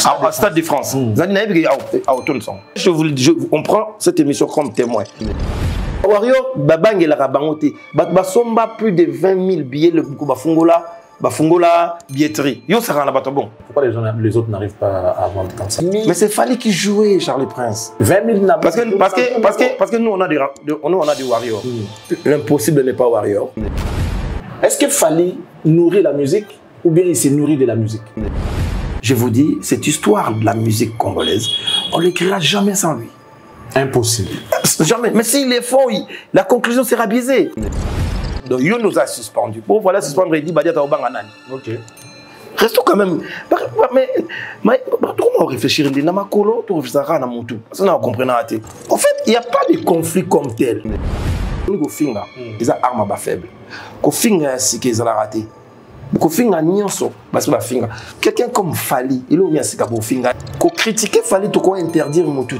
À Stade de France. On prend cette émission comme témoin. Warrior, Babang et la Rabangote, Basomba plus de 20 000 billets, le Bafungola, billetterie. Yo, ça rend la bon. Pourquoi les autres n'arrivent pas à vendre comme ça? Mais c'est Fally qui jouait, Charles Prince. 20 000 parce que nous, on a des Warriors. L'impossible n'est pas Warrior. Est-ce que Fally nourrit la musique ou bien il s'est nourri de la musique? Je vous dis, cette histoire de la musique congolaise, on ne l'écrira jamais sans lui. Impossible. Jamais. Mais s'il est fort, la conclusion sera biaisée. Donc, il nous a suspendu. Bon, voilà, suspendre, il dit, Badia Taobanganan. Ok. Restons quand même. Mais comment réfléchir? Il dit, Namakolo, tu réfléchis à Namutu. Ça, on comprend. En fait, il n'y a pas de conflit comme tel. Nous, Finga, ils ont armes faibles. Finga, c'est qu'ils ont raté. Finga, parce que Finga. Quelqu'un comme Fally, il a mis un sika pour Finga. Critiquer Fally, tu peux interdire Mutu.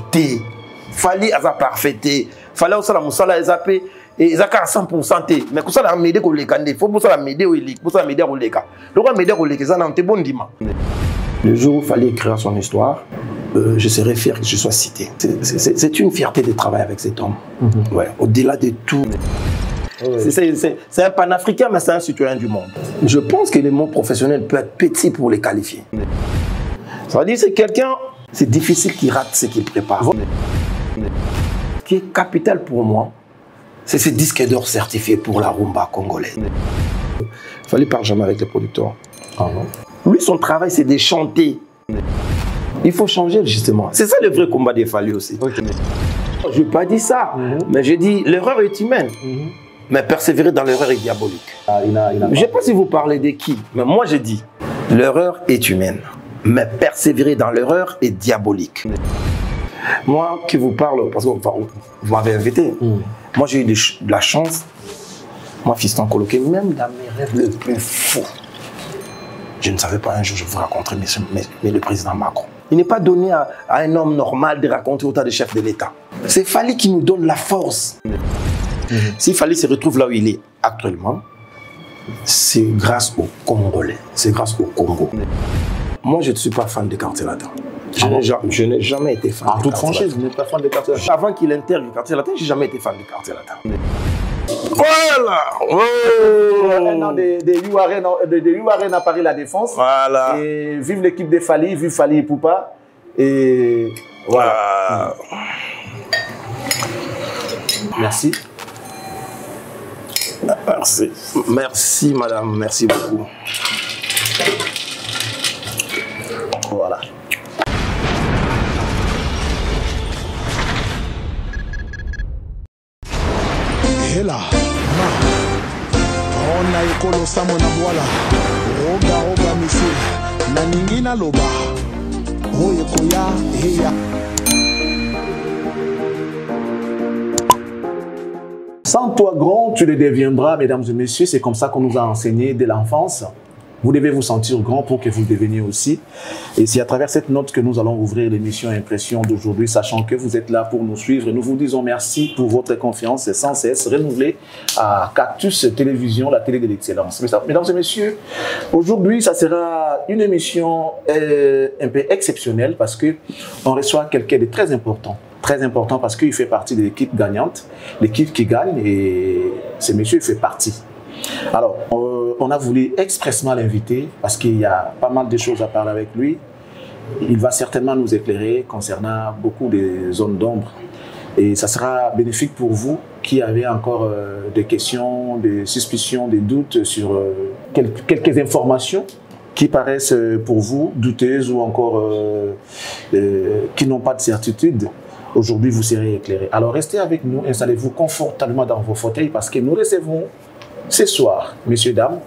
Fally a parfaité. Fally aussi la musala a zappé. Et ils ont 100%. Mais pour ça, la médé qu'on les cande. Il faut pour ça la médé ou il pour ça la médé ou les cas. Le roi médé ou les cas, ça n'a pas bon dimanche. Le jour où il fallait écrire son histoire, je serais fier que je sois cité. C'est une fierté de travailler avec cet homme. Ouais, au-delà de tout. C'est un panafricain, mais c'est un citoyen du monde. Je pense que le monde professionnel peut être petit pour les qualifier. Ça veut dire que c'est quelqu'un, c'est difficile qu'il rate ce qu'il prépare. Ce qui est capital pour moi, c'est ce disque d'or certifié pour la rumba congolaise. Il fallait parler jamais avec les producteurs. Ah non. Lui, son travail, c'est de chanter. Il faut changer, justement. C'est ça le vrai combat des Fally aussi. Okay. Je n'ai pas dit ça, mais j'ai dit l'erreur est humaine. Mais persévérer dans l'erreur est diabolique. Je ne sais pas si vous parlez de qui, mais moi j'ai dit l'erreur est humaine, mais persévérer dans l'erreur est diabolique. Moi qui vous parle, parce que vous m'avez invité, moi j'ai eu de la chance, moi fiston coloqué, même dans mes rêves les plus fous, je ne savais pas un jour je vous raconterai, mais le président Macron. Il n'est pas donné à un homme normal de raconter autant de chefs de l'État. C'est Fally qui nous donne la force. S'il Fally se retrouve là où il est actuellement, c'est grâce aux Congolais, c'est grâce au Congo. Moi, je ne suis pas fan des quartiers latins. Je n'ai jamais été fan. En toute franchise, vous n'êtes pas fan des quartiers latins? Avant qu'il intègre les quartiers latins, je n'ai jamais été fan des quartiers latins. Voilà! Oh. De URN à Paris La Défense. Voilà. Et vive l'équipe de Fally, vive Fally et Poupa. Et voilà. Merci. Merci. Merci, madame. Merci beaucoup. Voilà. Et là, on a écolo samo na boala. Roga monsieur. Na ningina loba. Oye koya heya. Sans toi grand, tu le deviendras, mesdames et messieurs. C'est comme ça qu'on nous a enseigné dès l'enfance. Vous devez vous sentir grand pour que vous deveniez aussi. Et c'est à travers cette note que nous allons ouvrir l'émission Impression d'aujourd'hui, sachant que vous êtes là pour nous suivre. Et nous vous disons merci pour votre confiance et sans cesse renouvelée à Cactus Télévision, la télé de l'excellence. Mesdames et messieurs, aujourd'hui, ça sera une émission un peu exceptionnelle parce qu'on reçoit quelqu'un de très important. Très important parce qu'il fait partie de l'équipe gagnante, l'équipe qui gagne, et ce monsieur fait partie. Alors, on a voulu expressément l'inviter parce qu'il y a pas mal de choses à parler avec lui. Il va certainement nous éclairer concernant beaucoup de zones d'ombre. Et ça sera bénéfique pour vous qui avez encore des questions, des suspicions, des doutes sur quelques informations qui paraissent pour vous douteuses ou encore qui n'ont pas de certitude. Aujourd'hui, vous serez éclairés. Alors, restez avec nous, installez-vous confortablement dans vos fauteuils parce que nous recevons ce soir, messieurs, dames,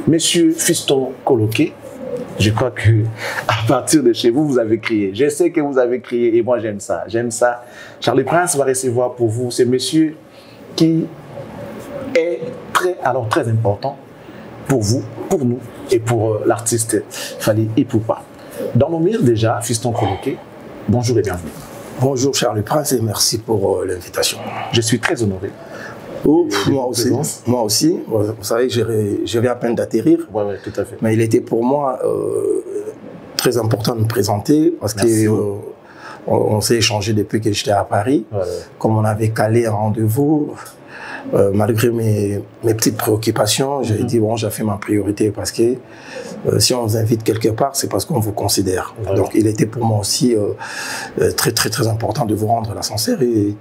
monsieur Fiston Coloqué. Je crois que à partir de chez vous, vous avez crié. Je sais que vous avez crié et moi, j'aime ça. J'aime ça. Charles Prince va recevoir pour vous ce monsieur qui est très important pour vous, pour nous et pour l'artiste Fally Ipupa. Dans nos murs déjà, Fiston Coloqué, bonjour et bienvenue. Bonjour Charles Prince et merci pour l'invitation. Je suis très honoré. Oh, moi aussi. Vous savez, je viens à peine d'atterrir. Oui, tout à fait. Mais il était pour moi très important de me présenter parce que on s'est échangé depuis que j'étais à Paris. Comme on avait calé un rendez-vous, malgré mes petites préoccupations, j'ai dit bon, j'ai fait ma priorité parce que si on vous invite quelque part, c'est parce qu'on vous considère. Donc il était pour moi aussi très important de vous rendre l'ascenseur et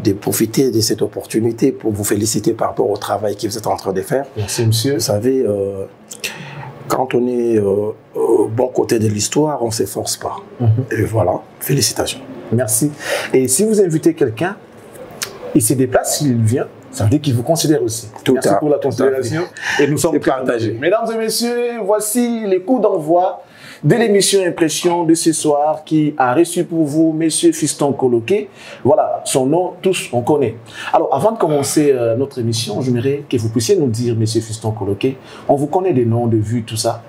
de profiter de cette opportunité pour vous féliciter par rapport au travail que vous êtes en train de faire. Merci monsieur. Vous savez, quand on est au bon côté de l'histoire, on ne s'efforce pas. Et voilà, félicitations. Merci. Et si vous invitez quelqu'un, il se déplace, il vient, ça veut dire qu'il vous considère aussi. Merci pour la considération. Et nous sommes partagés. Mesdames et messieurs, voici les coups d'envoi de l'émission Impression de ce soir qui a reçu pour vous Monsieur Fiston Coloqué. Voilà, son nom, tous on connaît. Alors, avant de commencer notre émission, j'aimerais que vous puissiez nous dire, Monsieur Fiston Coloqué, on vous connaît des noms, de vues, tout ça,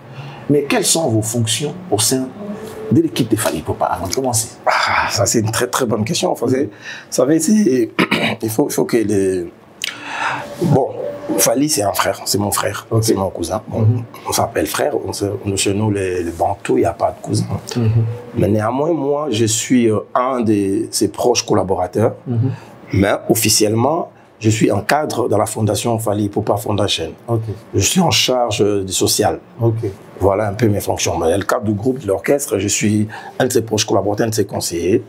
mais quelles sont vos fonctions au sein de l'équipe de Fally Ipupa avant de commencer? Ça, c'est une très bonne question. Vous savez, il faut que les... Bon, Fally, c'est un frère, c'est mon frère, c'est mon cousin. Bon, on s'appelle frère, chez nous, les Bantous, il n'y a pas de cousin. Mais néanmoins, moi, je suis un de ses proches collaborateurs, mais officiellement, je suis un cadre dans la fondation Fally Ipupa Foundation. Je suis en charge du social. Voilà un peu mes fonctions. Mais le cadre du groupe, de l'orchestre, je suis un de ses proches collaborateurs, un de ses conseillers.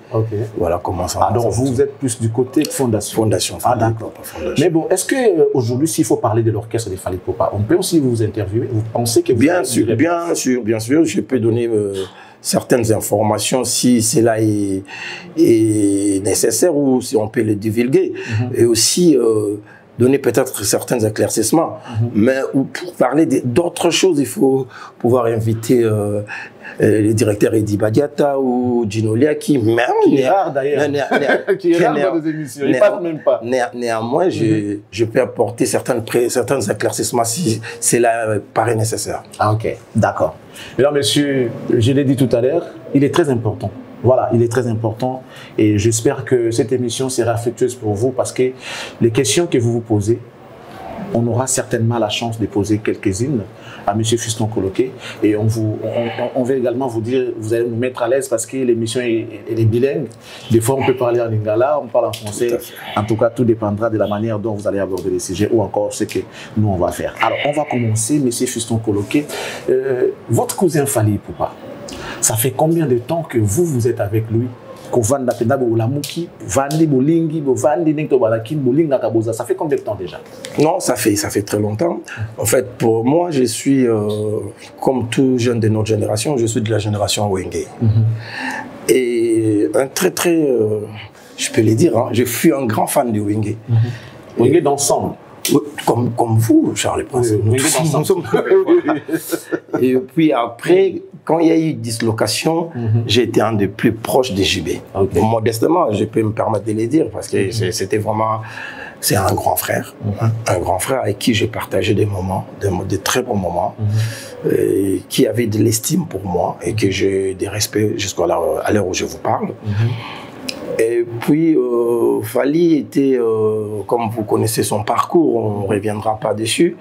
Voilà comment ça. Donc vous êtes plus du côté fondation. D'accord. Mais bon, est-ce qu'aujourd'hui, s'il faut parler de l'orchestre de Fally Ipupa, on peut aussi vous interviewer? Vous pensez que vous bien sûr, je peux donner certaines informations si cela est nécessaire ou si on peut le divulguer. Et aussi donner peut-être certains éclaircissements. Mais pour parler d'autres choses, il faut pouvoir inviter le directeur Eddie Badiata ou Gino Liaki. Qui est rare d'ailleurs. Qui est rare dans les émissions. Il ne passe même pas. Néanmoins, je peux apporter certains éclaircissements si cela paraît nécessaire. Ok, d'accord. Mesdames, messieurs, je l'ai dit tout à l'heure, il est très important. Voilà, il est très important et j'espère que cette émission sera affectueuse pour vous parce que les questions que vous vous posez, on aura certainement la chance de poser quelques-unes à M. Fiston Coloqué et on va également vous dire, vous allez nous mettre à l'aise parce que l'émission est bilingue. Des fois, on peut parler en lingala, on parle en français. En tout cas, tout dépendra de la manière dont vous allez aborder les sujets ou encore ce que nous, on va faire. Alors, on va commencer, M. Fiston Coloqué. Votre cousin Fally Ipupa, ça fait combien de temps que vous êtes avec lui? Ça fait combien de temps déjà? Non, ça fait très longtemps. En fait, pour moi, je suis, comme tout jeune de notre génération, je suis de la génération Wenge. Et un je peux le dire, hein, je suis un grand fan de Wenge. Wenge d'ensemble. Comme vous, Charles Prince. Et puis après, quand il y a eu dislocation, j'ai été un des plus proches des JB. Modestement, je peux me permettre de le dire parce que c'était vraiment... C'est un grand frère. Un grand frère avec qui j'ai partagé des moments, de très bons moments, qui avait de l'estime pour moi et que j'ai des respects jusqu'à l'heure où je vous parle. Et puis, Fally était, comme vous connaissez son parcours, on ne reviendra pas dessus,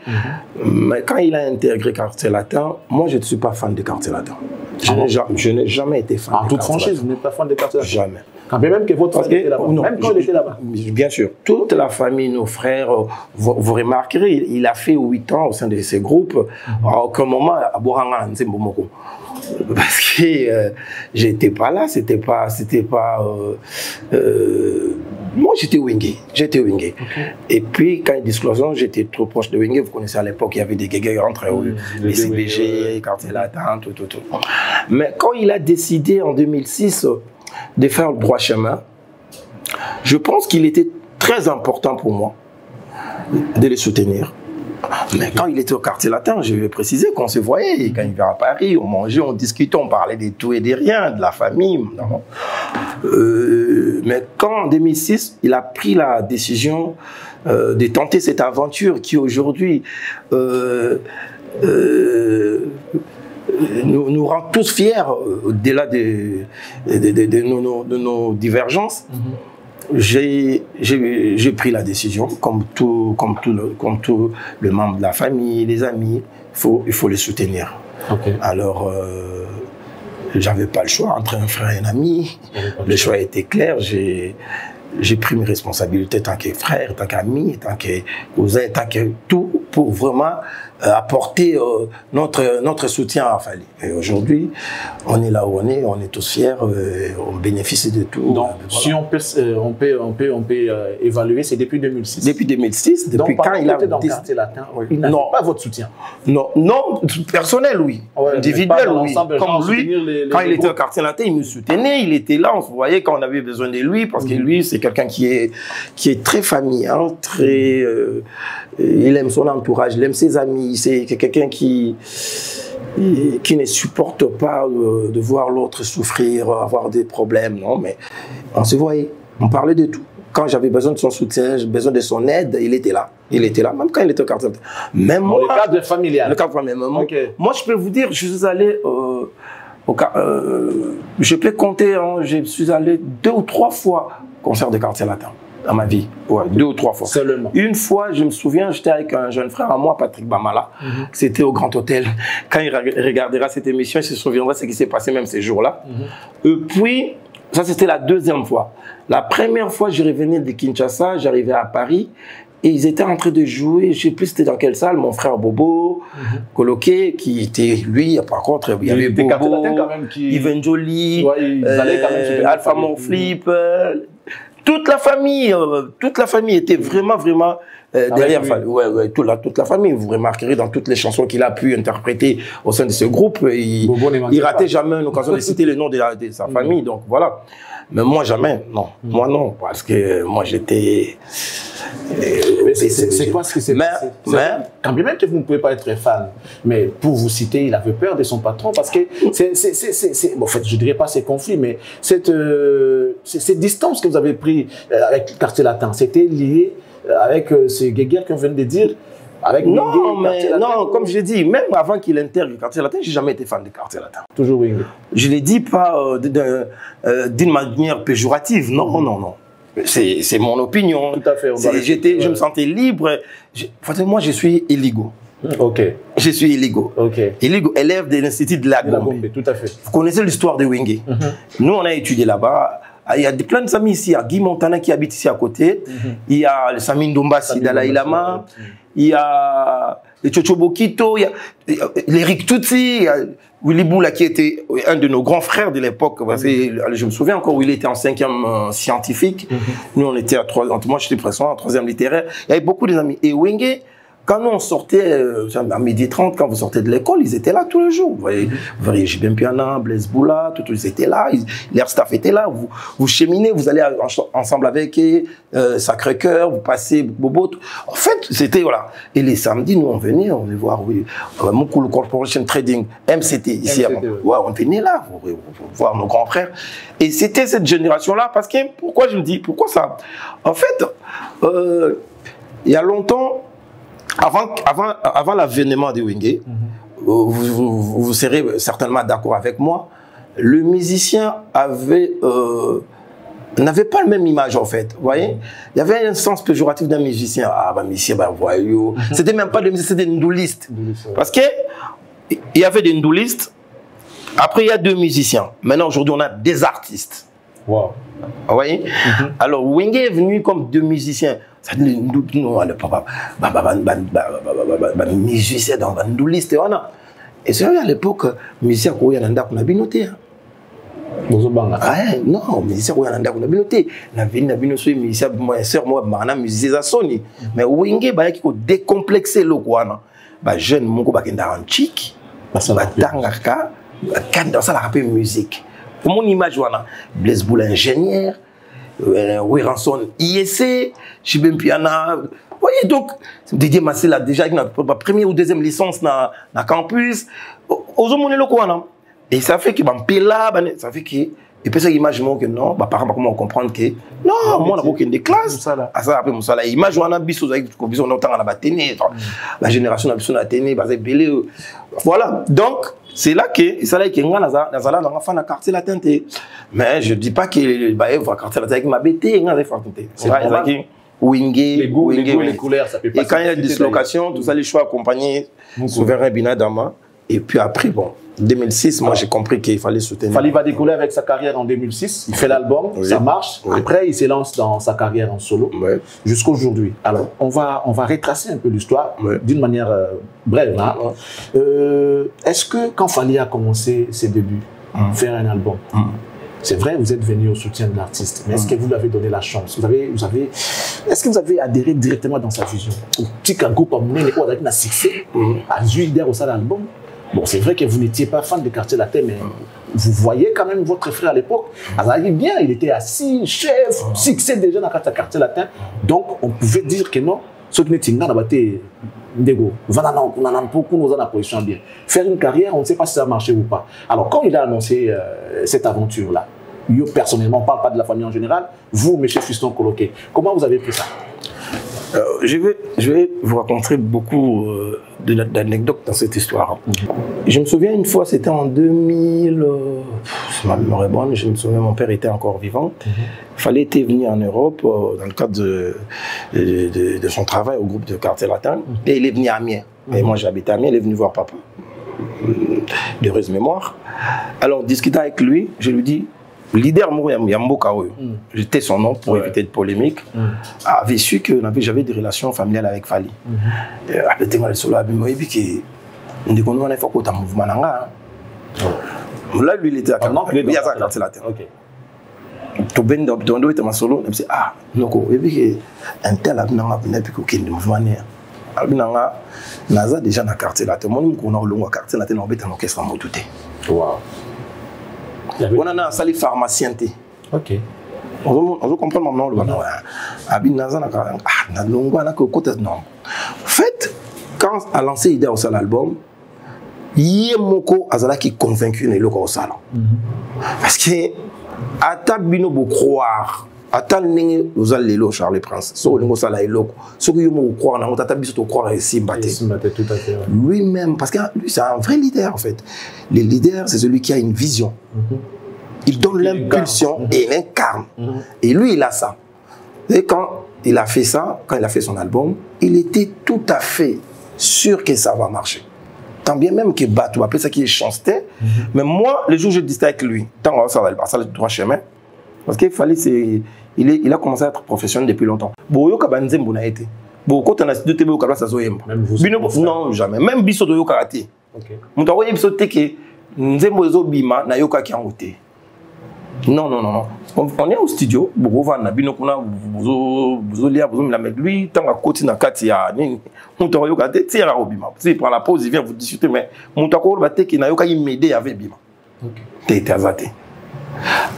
mais quand il a intégré Quartier Latin, moi je ne suis pas fan de Quartier Latin. Je n'ai jamais été fan de Quartier Latin. En toute franchise, vous n'êtes pas fan de Quartier Latin? Jamais. Quand même que votre famille était là-bas, même quand il était là-bas? Bien sûr, toute la famille, nos frères, vous remarquerez, il a fait 8 ans au sein de ces groupes, à aucun moment, à Bouranga, Nzembomoko. Parce que j'étais pas là, c'était pas moi j'étais Wenge. Et puis quand il y a une disclosure, j'étais trop proche de Wenge. Vous connaissez à l'époque, il y avait des guéguerres entre les CBG, Quartier Latin, tout. Mais quand il a décidé en 2006 de faire le droit chemin, je pense qu'il était très important pour moi de les soutenir. Mais quand il était au Quartier Latin, je vais préciser qu'on se voyait. Quand il venait à Paris, on mangeait, on discutait, on parlait de tout et de rien, de la famille. Mais quand en 2006, il a pris la décision de tenter cette aventure qui aujourd'hui nous rend tous fiers au-delà de nos divergences. J'ai pris la décision, comme tout le membre de la famille, les amis, il faut les soutenir. Alors, j'avais pas le choix entre un frère et un ami. Le choix était clair. J'ai pris mes responsabilités tant que frère, tant qu'ami, tant que cousin, tant que tout pour vraiment apporter notre soutien à Fally. Et aujourd'hui, on est là où on est tous fiers, on bénéficie de tout. Donc, si on peut évaluer, c'est depuis 2006. Depuis 2006, depuis donc, quand il a été dans le quartier latin, il n'a pas votre soutien. Non, personnel, oui. Ouais, individuel, oui. Comme lui, quand il était au quartier latin, il me soutenait, il était là, on se voyait quand on avait besoin de lui, parce que lui, c'est quelqu'un qui est très familial, très... il aime son entourage, il aime ses amis, c'est quelqu'un qui ne supporte pas de voir l'autre souffrir, avoir des problèmes, non, mais on se voyait, on parlait de tout. Quand j'avais besoin de son soutien, j'avais besoin de son aide, il était là. Il était là, même quand il était au quartier latin. Même moi, le cadre familial. Le cadre familial. Okay. Moi, je peux vous dire, je suis allé... je peux compter, hein, je suis allé 2 ou 3 fois au concert de quartier latin dans ma vie. Ouais, 2 ou 3 fois. Seulement. Une fois, je me souviens, j'étais avec un jeune frère à moi, Patrick Bamala. C'était au Grand Hôtel. Quand il regardera cette émission, il se souviendra de ce qui s'est passé même ces jours-là. Et puis, ça c'était la 2e fois. La première fois, je revenais de Kinshasa, j'arrivais à Paris. Et ils étaient en train de jouer, je ne sais plus c'était dans quelle salle, mon frère Bobo, coloqué, qui était, lui, par contre, il y avait Bobo, quand même Yvan Jolie, ouais, Alpha Monflip, toute la famille était vraiment derrière Fally. Ouais, toute la famille, vous remarquerez dans toutes les chansons qu'il a pu interpréter au sein de ce groupe, il ratait jamais une occasion de citer le nom de sa famille, donc voilà. Mais moi, jamais, non. Moi, non, parce que moi, j'étais... C'est quoi ce qui s'est passé? Quand bien même que vous ne pouvez pas être fan, mais pour vous citer, il avait peur de son patron parce que bon, en fait, je ne dirais pas ces conflits, mais cette distance que vous avez prise avec le quartier latin, c'était lié avec ces guéguerres qu'on vient de dire. Non, comme je dis, même avant qu'il intègre le quartier latin, je n'ai jamais été fan du quartier latin. Toujours Wingé. Je ne l'ai dit pas d'une manière péjorative, non. C'est mon opinion. Tout à fait. Je me sentais libre. Moi, je suis illigo. Ok. Je suis illigo. Ok. Illigo, élève de l'Institut de la Gombe. Tout à fait. Vous connaissez l'histoire de Wingé. Nous, on a étudié là-bas. Il y a plein de amis ici. Il y a Guy Montana qui habite ici à côté. Il y a le Sami Ndombasi Dalai Lama. Il y a les Chocho Bokito. Il y a l'Eric Tutsi. Il y a Willy Boula qui était un de nos grands frères de l'époque. Je me souviens encore où il était en 5e scientifique. Nous, on était moi, j'étais presque en 3e littéraire. Il y avait beaucoup d'amis. Et Wingé, quand nous on sortait à 12h30, quand vous sortez de l'école, ils étaient là tous les jours. Vous voyez Jibem Piana, Blaise Boula, tout, ils étaient là, leur staff était là. Vous cheminez, vous allez ensemble avec Sacré-Cœur, vous passez Bobo. En fait, c'était voilà. Et les samedis, nous on venait voir Mukulu Corporation Trading, MCT, ici à on venait là pour voir nos grands frères. Et c'était cette génération-là, parce que pourquoi je me dis, pourquoi ça? En fait, il y a longtemps, avant l'avènement de Wingé, vous serez certainement d'accord avec moi, le musicien n'avait pas la même image en fait, vous voyez. Il y avait un sens péjoratif d'un musicien. Ah, bah, musicien, bah, voyou. C'était même pas des musiciens, c'était des ndoulistes. Parce que il y avait des ndoulistes, après il y a 2 musiciens. Maintenant, aujourd'hui, on a des artistes. Wow. Vous voyez. Alors, Wingé est venu comme 2 musiciens. Musicien dans ndouliste. Et c'est vrai à l'époque, musicien qu'on a dans binoté. Non, musicien qu'on a dans binoté. La ville n'a binoté, musicien, moi, sœur, moi, musicien Sony. Mais Wingé, qui a décomplexé le quoi. Jeune, mon gars, qui est en chic, tangaka, quand ça la rappelle musique. Pour mon image, Blaise Boula ingénieur. Ranson IEC, Chibem Piana. Vous voyez donc, Didier Massé là déjà ma première ou 2e licence dans le campus. Et ça fait que ça fait que et puis ça image que non, par exemple comment comprendre que non, moi on a aucune des classes. Ça après mon salaire image on a biso avec on autant à la batterie. La génération a biso na télé, belé. Voilà. Donc c'est là que ça là que dans la fin de quartier latin. Mais je dis pas que va quartier latin avec ma bêté, c'est vrai que Wingé, les goûts, les couleurs, ça peut pas. Et quand il y a des dislocations, tout ça les choix accompagnés Souverain Binadama. Et puis après, bon, 2006, moi j'ai compris qu'il fallait soutenir. Fally va décoller avec sa carrière en 2006. Il fait l'album, ça marche. Après, il se lance dans sa carrière en solo jusqu'à aujourd'hui. Alors, on va retracer un peu l'histoire d'une manière brève. Hein. Est-ce que quand Fally a commencé ses débuts, faire un album, c'est vrai, vous êtes venu au soutien de l'artiste, mais est-ce que vous lui avez donné la chance? Est-ce que vous avez adhéré directement dans sa vision? Au petit groupe a mené un succès à l'idée au sein de l'album. Bon, c'est vrai que vous n'étiez pas fan de Quartier Latin, mais vous voyez quand même votre frère à l'époque. Bien, il était assis, chef, succès déjà dans Quartier Latin. Donc, on pouvait dire que non, ce qui n'était pas Ndego, position bien. Faire une carrière, on ne sait pas si ça a marché ou pas. Alors, quand il a annoncé cette aventure-là, personnellement, on ne parle pas de la famille en général, vous, monsieur Fiston Coloqué, comment vous avez pris ça? Je vais vous raconter beaucoup d'anecdotes dans cette histoire. Je me souviens une fois, c'était en 2000, si ma mémoire est bonne, je me souviens, mon père était encore vivant. Fally était venu en Europe dans le cadre de son travail au groupe de Quartier Latin. Et il est venu à Amiens. Et moi j'habitais à Amiens, il est venu voir papa. D'heureuse mémoire. Alors, discutant avec lui, je lui dis, leader Yamboka, j'étais son nom pour éviter de polémique, avait su que j'avais des relations familiales avec Fally. Là, lui, il était à Quartier Latin. Tout bien dans était ma solo, je me dis ah, un tel a déjà dans Quartier Latin. Moi, on a Quartier Latin, on a un orchestre en tout. On a un salle pharmacien. Ok. On comprend maintenant le En fait, quand a lancé l'idée au salon album, Yemoko Azala qui convaincu les locaux au salon. Parce que à ta bino bo croire, à ta ligne vous allez le Charles Prince. So lingo sala et loco. Ce que vous croire na tata biso to croire et Simbaté. Tout à fait. Lui-même, parce que lui c'est un vrai leader en fait. Le leader c'est celui qui a une vision. Il donne l'impulsion et il incarne. Et lui, il a ça. Et quand il a fait ça, quand il a fait son album, il était tout à fait sûr que ça va marcher. Tant bien même que Batou, après ça qui est chanceté. Mais moi, le jour où je discutais avec lui, tant que ça va le droit chemin, parce qu'il fallait, il a commencé à être professionnel depuis longtemps. Boyo Kabanzem Bona été. Beaucoup de studio Tebo Kabla Sazoyem. Non, jamais. Même Biso de Yokarate. Moutaroye Biso Teke, Nzembo Zo Bima, Nayoka Kiangote. Non. On est au studio, beaucoup de bino kuna buzolia buzomila mais lui tant à côté na kati ya nini muto yoka te tira obima. Si prend la pause il vient vous discuter mais muto ko ba te ki na yoka y m'aider avec bima. T'es azate.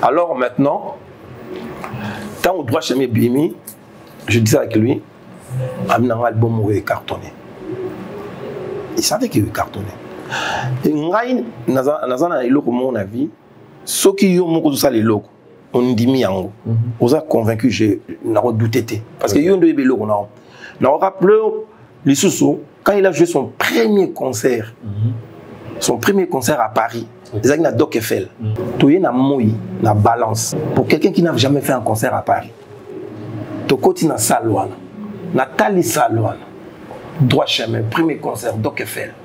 Alors maintenant tant au droit chemin bimi, je disais avec lui amina un album où est cartonné. Il savait qu'il est cartonné. Et ngai nazana iloko mon avis. Ce qui est mon ça les locaux, on dit mi yango. On a convaincu j'ai n'a pas douté parce que yon de belo on a. N'a rappelé les sous quand il a joué son premier concert. Son premier concert à Paris. Les amis na Doc Eiffel. Tout y na moi na balance. Pour quelqu'un qui n'a jamais fait un concert à Paris. To côté na Salwana. Nathalie Salwana. Droit chemin premier concert Doc Eiffel.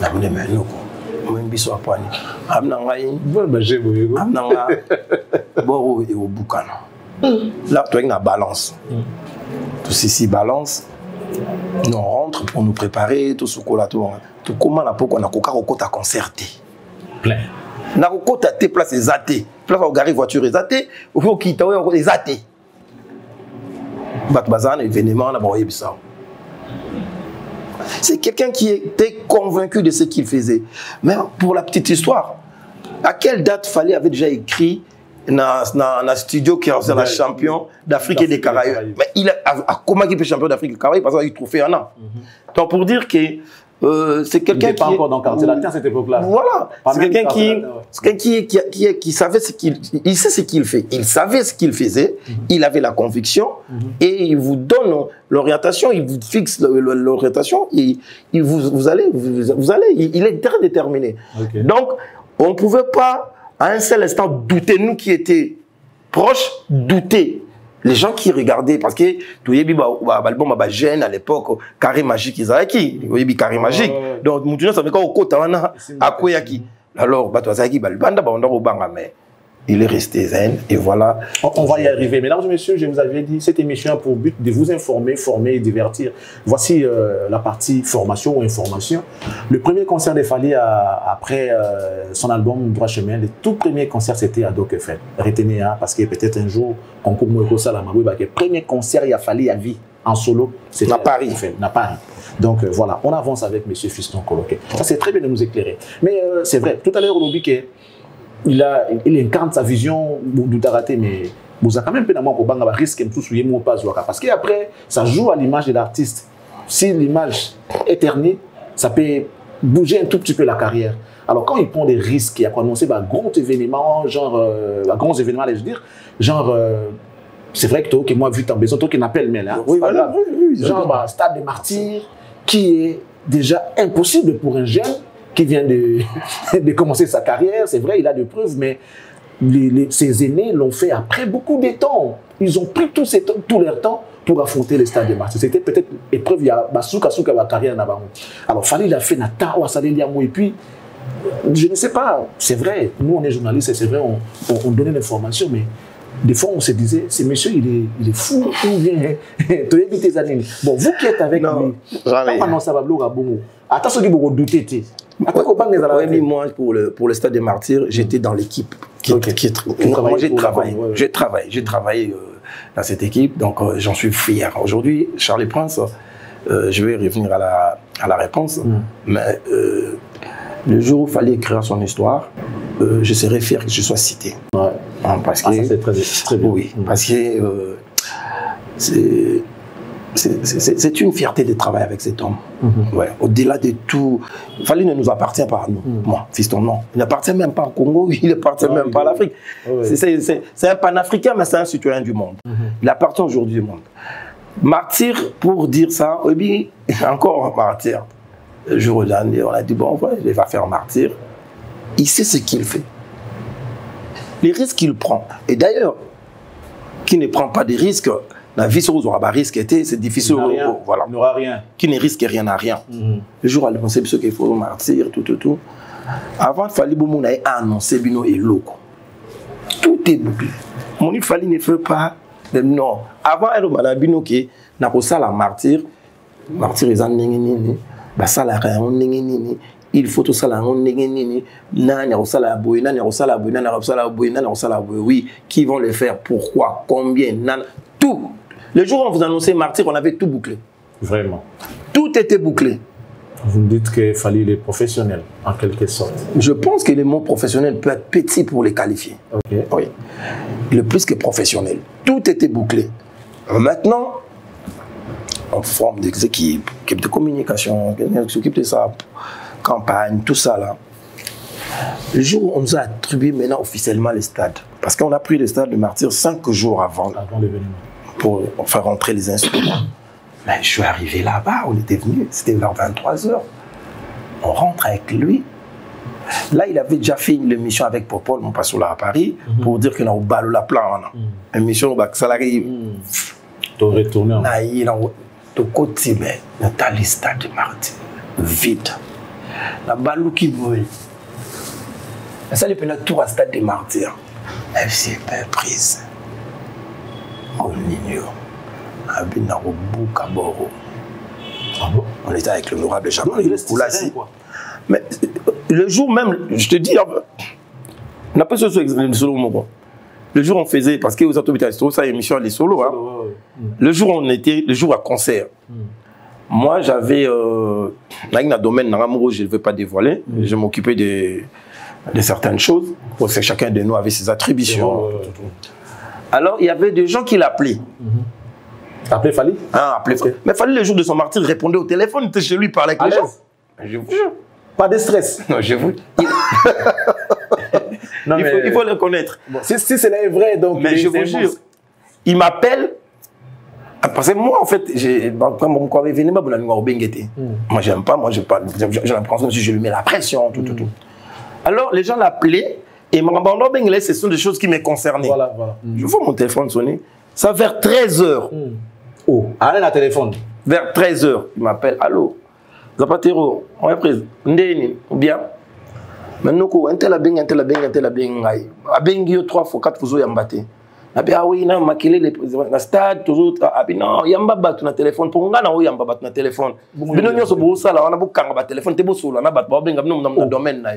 Na bonne mais non. Biso apani amna ngai amna nga boro et au boucana là tu as une balance tout ceci balance nous on rentre pour nous préparer tout ce qu'on a tout comment la pourquoi on a kokota concerté plein na kokota te place les athées place au garer voiture les athées au faut quitter les athées bat bazan événement na boye bisa. C'est quelqu'un qui était convaincu de ce qu'il faisait. Mais pour la petite histoire, à quelle date Fally avait déjà écrit dans le studio qui est la champion d'Afrique et des Caraïbes? Mais comment il peut champion d'Afrique et des Caraïbes? Parce qu'il a eu trophée un an. Donc pour dire que c'est quelqu'un qui... pas encore dans Quartier Latin à cette époque-là. Voilà. C'est quelqu'un qui savait ce qu'il... Il sait ce qu'il fait. Il savait ce qu'il faisait. Il avait la conviction. Et il vous donne l'orientation. Il vous fixe l'orientation. Vous allez. Il est très déterminé. Donc, on ne pouvait pas, à un seul instant, douter. Nous qui étions proches, douter Les gens qui regardaient, parce que tu y a l'album jeune à l'époque, Carré Magique, ils avaient qui? Il y a Carré Magique. Donc, Moutounia, ça veut dire qu'au côté, à quoi y alors, il est resté zen et voilà. On va y arriver. Mesdames et messieurs, je vous avais dit, cette émission a pour but de vous informer, former et divertir. Voici la partie formation ou information. Le premier concert de Fally après son album Droit Chemin, le tout premier concert c'était à Doc FM. Retenez, hein, parce que peut-être un jour, concours Moueko Salamabou, le premier concert il a Fally à vie en solo, c'était à Paris. Donc voilà, on avance avec M. Fiston Coloquet. Ça c'est très bien de nous éclairer. Mais c'est vrai, tout à l'heure on a dit que il incarne sa vision d'Outarate, mais vous avez quand même un risque parce qu'après, ça joue à l'image de l'artiste. Si l'image est ternie, ça peut bouger un tout petit peu la carrière. Alors quand il prend des risques, il y a annoncé grands événements, genre, grands événements, je veux dire, genre, c'est vrai que moi, vu ton besoin, toi qui n'appelle mais là, oui, voilà, genre, Stade des Martyrs, qui est déjà impossible pour un jeune qui vient de commencer sa carrière. C'est vrai, il a des preuves, mais ses aînés l'ont fait après beaucoup de temps. Ils ont pris tout leur temps pour affronter les Stades des Martyrs. C'était peut-être épreuve, il y a Basuka la carrière là-bas. Alors, Fally, il a fait Nata, et puis, je ne sais pas, c'est vrai, nous on est journalistes, c'est vrai, on donnait l'information, mais des fois on se disait, ce monsieur il est fou, ou bien, tu évites tes années. Bon, vous qui êtes avec lui, comment ça va bon. Attends, ce qui vous douter. Oui, moi, pour le Stade des Martyrs, j'étais dans l'équipe. J'ai travaillé dans cette équipe, donc j'en suis fier. Aujourd'hui, Charlie Prince, je vais revenir à la réponse, mais le jour où il fallait écrire son histoire, je serais fier que je sois cité. Ouais. Parce que, c'est très bien. Oui, parce que c'est une fierté de travailler avec cet homme. Ouais. Au-delà de tout, Fally ne nous appartient pas à nous. Moi, fiston, non. Il n'appartient même pas au Congo, il n'appartient même pas à l'Afrique. C'est un panafricain, mais c'est un citoyen du monde. Il appartient aujourd'hui au monde. Martyr, pour dire ça, oui, encore un martyr. Le jour où on a dit, bon, ouais, il va faire martyr. Il sait ce qu'il fait. Les risques qu'il prend. Et d'ailleurs, qui ne prend pas des risques, la vie sur un risque, c'est difficile. Voilà. Il n'aura rien. Qui ne risque rien à rien. Le jour où on a pensé qu'il faut martyr, tout. Avant, il fallait annoncer Bino et Loco. Tout est bouclé. Mon il fallait ne fait pas. Non. Avant, il y a Bino qui n'a pas ça la martyr. Martyr, ils ont ça la il faut tout ça oui, qui vont le faire, pourquoi, combien, tout. Le jour où on vous annonçait martyr, on avait tout bouclé. Vraiment. Tout était bouclé. Vous me dites qu'il fallait les professionnels, en quelque sorte. Je pense que le mot professionnel peut être petit pour les qualifier. Okay. Oui. Le plus que professionnel. Tout était bouclé. Maintenant, on forme des équipes de communication, qui s'occupent de ça, campagne, tout ça là. Le jour où on nous a attribué maintenant officiellement les stades, parce qu'on a pris le stade de Martyr 5 jours avant l'événement, pour faire rentrer les instruments. Mais je suis arrivé là-bas, on était venu, c'était vers 23 h. On rentre avec lui. Là, il avait déjà fait une émission avec Popol, mon passou là à Paris, pour dire qu'on a au bal la plan. Une émission où salarié. Tu aurais retourné. De côté, mais dans le stade de Martyr, vide. La balou qui brûle. Ça, il peut être tout à stade des Martyrs. FC prise. On ignore. On était avec l'honorable Jamal Koulassi. Mais le jour même, je te dis, on n'a pas ce solo. Le jour on faisait, parce que vous avez ça émission les solos. Hein. Le jour on était, le jour à concert. Moi j'avais un domaine dans je ne vais pas dévoiler. Je m'occupais de certaines choses. Parce que chacun de nous avait ses attributions. Alors il y avait des gens qui l'appelaient. Appelé Fally? Ah, appelé Fally. Mais Fally, le jour de son martyr, répondait au téléphone, il était chez lui, parlait avec les gens. Je vous jure. Pas de stress. Non, je vous. Non, il faut le connaître. Bon, si cela est vrai, donc. Mais je vous jure, il m'appelle. Parce que moi, en fait, moi, j'aime pas, moi, j'ai l'impression que je lui mets la pression, tout. Alors, les gens l'appelaient, et ce sont des choses qui me concernaient. Voilà. Je vois mon téléphone sonner. Ça vers 13h. Oh, allez la téléphone. Vers 13h, il m'appelle. Allô, Zapatero, on est pris. Ndeni, ou bien. Maintenant, un tel a bien, un tel a bien, un tel a bien. A bien, 3 fois, 4 fois, yambate. Ah oui, non, maquiller les stade, toujours. Ah non, yamba bat na téléphone. Pour nga na o yamba bat na téléphone. Bino nyo so bo sala, on a beaucoup kanga bat téléphone, te bo solo na bat ba benga no na domaine na.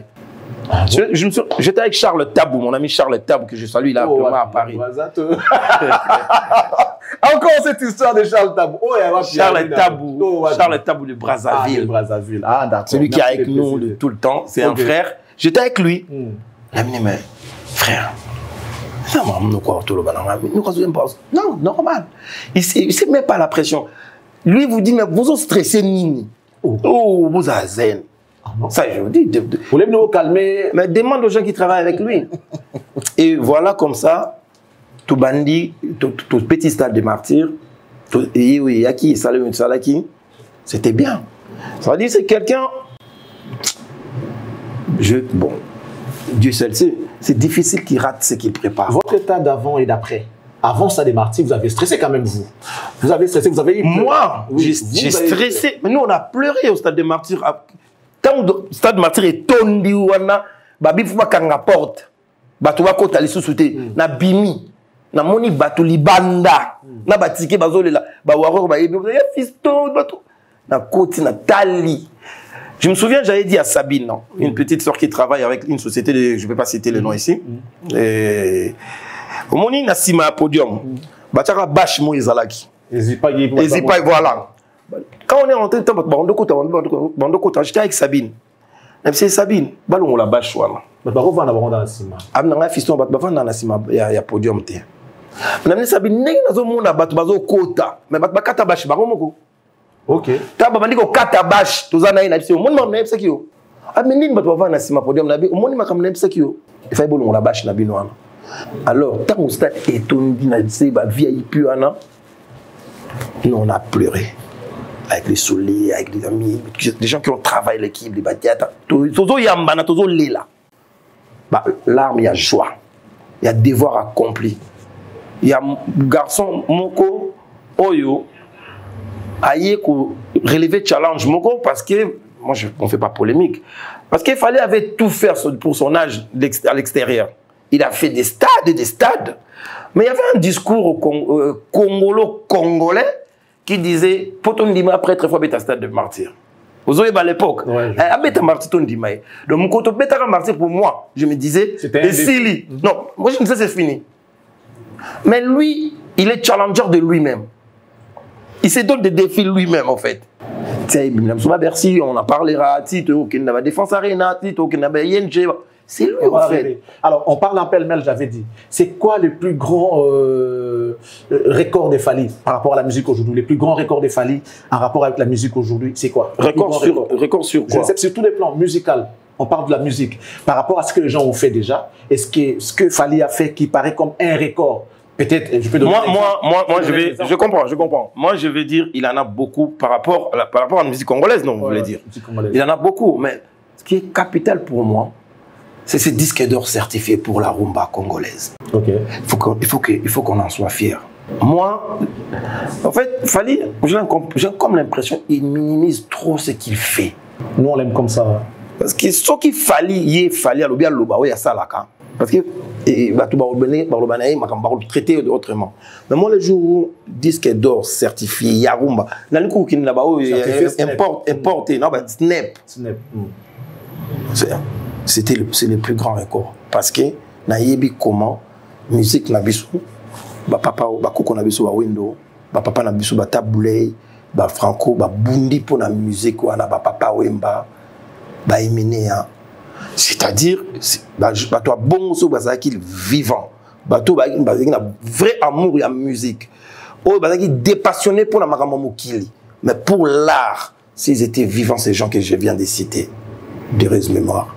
J'étais avec Charles Tabou, mon ami Charles Tabou que je salue là à Paris. Encore cette histoire de Charles Tabou. Oh, Charles Tabou de Brazzaville. Ah, d'accord. Celui qui est avec nous tout le temps, c'est un frère. J'étais avec lui. Il a dit, mais frère, non, normal. Il ne sait même pas la pression. Lui vous dit, mais vous êtes stressé, Nini. Oh, vous êtes zen. Ça, je vous dis. Vous voulez nous calmer? Mais demande aux gens qui travaillent avec lui. Et voilà comme ça, tout bandit, tout petit stade de martyrs, Yaki, Salim Salaki, c'était bien. Ça veut dire c'est quelqu'un. Bon, Dieu seul sait, c'est difficile qu'il rate ce qu'il prépare. Votre état d'avant et d'après. Avant ça des martyrs, vous avez stressé quand même, vous. Vous avez stressé, vous avez eu. Moi, oui, j'ai stressé. Mais nous, on a pleuré au stade des martyrs. Quand le stade des martyrs est tondi, babi faut pas qu'on rapporte. Batou va côté les sous-soutés. Na bimi, na moni batou libanda, na batike bazole la, ba waro ba yebi, ya fiston batou. Na côté na tali. Je me souviens, j'avais dit à Sabine, non, une petite sœur qui travaille avec une société, je ne vais pas citer le nom ici. Au moment où on a sima à podium, Batara Bash Moïzalaki. N'hésite pas, voilà. Quand on est rentré, j'étais avec Sabine. C'est Sabine, on la bâche. Mais par contre, on va dans la sima. On a fiston, on va dans la sima, il y a podium. On a Sabine, on a battu kota, mais on a kata bâche, ok. Taba bandiko kata bash tozana ina biso mon na yebisa kiyo amenini bato bavana sima podium na bi omoni makam na yebisa kiyo il fallait bolongo la bash na bino wana alors tant stade etondi na se ba VIP wana nous on a pleuré avec les soleils avec les amis des gens qui ont travaillé l'équipe les batiata tozo yamba na tozo lela ba larme il y a joie il y a devoir accompli il y a garçon moko oyo aïe pour relever challenge moko parce que moi on fait pas polémique parce qu'il fallait avait tout faire pour son âge à l'extérieur. Il a fait des stades mais il y avait un discours congolais qui disait poton dima après très fois bêta stade de martyr. Vous voyez à l'époque à bêta martyr ton dima donc mon côté bêta martyr pour moi je me disais et Sili non moi je me disais c'est fini mais lui il est challenger de lui-même. Il se donne des défis lui-même, en fait. Merci, on en parlera. Tito, qui n'a pas défense arena, Tito, qui n'a pas ING. C'est lui, en fait. Alors, on parle en pêle-mêle, j'avais dit. C'est quoi le plus grand record des Fally par rapport à la musique aujourd'hui? Les plus grands records des Fally en rapport avec la musique aujourd'hui, c'est quoi? Record sur quoi? Sur tous les plans musicaux. On parle de la musique. Par rapport à ce que les gens ont fait déjà, et ce que Fally a fait qui paraît comme un record. Peut-être, je peux donner je comprends. Moi, je vais dire, il en a beaucoup par rapport à la musique congolaise, non, vous voulez dire. Il en a beaucoup, mais ce qui est capital pour moi, c'est ce disque d'or certifié pour la rumba congolaise. Ok. Il faut qu'on en soit fier. Moi, en fait, Fally, j'ai comme l'impression qu'il minimise trop ce qu'il fait. Nous, on l'aime comme ça. Parce que ce qu'il fallait, à l'obia loba, il y a ça là, parce que traité autrement. Mais moi, le jour où disque d'or certifié, Yarumba, importé, non, Snap. C'est le plus grand record. Parce que, naïbi comment, musique nabisu, papa, koko nabisu, window, papa nabisu, taboulé, franco, bundi pour la musique, papa wemba, éminé. C'est-à-dire, toi, bon, c'est vivant. Tu as un vrai amour et la musique. Tu es dépassionné pour la maramamokili. Mais pour l'art, s'ils étaient vivants, ces gens que je viens de citer, d'heureuse mémoire,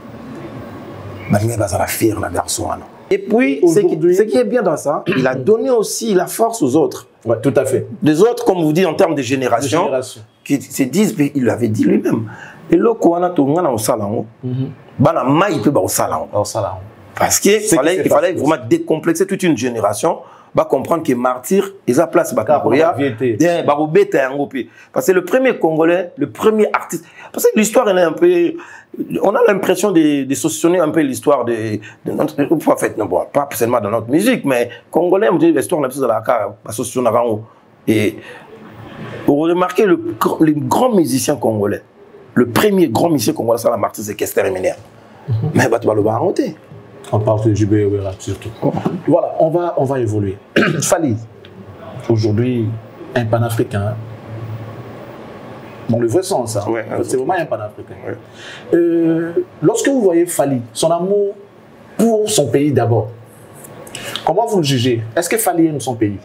et puis, ce qui est bien dans ça, il a donné aussi la force aux autres. Ouais, tout à fait. Les autres, comme vous dites, en termes de génération, qui se disent, mais il l'avait dit lui-même. Et là, quand on a au salon, parce qu'il fallait vraiment décomplexer toute une génération va comprendre que martyr, ils ont place parce que le premier Congolais, le premier artiste, parce que l'histoire elle est un peu, on a l'impression de saucissonner un peu l'histoire de notre, en fait, non, pas seulement dans notre musique, mais Congolais, on dit l'histoire on a plus de la carte, et vous remarquez les grands musiciens congolais, le premier grand musicien congolais, c'est la martyr, c'est Kester Emener. Mais bah, tu vas le voir raconter. On parle de JB surtout. Voilà, on va évoluer. Fally, aujourd'hui, un panafricain, dans le vrai sens, hein. Ouais, c'est vraiment un panafricain. Ouais. Lorsque vous voyez Fally, son amour pour son pays d'abord, comment vous le jugez? Est-ce que Fally aime son pays?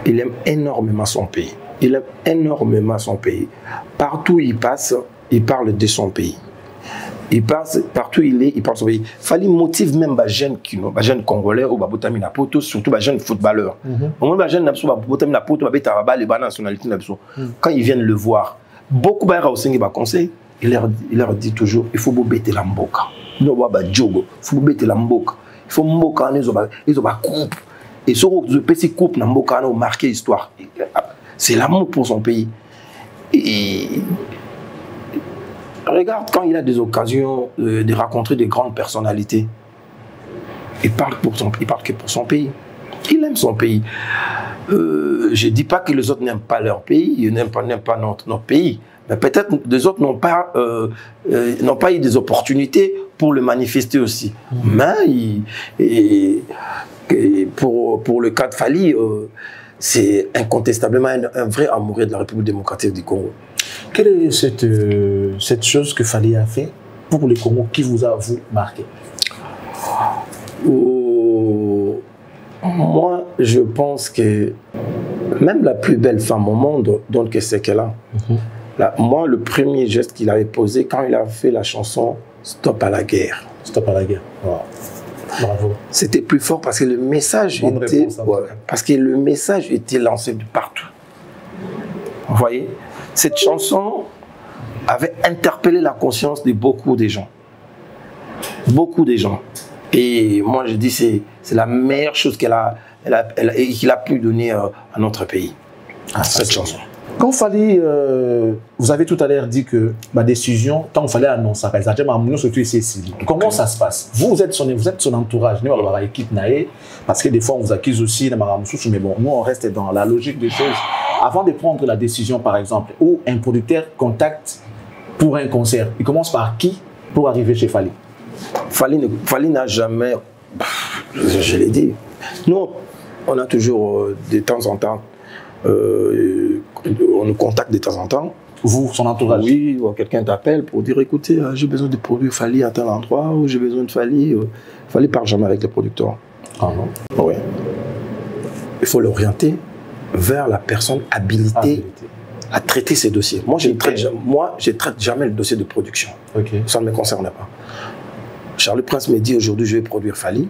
Il aime énormément son pays. Il aime énormément son pays. Partout où il passe, il parle de son pays. Il passe, partout où il est, il parle de son pays. Fally motive même les jeunes Congolais ou les jeunes surtout les jeunes footballeurs. Les jeunes quand ils viennent le voir, beaucoup de conseils, il leur dit toujours il faut bêter la mboka. Il faut bêter la mboka. Il faut mboka, ils ont coupe. Et sur le petit coupe, na mboka a marqué l'histoire. C'est l'amour pour son pays. Et regarde quand il a des occasions de rencontrer des grandes personnalités. Il parle que pour son pays. Il aime son pays. Je ne dis pas que les autres n'aiment pas leur pays, ils n'aiment pas notre pays. Mais peut-être les autres n'ont pas eu des opportunités pour le manifester aussi. Mais pour le cas de Fally, c'est incontestablement un vrai amoureux de la République démocratique du Congo. Quelle est cette chose que Fally a fait pour le Congo qui vous a marqué? Moi, je pense que même la plus belle femme au monde, donc c'est qu'elle a. Moi, le premier geste qu'il avait posé quand il a fait la chanson Stop à la guerre. Stop à la guerre. Wow. Bravo. C'était plus fort parce que le message le message était lancé de partout. Vous voyez, cette chanson avait interpellé la conscience de beaucoup de gens. Beaucoup de gens. Et moi, je dis c'est la meilleure chose qu'il a pu donner à notre pays. Cette chanson. Quand Fally, vous avez tout à l'heure dit que ma décision, tant qu'il fallait annoncer, comment ça se passe? Vous êtes son entourage, parce que des fois on vous accuse aussi, mais bon, nous on reste dans la logique des choses. Avant de prendre la décision, par exemple, où un producteur contacte pour un concert, il commence par qui pour arriver chez Fally? Fally n'a jamais, je l'ai dit, nous on a toujours de temps en temps, on nous contacte de temps en temps. Vous, son entourage? Oui, quelqu'un t'appelle pour dire écoutez, j'ai besoin de produire Fally à tel endroit, ou j'ai besoin de Fally. Fally parle jamais avec les producteurs. Ah non? Oui. Il faut l'orienter vers la personne habilitée à traiter ces dossiers. Moi, je ne traite jamais le dossier de production. Ça ne me concerne pas. Charles Prince me dit aujourd'hui je vais produire Fally.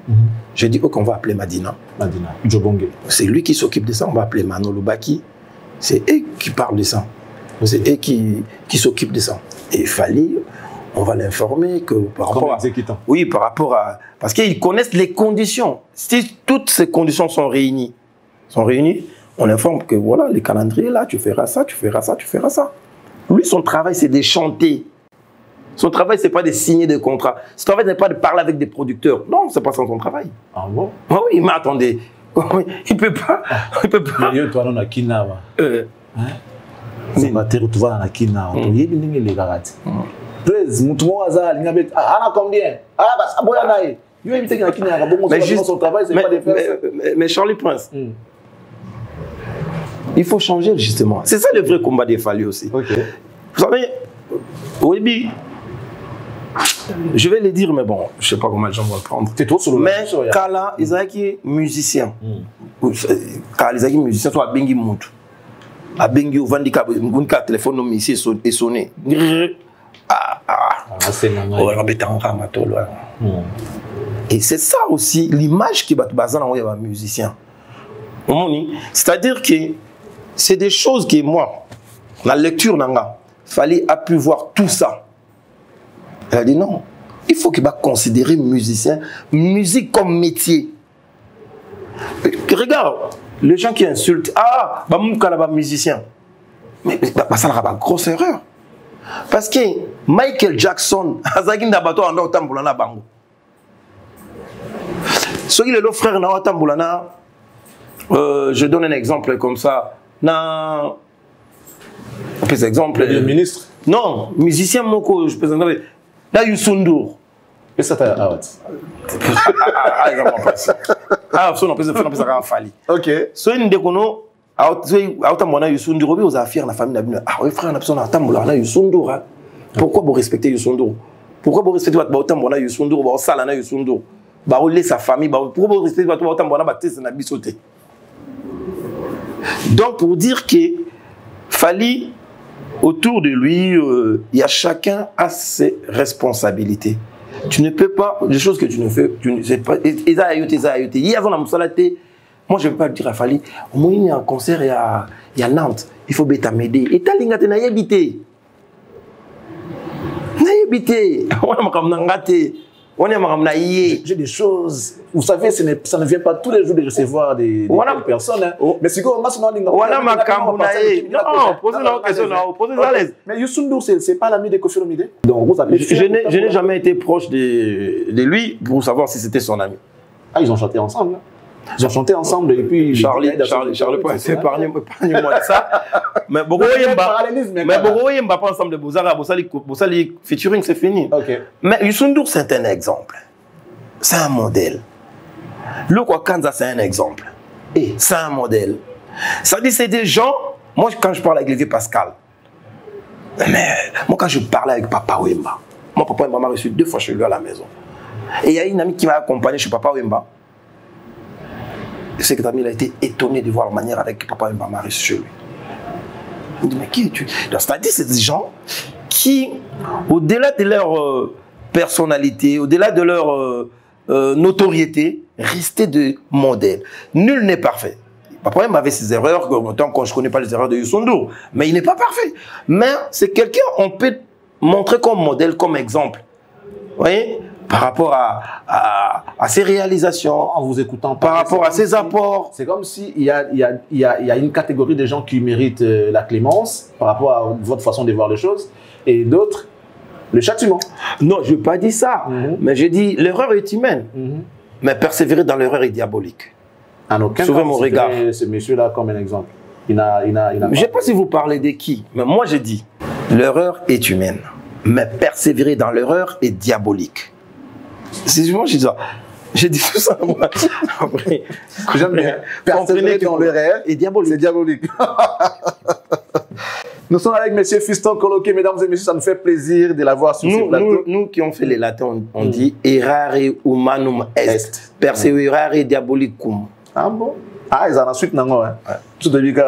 J'ai dit ok, on va appeler Madina. Jobonge. C'est lui qui s'occupe de ça. On va appeler Manolo Baki. C'est eux qui parlent de ça. C'est eux qui s'occupent de ça. Et Fally, on va l'informer que par rapport à... Oui, par rapport à... Parce qu'ils connaissent les conditions. Si toutes ces conditions sont réunies, on informe que voilà, les calendriers là, tu feras ça, tu feras ça, tu feras ça. Lui, son travail, c'est de chanter. Son travail, ce n'est pas de signer des contrats. Son travail n'est pas de parler avec des producteurs. Non, ce n'est pas ça son travail. Ah bon? Ah oui, mais attendez. Il ne peut pas. Il peut pas. Mais toi, on a Kina. C'est pas territoire dans la Kina. Il y a des gars. Please, Moutoumou Azal, il y a combien? Ah, bah, ça boit là. Il y a des Kina. Son travail, c'est pas de faire. Mais Charlie Prince, il faut changer justement. C'est ça le vrai combat des Fally aussi. Vous savez, oui, je vais le dire, mais bon, je ne sais pas comment les gens vont le prendre. Mais Kala, ils ont qui musicien. Kala, ils ont musicien, soit Bengi Moutou. A Bengi ou Vandika, un téléphone nommé ici et sonné. Et c'est ça aussi l'image qui va te baser dans un musicien. C'est-à-dire que c'est des choses que moi, la lecture nanga, Fally a pu voir tout ça. Elle a dit non, il faut qu'il va considérer musicien, musique comme métier. Regarde, les gens qui insultent, ah, bah, mon calaba musicien. Mais ça n'a pas grosse erreur. Parce que Michael Jackson, Azagin Dabato en Otambulana Bango. Ce qui est le frère na Otambulana, je donne un exemple comme ça. Na, exemple. Le ministre. Non, musicien moko, je peux dire. Là, Youssou Et ça t'a ah ils ont pas ça. Ah, on peut ça Fali. OK. So une décono autant Youssou Ndour aux affaires la famille na ah oui frère na personne atambola na Youssou Ndour. Pourquoi vous respectez Youssou Ndour? Pourquoi vous respectez votre autant bona Youssou Ndour, ba sala na Youssou Ndour? Ba rouler sa famille, pourquoi vous respectez votre autant bona baptiste na bisoté? Donc pour dire que Fali autour de lui, il y a chacun a ses responsabilités. Tu ne peux pas, des choses que tu ne fais, tu ne sais pas. Il y a moi, je ne peux pas le dire à Fali. Au moins, il y a un concert, il y a Nantes. Il faut bêta m'aider. Et t'as l'ingate n'a habité. N'a habité. J'ai des choses. Vous savez, ça ne vient pas tous les jours de recevoir des personnes. Hein. Mais si vous mais Youssou Ndour, c'est pas l'ami de Koffi Olomide. Donc vous avez je n'ai jamais été proche de lui pour savoir si c'était son ami. Ah, ils ont chanté ensemble. Ils ont chanté ensemble et puis Charlie, épargne-moi de ça. Mais Boro Yemba pas ensemble de Bozara, Bosali featuring, c'est fini. Okay. Mais Youssou Ndour, c'est un exemple. C'est un modèle. Le Kwakanza, c'est un exemple. Et c'est un modèle. Ça dit, c'est des gens. Moi, quand je parle avec Lévi Pascal, mais moi, quand je parlais avec Papa Wemba, mon Papa Wemba m'a reçu 2 fois chez lui à la maison. Et il y a une amie qui m'a accompagné chez Papa Wemba. Cet ami a été étonné de voir la manière avec Papa Wemba m'a reçu chez lui. Il me dit, mais qui es-tu? C'est-à-dire, c'est des gens qui, au-delà de leur personnalité, au-delà de leur notoriété, restaient de modèles. Nul n'est parfait. Papa Wemba avait ses erreurs, autant que je ne connais pas les erreurs de Youssou Ndour, mais il n'est pas parfait. Mais c'est quelqu'un qu'on peut montrer comme modèle, comme exemple. Vous voyez? Par rapport à ses réalisations, en vous écoutant, par rapport à ses apports. C'est comme s'il y a une catégorie de gens qui méritent la clémence par rapport à votre façon de voir les choses et d'autres, le châtiment. Non, je n'ai pas dit ça, mais j'ai dit l'erreur est humaine, mais persévérer dans l'erreur est diabolique. En aucun Sauvez cas, mon regard. Ce monsieur-là comme un exemple. Je ne sais pas si vous parlez de qui, mais moi j'ai dit l'erreur est humaine, mais persévérer dans l'erreur est diabolique. C'est moi j'ai dit ça. J'ai dit tout ça moi. Après, j'aime bien. Persévérer dans l'erreur est diabolique. C'est diabolique. Nous sommes avec M. Fiston Coloqué, mesdames et messieurs, ça nous fait plaisir de l'avoir sur ce plateau. Nous qui ont fait les latins, on dit errare humanum est, perseverare diabolicum. Ah bon? Ah, ils en ont ensuite, non, hein? Tout de suite,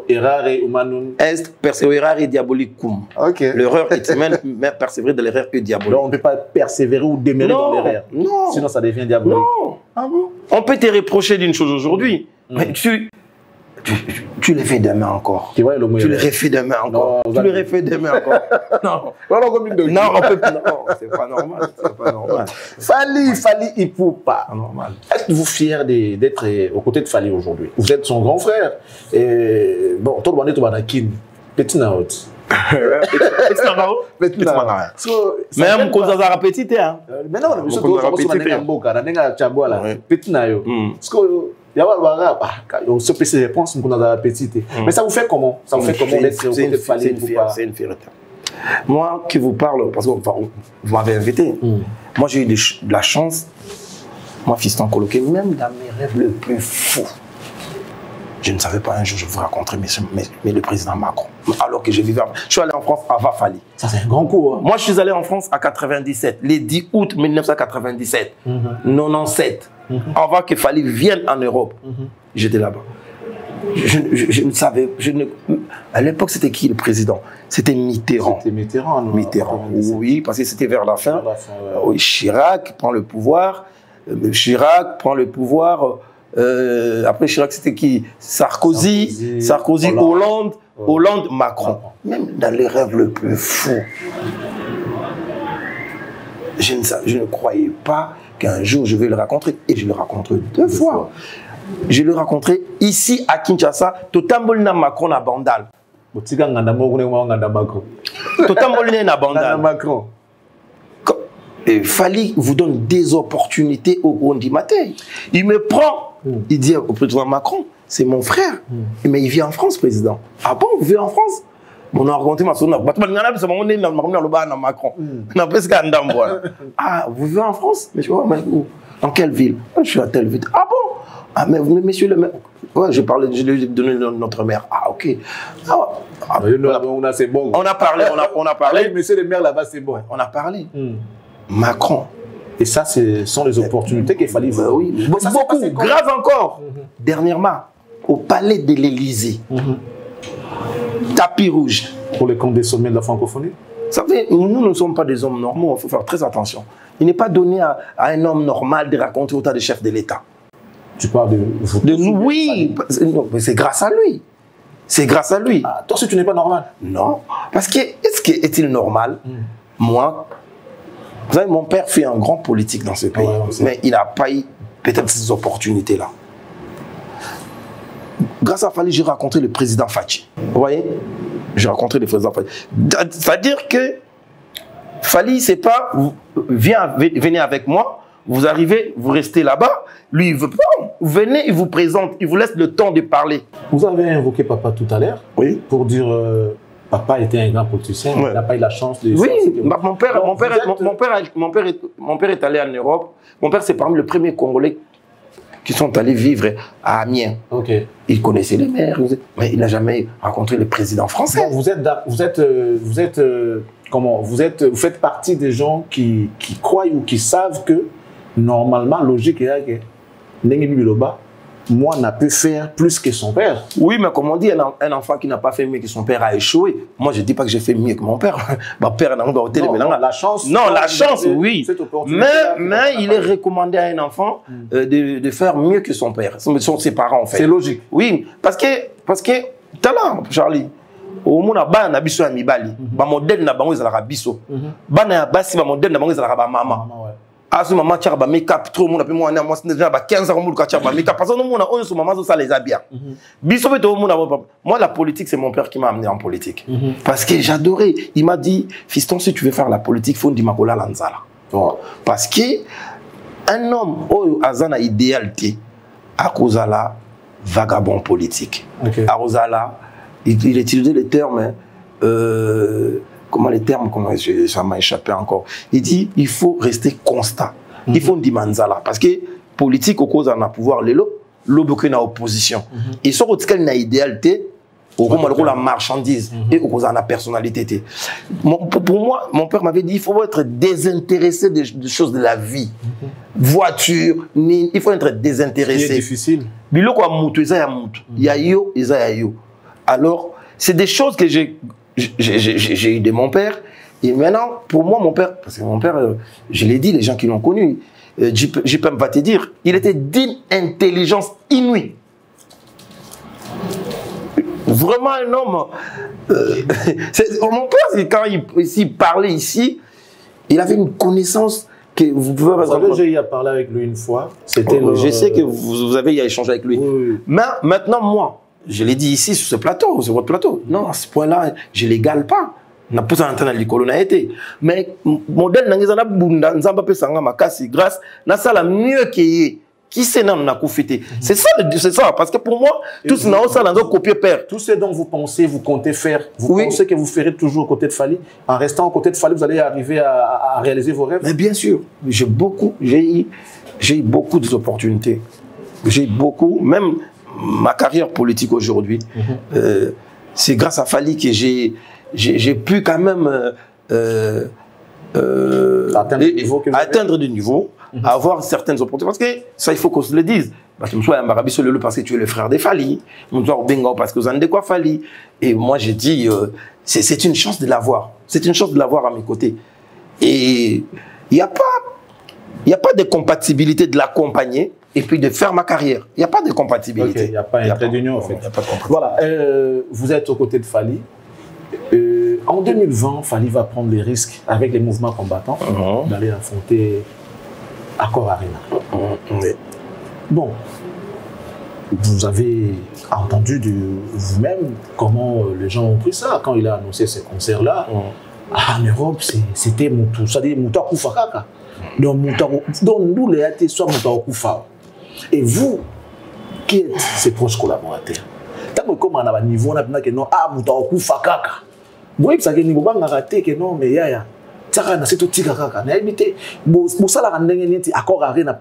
errare humanum est, perseverare diabolicum. Ok. L'erreur est humaine, mais persévérer de l'erreur est diabolique. Donc on ne peut pas persévérer ou demeurer dans l'erreur. Non. Sinon, ça devient diabolique. Non. Ah bon? On peut te reprocher d'une chose aujourd'hui, mais tu le fais demain encore. Tu le refais demain encore. Tu le refais demain encore. Non. Non, on peut pas. Non, c'est pas normal. C'est pas normal. Fali Ipupa. Normal. Êtes-vous fier d'être aux côtés de Fali aujourd'hui? Vous êtes son grand frère. Et bon, tout le monde est au Banakin. Petit Naot. Petit Naot. Même quand on a petit, hein. Mais non, mais surtout, on petit Naot. On se pèse les réponses, mais ça vous fait comment? Ça vous fait comment d'être au côté de Fali Ipupa? C'est une fierté. Moi qui vous parle, parce que vous m'avez invité, moi j'ai eu de la chance, moi Fiston Coloqué, même dans mes rêves les plus fous, je ne savais pas un jour je vous raconterai mais le président Macron. Alors que je vivais, je suis allé en France avant Fali. Ça c'est un grand coup. Hein? Moi je suis allé en France à 97, le 10 août 1997, 97. Avant que Fali vienne en Europe, j'étais là-bas. Je ne savais, à l'époque c'était qui le président? C'était Mitterrand. C'était Mitterrand. Mitterrand, oui, parce que c'était vers la fin. Oui, Chirac prend le pouvoir. Après Chirac, c'était qui? Sarkozy, Hollande, Macron. Même dans les rêves les plus fous, je ne croyais pas qu'un jour je vais le rencontrer. Et je le rencontre 2 fois. Je l'ai rencontré ici à Kinshasa, Totambolina Macron à Bandal. Totambolina à Bandal. Macron. Fali vous donne des opportunités au Gondimaté. Il me prend, il dit au président Macron, c'est mon frère, mais il vit en France, président. Ah bon, vous vivez en France? On a raconté ma soeur. Macron. Ah, vous vivez en France? Mais où? Dans quelle ville? Je suis à telle ville. Ah bon? Ah, mais monsieur le maire. Ouais, je lui ai donné notre maire. Ah, ok. C'est bon. On a parlé, on a parlé. Monsieur le maire là-bas, c'est bon. On a parlé. Macron. Et ça, ce sont les opportunités qu'il fallait voir. Oui, beaucoup, grave encore. Dernièrement, au palais de l'Élysée, tapis rouge. Pour le compte des sommets de la francophonie? Vous savez, nous ne sommes pas des hommes normaux, il faut faire très attention. Il n'est pas donné à un homme normal de raconter autant de chefs de l'État. Tu parles de nous? Oui, c'est grâce à lui. C'est grâce à lui. Ah, toi, si tu n'es pas normal? Non, parce que, est-il normal? Moi, vous savez, mon père fait un grand politique dans ce pays, mais il n'a pas eu peut-être ces opportunités-là. Grâce à Fali, j'ai rencontré le président Fachi. Vous voyez? J'ai rencontré le président Fachi. C'est-à-dire que Fali, c'est pas, venez avec moi, vous arrivez, vous restez là-bas, lui, il veut pas. Venez, il vous présente, il vous laisse le temps de parler. Vous avez invoqué papa tout à l'heure, oui, pour dire papa était un grand politicien, il n'a pas eu la chance de... Oui, mon père est allé en Europe. Mon père, c'est parmi les premiers Congolais qui sont allés vivre à Amiens. Okay. Il connaissait les maires, mais il n'a jamais rencontré le président français. Donc vous faites partie des gens qui croient ou qui savent que normalement, logique est que Nengi Biloba, moi, n'a pu faire plus que son père. Oui, mais comme on dit, un enfant qui n'a pas fait mieux que son père a échoué. Moi, je ne dis pas que j'ai fait mieux que mon père. Mon père n'a pas été la chance. Non, la chance, oui. Mais il est recommandé à un enfant de faire mieux que son père. Ce sont ses parents, en fait. C'est logique. Oui, parce que, talent, Charlie. Au monde a na biso ya mibali ba modèle na bango ezalaka biso bana ya basi ba modèle na bango ezalaka ba mama asu mama tchaka ba make-up trop monde pe moi na moi déjà ba 15 ans monde ka tchaka ba make-up parce que nous on a maman ça les a bien biso beto moi la politique c'est mon père qui m'a amené en politique parce que j'adorais. Il m'a dit fiston, si tu veux faire la politique faut ndima kola lanzala parce que un homme oyo azana idéalité à kozala vagabond politique à Rosala. Il utilisait les termes, ça m'a échappé encore. Il dit, il faut rester constant. Il faut dire manzala. Parce que politique, au cause en a pouvoir, l'obéqué na opposition. Et sur autre cas, il y a idéalité, au cause la marchandise, et au cause en a personnalité. Pour moi, mon père m'avait dit, il faut être désintéressé des choses de la vie. Voiture, il faut être désintéressé. C'est difficile. Alors, c'est des choses que j'ai eues de mon père. Et maintenant, pour moi, mon père, parce que mon père, je l'ai dit, les gens qui l'ont connu, JPM va te dire, il était d'une intelligence inouïe. Vraiment un homme. Mon père, quand il parlait ici, il avait une connaissance que vous pouvez... Vous savez, j'ai parlé avec lui une fois. Je sais que vous avez échangé avec lui. Oui. Mais maintenant, moi, je l'ai dit ici, sur ce plateau, sur votre plateau. Non, à ce point-là, je ne l'égale pas. On n'a pas entendu l'école, mais modèle n'a bunda, nzamba pe sanga makasi grâce na ça la mieux qui c'est non na koufité. C'est ça parce que pour moi tout ce n'a ça dans copier père. Tout ce dont vous pensez, vous comptez faire, vous pensez que vous ferez toujours aux côtés de Fali. En restant aux côtés de Fali, vous allez arriver à réaliser vos rêves. Mais bien sûr, j'ai eu beaucoup d'opportunités. J'ai eu beaucoup, même ma carrière politique aujourd'hui, c'est grâce à Fali que j'ai pu quand même atteindre du niveau, avoir certaines opportunités. Parce que ça, il faut qu'on se le dise. Parce que parce que tu es le frère de Fali, parce que vous en avez quoi Fali. Et moi, j'ai dit, c'est une chance de l'avoir. C'est une chance de l'avoir à mes côtés. Et il n'y a pas de compatibilité de l'accompagner et puis de faire ma carrière. Il n'y a pas de compatibilité. Il n'y a pas un trait d'union en fait. Voilà, vous êtes aux côtés de Fali. En 2020, Fali va prendre les risques avec les mouvements combattants d'aller affronter Accor Arena. Bon, vous avez entendu de vous-même comment les gens ont pris ça quand il a annoncé ces concerts-là. En Europe, c'était Moutou, c'est-à-dire Moutou Koufakaka. Donc, nous, les athées, soit Moutou Koufa. Et vous, qui êtes ses proches collaborateurs? Tant que comme on a un niveau, on a dit que non, ah, Moutou Koufakaka. Vous voyez, ça que niveau pas raté que non, mais yaya. C'est tout petit kaka.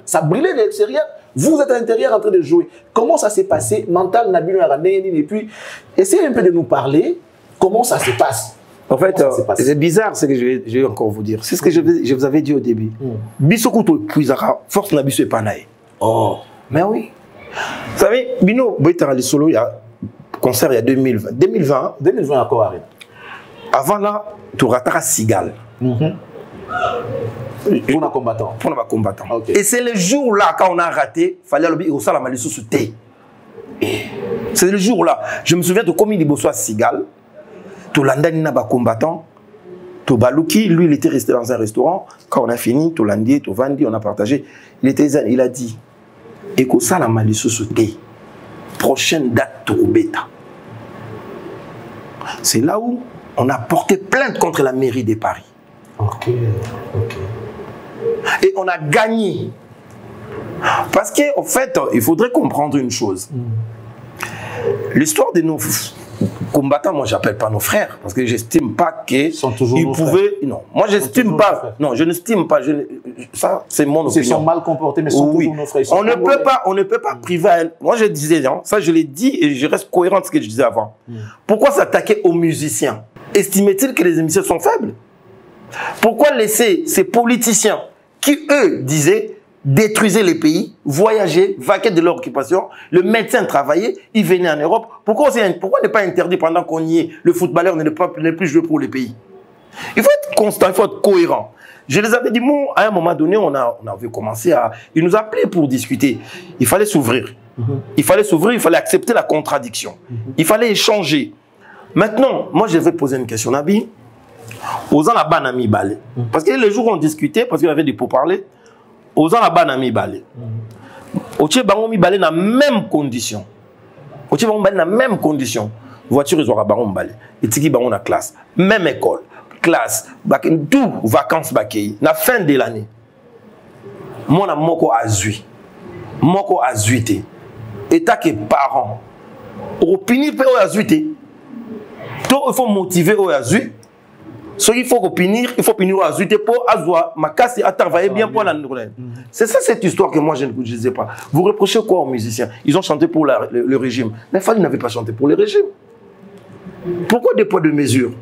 Ça brûlait de l'extérieur. Vous êtes à l'intérieur en train de jouer. Comment ça s'est passé? Mental, Nabil, et puis, essayez un peu de nous parler. Comment ça se passe? En fait, c'est bizarre ce que je vais encore vous dire. C'est ce que je vous avais dit au début. Bisokuto Puizara, force na biso epanae. Oh, mais oui. Vous savez, Bino, Boitara les solo, il y a concert il y a 2020. 2020 encore arrive. Avant là, tu rateras Sigal. Pour nos combattants. Pour nos combattants. Okay. Et c'est le jour-là, quand on a raté, il fallait aller au salle à Malissou sous thé. C'est le jour-là. Je me souviens de combien de Bossois Sigal, tout l'andani n'a pas combattant, tout Balouki, lui, il était resté dans un restaurant. Quand on a fini, tout l'andi, tout Vandi, on a partagé. Il a dit, et qu'au salle à Malissou sous thé, prochaine date, tout bêta. C'est là où on a porté plainte contre la mairie de Paris. Ok. Et on a gagné. Parce qu'en fait, il faudrait comprendre une chose. L'histoire de nos combattants, moi, j'appelle pas nos frères, parce que j'estime pas qu'ils pouvaient. Non, moi, j'estime pas. Non, je n'estime pas. Ça, c'est mon opinion. Ils sont mal comportés, mais sont toujours nos frères. On ne peut pas priver à elle. Moi, je disais, hein, ça, je l'ai dit et je reste cohérent de ce que je disais avant. Pourquoi s'attaquer aux musiciens? Estimait-il que les musiciens sont faibles? Pourquoi laisser ces politiciens qui, eux, disaient détruisaient les pays, voyager, vaquer de leur occupation, le médecin travaillait, il venait en Europe. Pourquoi n'est pas interdit pendant qu'on y est, le footballeur n'est plus joué pour les pays? Il faut être constant, il faut être cohérent. Je les avais dit, bon, à un moment donné, on avait commencé à... Ils nous appelaient pour discuter. Il fallait s'ouvrir. Il fallait s'ouvrir, il fallait accepter la contradiction. Il fallait échanger. Maintenant, moi, je vais poser une question, Nabi. Aux gens là-bas, Nami Balé. Parce que les jours où on discutait, parce qu'il y avait des pourparlers, aux gens là-bas, Nami Balé. Au Tché Bango Mi Balé, dans la même condition. Au Tché Bango Balé, dans la même condition. Voiture, ils auront Bango Balé. Et Tiki Bango na classe. Même école, classe, tout vacances bakei. Na fin de l'année. Moi, na moko azui. Moko azuité. État que parents. Au punir pe o azuité. Donc, il faut motiver au azui. Ce qu'il faut punir, il faut punir au azui pour avoir ma casse à travailler bien pour la nouvelle. C'est ça cette histoire que moi je ne disais pas. Vous reprochez quoi aux musiciens? Ils ont chanté pour le régime. Mais Fali n'avait pas chanté pour le régime. Pourquoi des poids de mesure?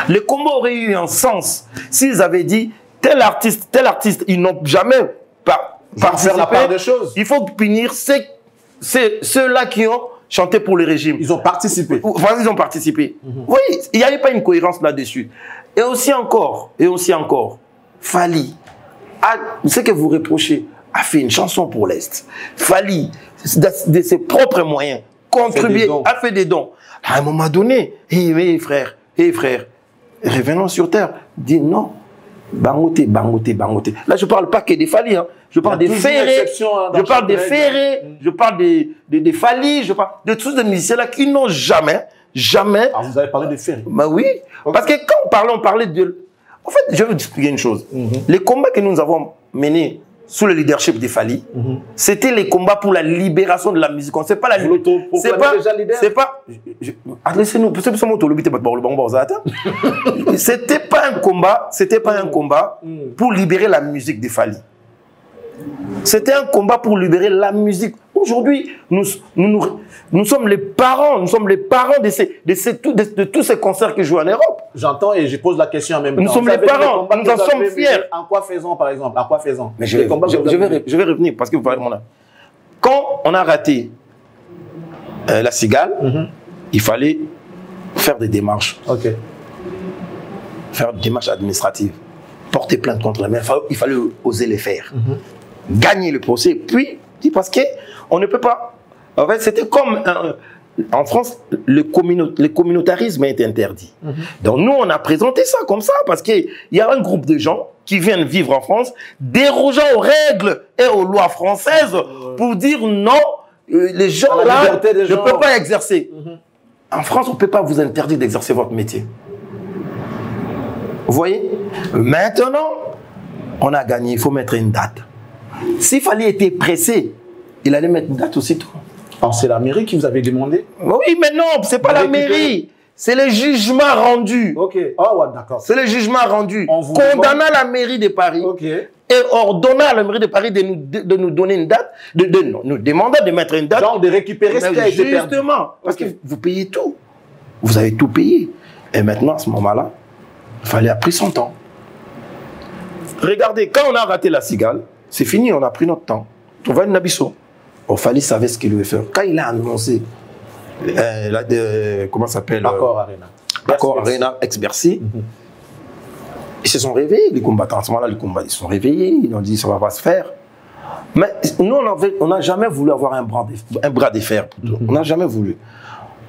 Les combats auraient eu un sens s'ils avaient dit tel artiste, ils n'ont jamais faire la part des choses. Il faut punir ceux-là qui ont chanté pour le régime. Ils ont participé. Enfin, ils ont participé. Oui, il n'y avait pas une cohérence là-dessus. Et aussi encore, Fali, ce que vous reprochez, a fait une chanson pour l'Est. Fali, de ses propres moyens, contribué, a fait des dons. À un moment donné, frère, revenons sur terre, dit non. Bangoté. Là, je ne parle pas que des Fali, hein. Je parle des ferrés, je parle des Fali, je parle de tous ces musiciens-là qui n'ont jamais... Ah, vous avez parlé des ferrés? Bah oui, parce que quand on parlait de... En fait, je vais vous expliquer une chose. Les combats que nous avons menés sous le leadership des Fali, c'était les combats pour la libération de la musique. C'est pas la libération. C'est pas... Laissez-nous, c'était pas un combat pour libérer la musique des Fali. C'était un combat pour libérer la musique. Aujourd'hui, nous sommes les parents, de tous ces concerts qui jouent en Europe. J'entends et je pose la question en même temps. Nous sommes les parents, nous en sommes fiers. En quoi faisons, par exemple? En quoi faisons? Mais je vais revenir parce que vous parlez de mon âme. Quand on a raté la cigale, il fallait faire des démarches. Faire des démarches administratives. Porter plainte contre la mère. Il fallait oser les faire. Gagner le procès. Puis, parce qu'on ne peut pas... En fait, c'était comme... En France, le communautarisme est interdit. Donc nous, on a présenté ça comme ça, parce qu'il y a un groupe de gens qui viennent vivre en France, dérogeant aux règles et aux lois françaises, pour dire non, les gens la là liberté des ne gens. peuvent pas exercer. En France, on ne peut pas vous interdire d'exercer votre métier. Vous voyez? Maintenant, on a gagné, il faut mettre une date. S'il fallait être pressé, il allait mettre une date aussitôt. Alors, c'est la mairie qui vous avait demandé? Oui, mais non, ce n'est pas la mairie. C'est le jugement rendu. Ok. Oh, ouais, d'accord. C'est le jugement rendu. On vous Condamnant la mairie de Paris Ok. et ordonnant à la mairie de Paris de nous donner une date, de nous demander de mettre une date. Genre de récupérer ce qui a été perdu. Justement, parce Ok. que vous payez tout. Vous avez tout payé. Et maintenant, à ce moment-là, il fallait avoir pris son temps. Regardez, quand on a raté la cigale, c'est fini, on a pris notre temps. On va à Nabisso. Il fallait savoir ce qu'il devait faire. Quand il a annoncé, comment ça s'appelle? Accord Arena. Accord Arena, ex-Bercy. Ils se sont réveillés, les combattants. À ce moment-là, les combattants, ils se sont réveillés. Ils ont dit, ça ne va pas se faire. Mais nous, on n'a jamais voulu avoir un bras de fer. On n'a jamais voulu.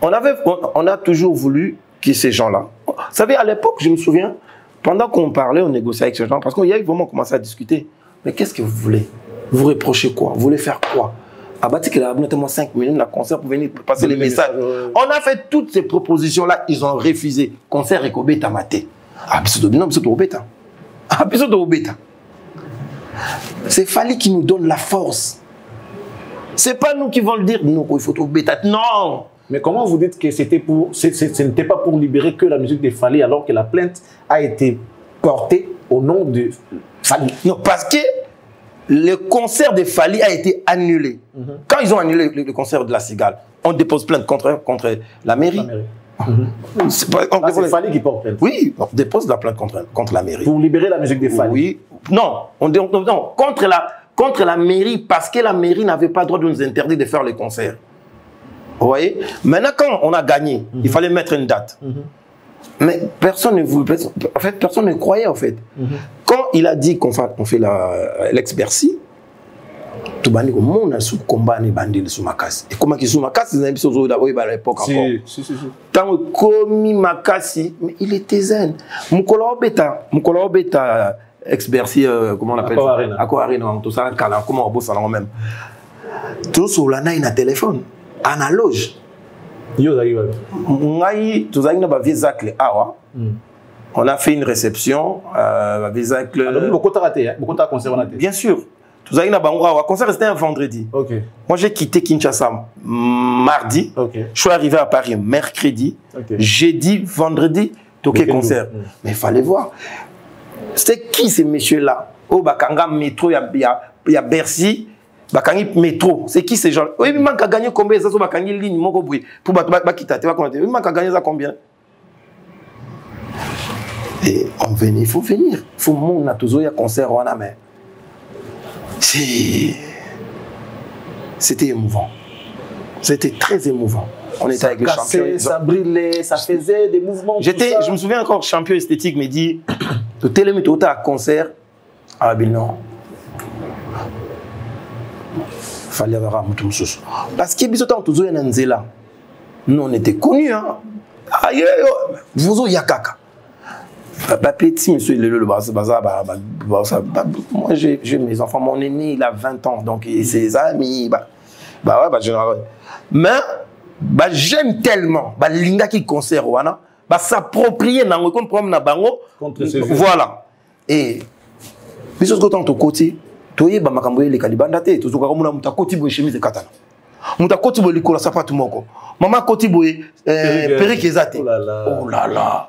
On a toujours voulu que ces gens-là... Vous savez, à l'époque, je me souviens, pendant qu'on parlait, on négociait avec ces gens, parce qu'il y a eu vraiment commencé à discuter. Mais qu'est-ce que vous voulez? Vous reprochez quoi? Vous voulez faire quoi? Abati qu'il a notamment 5 minutes, la concert pour venir passer les messages. On a fait toutes ces propositions-là, ils ont refusé. Concert et Kobeta Maté. Ah, non, c'est Kobeta. Ah, c'est Kobeta. C'est Fali qui nous donne la force. C'est pas nous qui vont le dire, non, il faut Kobeta. Non! Mais comment vous dites que c'était pour, ce n'était pas pour libérer que la musique de Fali alors que la plainte a été portée au nom de Fali? Non, parce que le concert de Fali a été annulé. Quand ils ont annulé le concert de la Cigale, on dépose plainte contre la mairie. C'est Fali qui porte plainte. Oui, on dépose la plainte contre la mairie. Pour libérer la musique de Fali. Oui. Non, non, contre la mairie parce que la mairie n'avait pas le droit de nous interdire de faire les concerts. Vous voyez? Maintenant, quand on a gagné, il fallait mettre une date. Mais personne ne voulait, en fait, personne ne croyait, en fait. Quand il a dit qu'on fait l'ex-Bercy, tout le monde a sous combat ni bandit sous ma casse. Et comment qu'ils sous ma casse, ils ont mis d'abord à l'époque encore. Si. Tant commis ma casse, mais il était zen. Mukolo Beta, ex-Bercy, comment on appelle ça? Accord Arena, tout ça, comment on bosse alors même. Tout sur la naine à téléphone. Analogue. On a fait une réception. Bien sûr. Le concert c'était un vendredi. Okay. Moi j'ai quitté Kinshasa mardi. Okay. Je suis arrivé à Paris mercredi. Okay. Jeudi, vendredi, toqué concert. Mais il fallait voir. C'est qui ces messieurs-là? Oh, Bakanga métro, il y a Bercy. Bakangi métro, c'est qui ces gens? Oui, il manque à gagner combien? Ça, Bakangi ligne, mon bruit. Pour Bakita, tu vas compter. Il manque à gagner ça combien? Et on venait, il faut venir. Il faut mon atozo ya concert en amène. C'était émouvant. C'était très émouvant. On était avec les champions. Ça brillait, ça faisait des mouvements. Je me souviens encore, champion esthétique me dit, le télémétro à concert à Bilnon. Fallait avoir un peu de choses. Parce que nous on était connus. Hein. Vous Yakaka. Petit, monsieur, moi j'ai mes enfants, mon aîné il a 20 ans, donc et ses amis. Mais j'aime tellement l'inga qui concert s'approprier dans le problème contre ces jeux. Voilà. Et puis ce côté côté. Toye ba makamboye le kalibanda te tozoka komona muta koti boye chemise katana muta koti boye likola sapatu moko mama koti boye perike ezate oh là là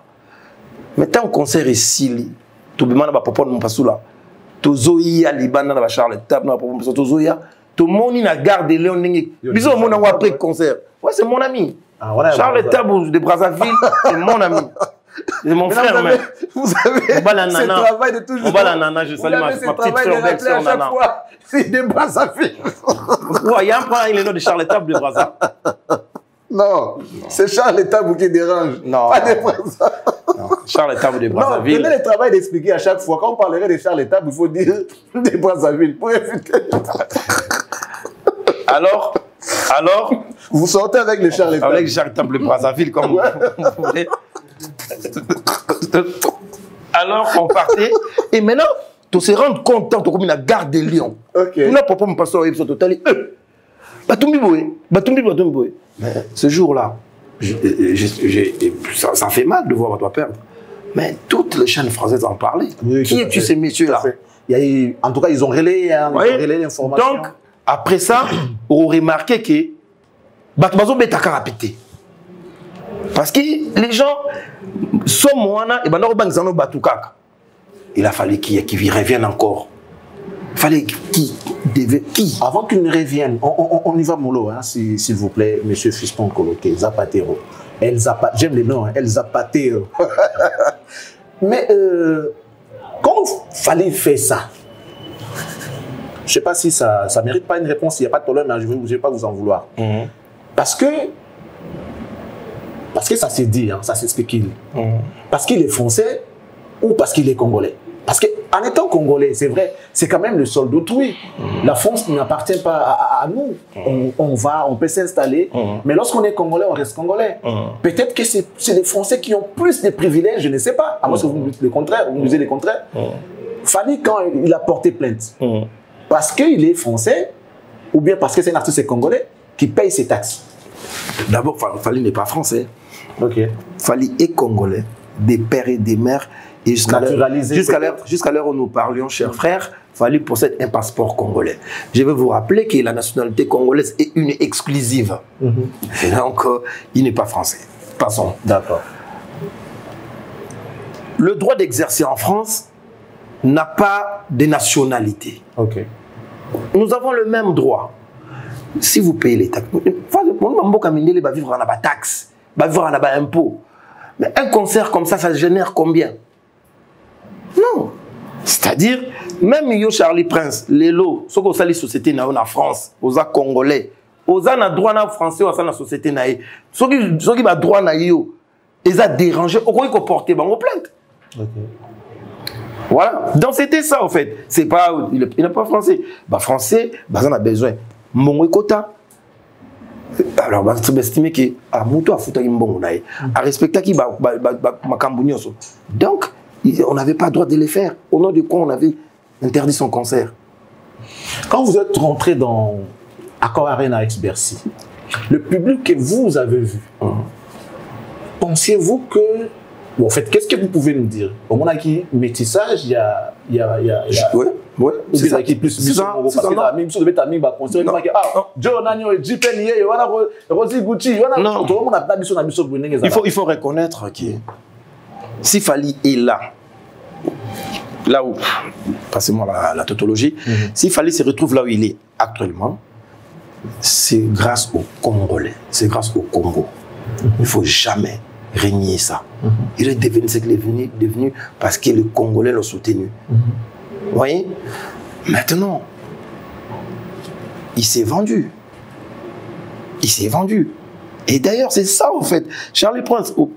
mais tant concert esili to bimana ba papa mon pasula tozoyi ya libanda na ba Charles Table na papa tozoya to moni na gare de Léon ndenge biso mona wa après concert ouais c'est mon ami Charles Table de Brazzaville c'est mon ami. C'est mon frère, mais vous avez ce travail de toujours. On va la nana, je salue ma petite soeur belle soeur Nana. C'est de Brazzaville. Il y a un point, il est nom de Charles Table de Brazzaville. Non, c'est Charles Table qui dérange. Non. Pas de Brazzaville. Non, Charles Table de Brazzaville. Non, tenez le travail d'expliquer à chaque fois. Quand on parlerait de Charles Table, il faut dire de Brazzaville. Pour éviter. Alors, vous sortez avec le Charles Table. Avec le Charles Table de Brazzaville, comme vous voulez. Alors on partait et maintenant tu se rends compte tu comme une gare de Lyon. OK. Nous pas me passer au total Batumbi Boé. Mais ce jour-là, ça fait mal de voir toi perdre. Mais toutes les chaînes françaises en parlaient. Oui, qui es-tu ces messieurs-là? En tout cas, ils ont relayé l'information. Donc, après ça, on remarqué que Batmazo Betaka a pété. Parce que les gens sont moana et Banaro Batukaka. Il a fallu qu'ils reviennent encore. Il fallait qui. Avant qu'ils ne reviennent, on y va mollo, hein, s'il vous plaît, monsieur Fiston Coloqué, Zapatero. J'aime les noms, hein, El Zapatero. Mais quand il fallait faire ça, je ne sais pas si ça ne mérite pas une réponse, il n'y a pas de problème, hein, je ne vais pas vous en vouloir. Parce que ça s'est dit, hein, ça s'est spéculé. Parce qu'il est français ou parce qu'il est congolais. Parce qu'en étant congolais, c'est vrai, c'est quand même le sol d'autrui. La France n'appartient pas à nous. On peut s'installer, mais lorsqu'on est congolais, on reste congolais. Peut-être que c'est les Français qui ont plus de privilèges, je ne sais pas. À moins que vous me dites le contraire, vous me disiez le contraire. Fali, quand il a porté plainte, parce qu'il est français, ou bien parce que c'est un artiste congolais qui paye ses taxes. D'abord, Fali n'est pas français. Okay. Fali est congolais, des pères et des mères. Et jusqu'à l'heure où nous parlions, chers frères, Fali possède un passeport congolais. Je vais vous rappeler que la nationalité congolaise est une exclusive. Et donc, il n'est pas français. Passons. D'accord. Le droit d'exercer en France n'a pas de nationalité. Okay. Nous avons le même droit. Si vous payez les taxes, il va vivre en taxe, va vivre en impôt. Mais un concert comme ça génère combien? Non. C'est-à-dire, même Yo Charlie Prince, les lots, ce que la société en France, aux Congolais, aux droit na français, aux la société naïe, ce qui va droit na yo, ils ont dérangé, au quoi ils portent plainte. Voilà. Donc c'était ça en fait. C'est pas, il n'est pas français. Bah français, bah on a besoin. Mon quota. Alors, bah, tu estimer que à Mouto a foutu un bon naïe, à respecter qui ma cambouignoso. Donc on n'avait pas le droit de les faire. Au nom de quoi on avait interdit son concert. Quand vous êtes rentré dans Accor Arena ex-Bercy, le public que vous avez vu, pensiez-vous que... Bon, en fait, qu'est-ce que vous pouvez nous dire? Au moment qui métissage, il y a... Ouais, c'est ça qui est plus... C'est ça, parce que la même chose de mettre à mi, concert, il y a Joe Nanyo, J-Pen, Rosie Gucci, non, tout le monde a pas mis sur il faut reconnaître que si Fali est là où, passez-moi la tautologie, si Fali se retrouve là où il est actuellement, c'est grâce aux Congolais, c'est grâce au Congo. Il ne faut jamais régner ça. Il est devenu ce qu'il est devenu parce que les Congolais l'ont soutenu. Vous voyez? Maintenant, il s'est vendu. Il s'est vendu. Et d'ailleurs, c'est ça en fait. Charlie Prince, au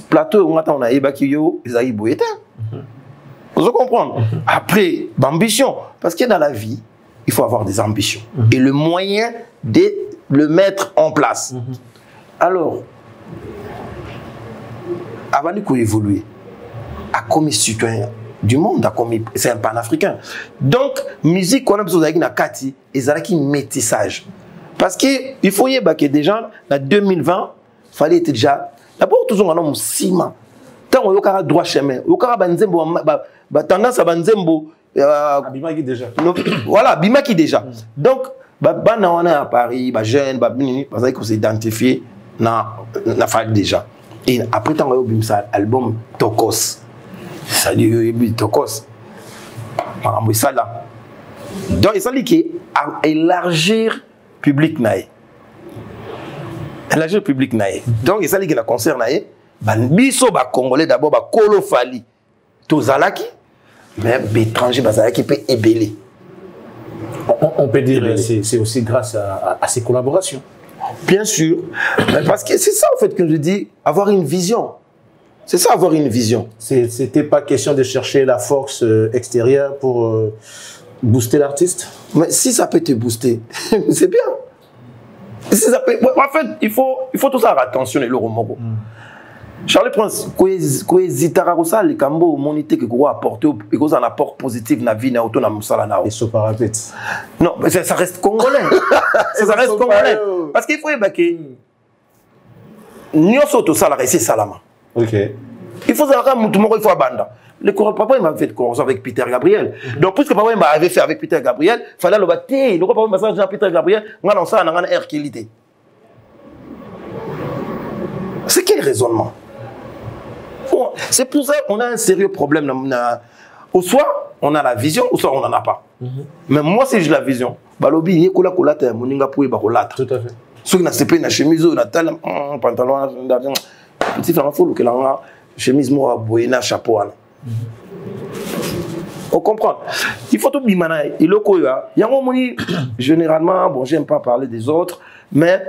plateau, on a Ebakiyo, Isaïe Boyeta. Vous comprenez? Après, l'ambition. Parce que dans la vie, il faut avoir des ambitions. Et le moyen de le mettre en place. Alors, avant de évoluer, comme citoyen du monde, c'est un panafricain. Donc, musique, on a besoin de Kati, et ça qui métissage. Parce qu'il faut y avoir que déjà, en 2020, il fallait être déjà. D'abord, toujours un ciment. Tant qu'on a droit chemin, on a tendance à banzembo. Bimaki déjà. Voilà, Bimaki déjà. Donc, on a à Paris, jeune, parce qu'on s'est identifié, on a fait déjà. Et après, on a eu l'album Tokos. Ça dit, il y a Tokos. Ça là. Donc, il s'agit d'élargir public naïe. Élargir public naïe. Donc, il s'agit que le concert naïe, biso ba Congolais d'abord, ba Kolo Fali, Tozalaki, mais l'étranger Bazalaki peut ébeler. On peut dire que c'est aussi grâce à ces collaborations. Bien sûr, parce que c'est ça en fait que je dis, avoir une vision. C'est ça, avoir une vision. C'était pas question de chercher la force extérieure pour booster l'artiste? Mais si ça peut te booster, c'est bien. Si ça peut... En fait, il faut tout ça attention et le remords. Charlie Prince, koezitaka kosala likambo monité que quoi apporter et cause un apport positif na vie na auto na musala na. Et so parapet. Non, mais ça reste congolais. Ça reste congolais. Parce qu'il faut que nous sommes tous salariés, c'est salama. OK. Il faut savoir que tout le monde il faut abandonner. Le papa il m'a fait correspondre avec Peter Gabriel. Donc puisque papa il m'avait fait avec Peter Gabriel, fallait le battre. Le papa il m'a fait Peter Gabriel, on a lancé un air qualité. C'est quel raisonnement? C'est pour ça qu'on a un sérieux problème. Ou soit on a la vision, ou soit on n'en a pas. Mais moi, si j'ai la vision, balobi il y a kola kola te moninga poué bakolata. Tout à fait. Ceux qui n'ont pas une chemise, on a tel pantalon, petit frère faut que la chemise moi boyena chapeau. On comprend. Il faut tout bimana. Il est quoi? Il y a un moment généralement, bon, j'aime pas parler des autres, mais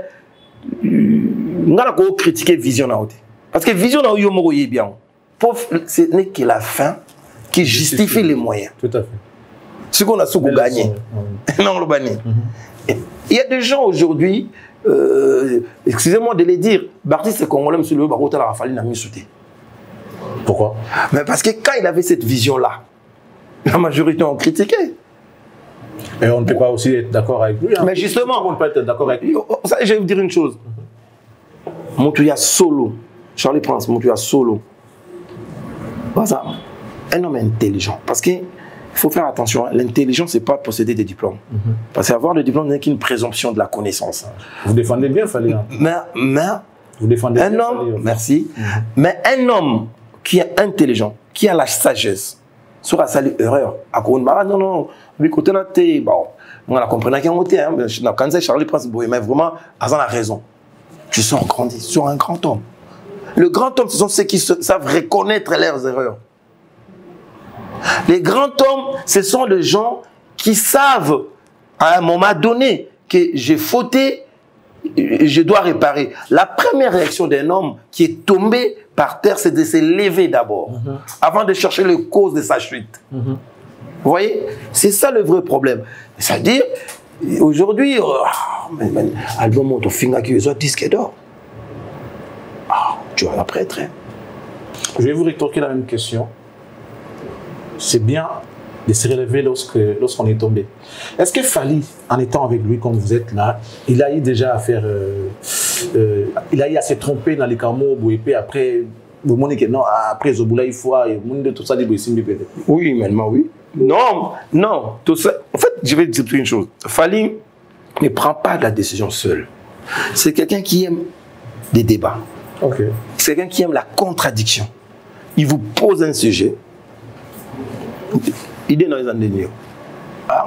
on a critiquer vision na haute. Parce que vision na yo est bien. Ce n'est que la fin qui justifie les moyens. Tout à fait. Ce qu'on a sous gagné. Non, le gagné. Il y a des gens aujourd'hui, excusez-moi de les dire, Bartis congolais, monsieur le Barota la Rafali n'a mis sauté. Pourquoi? Mais parce que quand il avait cette vision-là, la majorité ont critiqué. Et on ne peut pas aussi être d'accord avec lui. Hein. Mais justement, on ne peut pas être d'accord avec lui. Je vais vous dire une chose. Moutouya Solo, Charlie Prince, Moutouya Solo, un homme intelligent. Parce qu'il faut faire attention, l'intelligence, ce n'est pas posséder des diplômes. Parce qu'avoir le diplôme n'est qu'une présomption de la connaissance. Vous défendez bien, Fali. Mais vous défendez un homme, merci, mais un homme qui est intelligent, qui a la sagesse, sera sali erreur. À cause de non, non, lui côté là, bon, on a compris qu'il y a un côté, quand c'est Charlie Prince, mais vraiment, Azan a raison. Je suis grandi sur un grand homme. Le grand homme, ce sont ceux qui savent reconnaître leurs erreurs. Les grands hommes, ce sont les gens qui savent, à un moment donné, que j'ai fauté, je dois réparer. La première réaction d'un homme qui est tombé par terre, c'est de se lever d'abord, avant de chercher les causes de sa chute. Vous voyez? C'est ça le vrai problème. C'est-à-dire, aujourd'hui, album de Finga qui est disque d'or. Tu vas la prêtre. Hein? Je vais vous rétorquer la même question. C'est bien de se relever lorsqu'on est tombé. Est-ce que Fali, en étant avec lui comme vous êtes là, il a eu déjà à faire, il a eu à se tromper dans les camos, après, non, après Zoboula, il faut, tout ça, oui, maintenant, oui. Non, non, tout ça. En fait, je vais dire une chose. Fali ne prend pas la décision seul. C'est quelqu'un qui aime des débats. Okay. C'est quelqu'un qui aime la contradiction. Il vous pose un sujet. Il est dans les endroits. Ah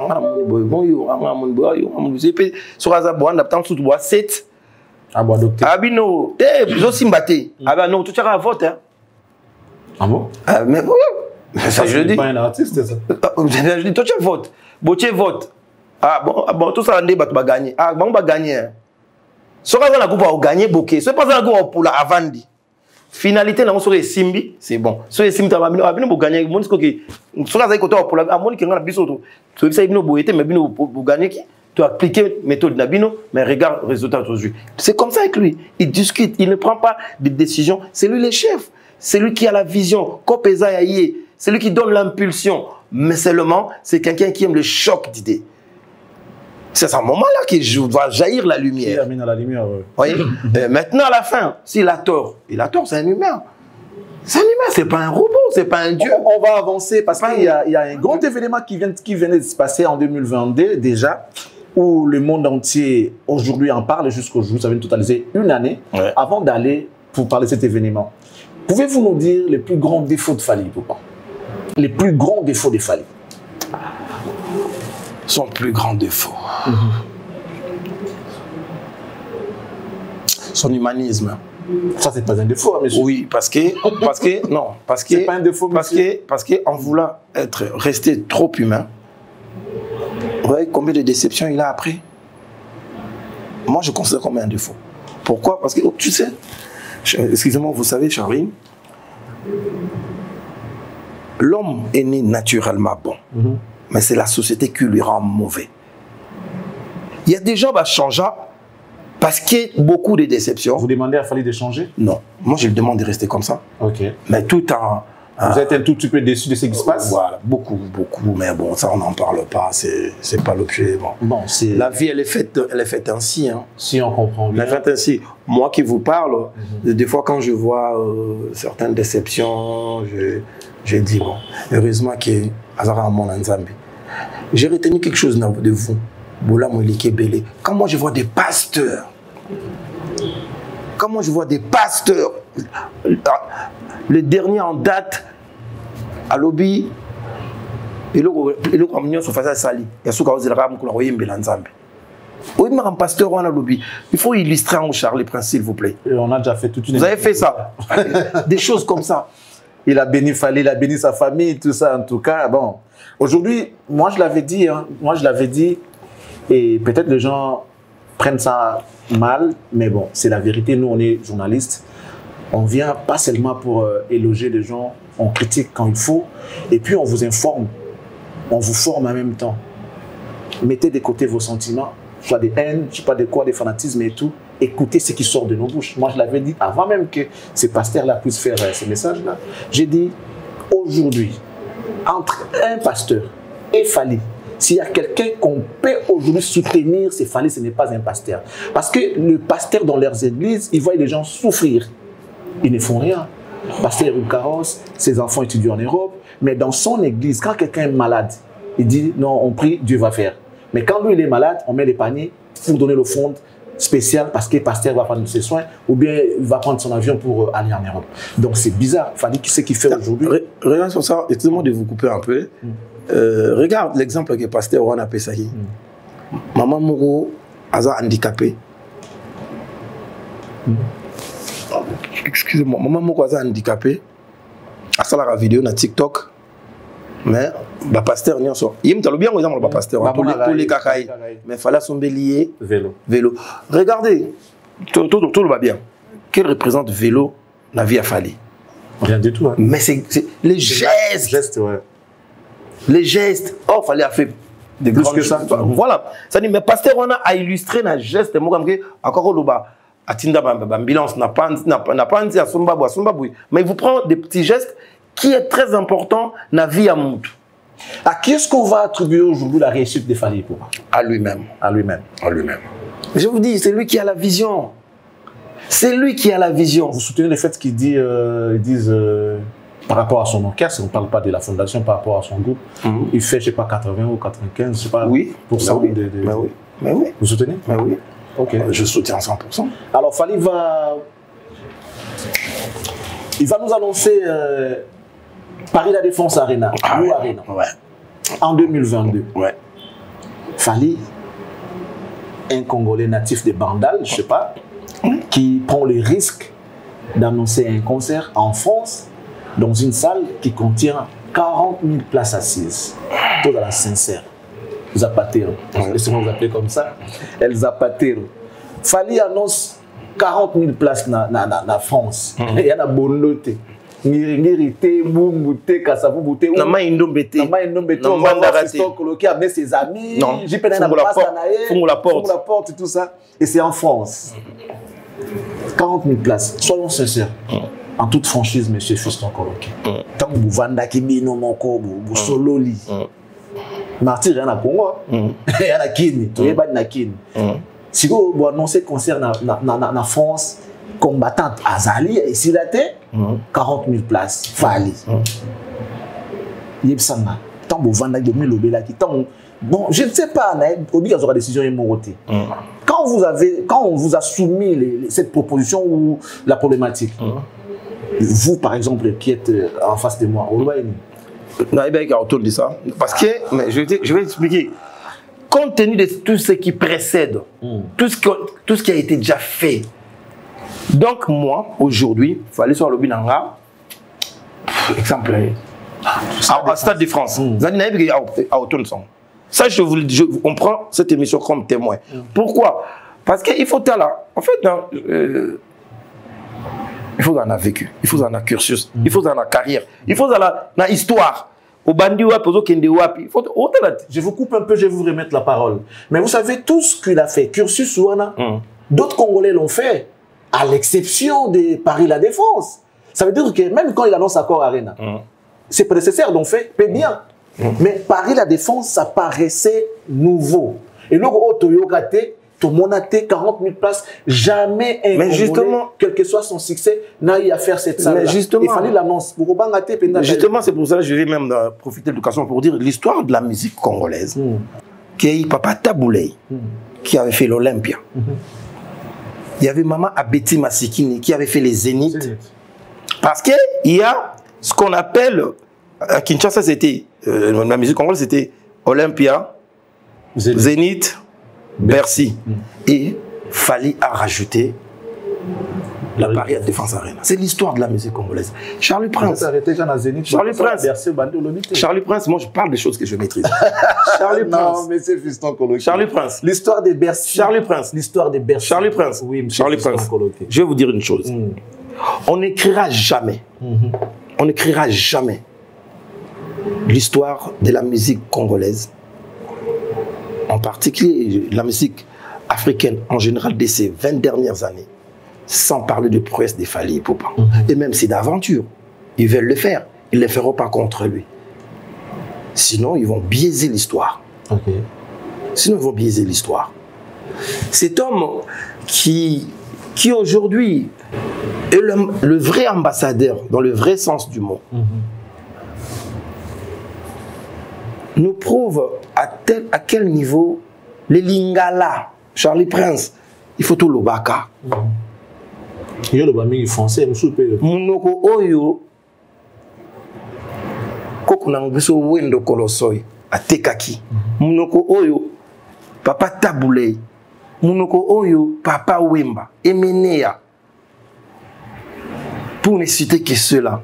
bon? Mais ça, je dis. Pas un artiste, ça. Je dis, toi tu votes. Tu votes. Ah bon, tout ça, on va gagner. Ah bon, on va gagner. Ce qu'on va gagner, bokeh. Ce n'est pas ça pour la avandi. Finalité, on serait simbi, c'est bon. Sur les simbi, on va gagner. On serait pour la amoni qui est bisoto. Tu sais, il boité, mais pour gagner qui? Tu as appliqué méthode Nabino, mais regarde le résultat aujourd'hui. C'est comme ça avec lui. Il discute, il ne prend pas de décision. C'est lui le chef. C'est lui qui a la vision. C'est lui qui donne l'impulsion. Mais seulement, c'est quelqu'un qui aime le choc d'idées. C'est à ce moment-là qu'il va jaillir la lumière. Il amène à la lumière, oui. Voyez. Maintenant, à la fin, s'il a tort, c'est un humain. C'est un humain, c'est pas un robot, c'est pas un dieu. On va avancer parce qu'il y a un grand événement qui venait de se passer en 2022 déjà, où le monde entier aujourd'hui en parle jusqu'aujourd'hui. Ça vient de totaliser une année. Ouais. Avant d'aller pour parler de cet événement, pouvez-vous nous dire les plus grands défauts de Fali, papa? Les plus grands défauts de Fali? Son plus grand défaut. Son humanisme. Ça, c'est pas un défaut, monsieur. Oui, parce que c'est pas un défaut, parce qu'en voulant rester trop humain, vous voyez combien de déceptions il a après? Moi, je considère comme un défaut. Pourquoi? Parce que, tu sais, excusez-moi, vous savez, Charlie, l'homme est né naturellement bon. Mais c'est la société qui lui rend mauvais. Il y a des gens qui changent Parce qu'il y a beaucoup de déceptions. Vous demandez à Fally de changer? Non. Moi, je lui demande de rester comme ça. Ok. Mais tout en... Vous êtes un tout petit peu déçu de ce qui se passe? Voilà, beaucoup. Mais bon, ça, on n'en parle pas. C'est pas l'objet. Bon, la vie, elle est faite ainsi. Hein. Si on comprend bien. Elle est faite ainsi. Moi qui vous parle, des fois, quand je vois certaines déceptions, je dis, bon, heureusement que Azara mon Nzambe. J'ai retenu quelque chose de vous. Bola Moulike Belé. Quand moi, je vois des pasteurs, le dernier en date, à lobby, il faut illustrer en Charles Prince, s'il vous plaît. Et on a déjà fait toute une... Vous avez fait ça. Des choses comme ça. Il a béni Fally, il a béni sa famille, tout ça. En tout cas, bon. Aujourd'hui, moi je l'avais dit, et peut-être les gens prennent ça mal, mais bon, c'est la vérité. Nous, on est journalistes. On vient pas seulement pour éloger les gens, on critique quand il faut, et puis on vous informe, on vous forme en même temps. Mettez de côté vos sentiments, soit des haines, je sais pas de quoi, des fanatismes et tout. Écoutez ce qui sort de nos bouches. Moi, je l'avais dit avant même que ces pasteurs-là puissent faire ces messages-là. J'ai dit, aujourd'hui, entre un pasteur et Fally, s'il y a quelqu'un qu'on peut aujourd'hui soutenir, c'est Fally, ce n'est pas un pasteur. Parce que le pasteur dans leurs églises, ils voient les gens souffrir. Ils ne font rien. Pasteur Roukaros, ses enfants étudient en Europe, mais dans son église, quand quelqu'un est malade, il dit non, on prie, Dieu va faire. Mais quand lui il est malade, on met les paniers pour donner l'offrande spéciale parce que le pasteur va prendre ses soins ou bien il va prendre son avion pour aller en Europe. Donc c'est bizarre. Fally, qui c'est qui fait aujourd'hui? Regarde sur ça, excusez-moi de vous couper un peu. Regarde l'exemple que le pasteur Wana Pesaki. Maman Mouro a handicapé. Excusez-moi, maman Mouro a handicapé. A ça la vidéo na TikTok. Mais le pasteur n'y a pas. Il y a bien exemple le pasteur pour les cacailles. Mais il fallait son bélier vélo. Regardez, tout va bien. Quel représente vélo la vie à Fally? Rien du tout. Hein. Mais c'est les gestes. Ouais. Les gestes. Oh, Fally a fait des plus que ça. Voilà. Ça dit, mais pasteur, on a illustré un geste. Moi, comme que, encore au Atinda ambulance n'a pas dit à Sombaboui. Mais il vous prend des petits gestes qui est très important dans la vie à Moutou. À qui est-ce qu'on va attribuer aujourd'hui la réussite de Fally pour? À lui-même. À lui-même. Je vous dis, c'est lui qui a la vision. C'est lui qui a la vision. Vous soutenez le fait qu'ils disent par rapport à son orchestre, on ne parle pas de la fondation, par rapport à son groupe, il fait, je ne sais pas, 80 ou 95, je ne sais pas, pour ça. Mais oui. Vous soutenez? Mais oui. Ok. Je soutiens 100%. Alors, Fally il va nous annoncer Paris La Défense Arena, Arena, en 2022. Ouais. Fally, un Congolais natif de Bandal, je ne sais pas, qui prend le risque d'annoncer un concert en France dans une salle qui contient 40 000 places assises. Tout à la sincère. Zapatero. Laissez-moi vous appeler comme ça. El Zapatero. Fally annonce 40 000 places dans la France. Il y en a bonnote. Ngirité, Moumbouté, Kassabouté. Nama Indombete. On va voir ce stock coloqué avec ses amis. J'ai peine à la porte et tout ça. Et c'est en France. 40 000 places. Soyons sincères. En toute franchise, monsieur Fiston Coloqué. Tant que vous vendez Kibino Moko, vous sololi. Martyr, il y en a Congo. Il y en a Kini. Il y a Kini. Si vous annoncez concert en France, combattante Azali, et si la tête, 40 000 places, Fally. Yebsanga. Tant que vous vendez bon, je ne sais pas, au bout de la décision est morotée. Quand on vous a soumis cette proposition ou la problématique, vous, par exemple, qui êtes en face de moi, autour de ça. Parce que, mais je vais expliquer. Compte tenu de tout ce qui précède, tout ce qui a été déjà fait. Donc, moi, aujourd'hui, il faut aller sur le Binanga. Exemple, à Stade de France. Ça, on prend cette émission comme témoin. Pourquoi? Parce qu'il faut là. En fait, il faut en a vécu, il faut en a cursus, il faut en a carrière, il faut en a histoire. Je vous coupe un peu, je vais vous remettre la parole. Mais vous savez tout ce qu'il a fait, cursus Ouana, D'autres Congolais l'ont fait, à l'exception de Paris La Défense. Ça veut dire que même quand il annonce Accor Arena, ses prédécesseurs l'ont fait, bien. Mais Paris La Défense, ça paraissait nouveau. Et là, au Toyota, tout le monde a 40 000 places, jamais un Congolais, justement, quel que soit son succès, n'a eu à faire cette salle. Il fallait l'annonce. Justement, c'est pour ça que je vais même profiter de l'occasion pour dire l'histoire de la musique congolaise. Qui a eu Papa Tabouley, qui avait fait l'Olympia. Il y avait Maman Abeti Masikini, qui avait fait les Zéniths. Parce qu'il y a ce qu'on appelle, à Kinshasa, c'était, la musique congolaise, c'était Olympia, Zénith, Bercy. Et Fali a rajouté la Paris Défense Arena. C'est l'histoire de la musique congolaise. Charlie Prince. Charlie Prince, moi je parle des choses que je maîtrise. Charlie Prince. Non, mais c'est Fiston Coloqué. Charlie Prince. L'histoire des Bercy. Charlie Prince. L'histoire des Bercy. Charlie Prince. Oui, Charlie Prince. Je vais vous dire une chose. On n'écrira jamais. On n'écrira jamais l'histoire de la musique congolaise, en particulier la musique africaine en général de ces 20 dernières années, sans parler de prouesse des Fali Ipupa. Et même si d'aventure, ils veulent le faire, ils ne le feront pas contre lui. Sinon, ils vont biaiser l'histoire. Sinon, ils vont biaiser l'histoire. Cet homme qui aujourd'hui est le vrai ambassadeur, dans le vrai sens du mot, nous prouve à quel niveau les Lingala, Charlie Prince, il faut tout le baka. Il y a le bami français, Munoko Oyo, Kokunanguso Wendo Kolosoi, à Tekaki. Munoko Oyo, Papa Tabouley. Munoko Oyo, Papa Wemba, Emenea. Pour ne citer que ceux-là,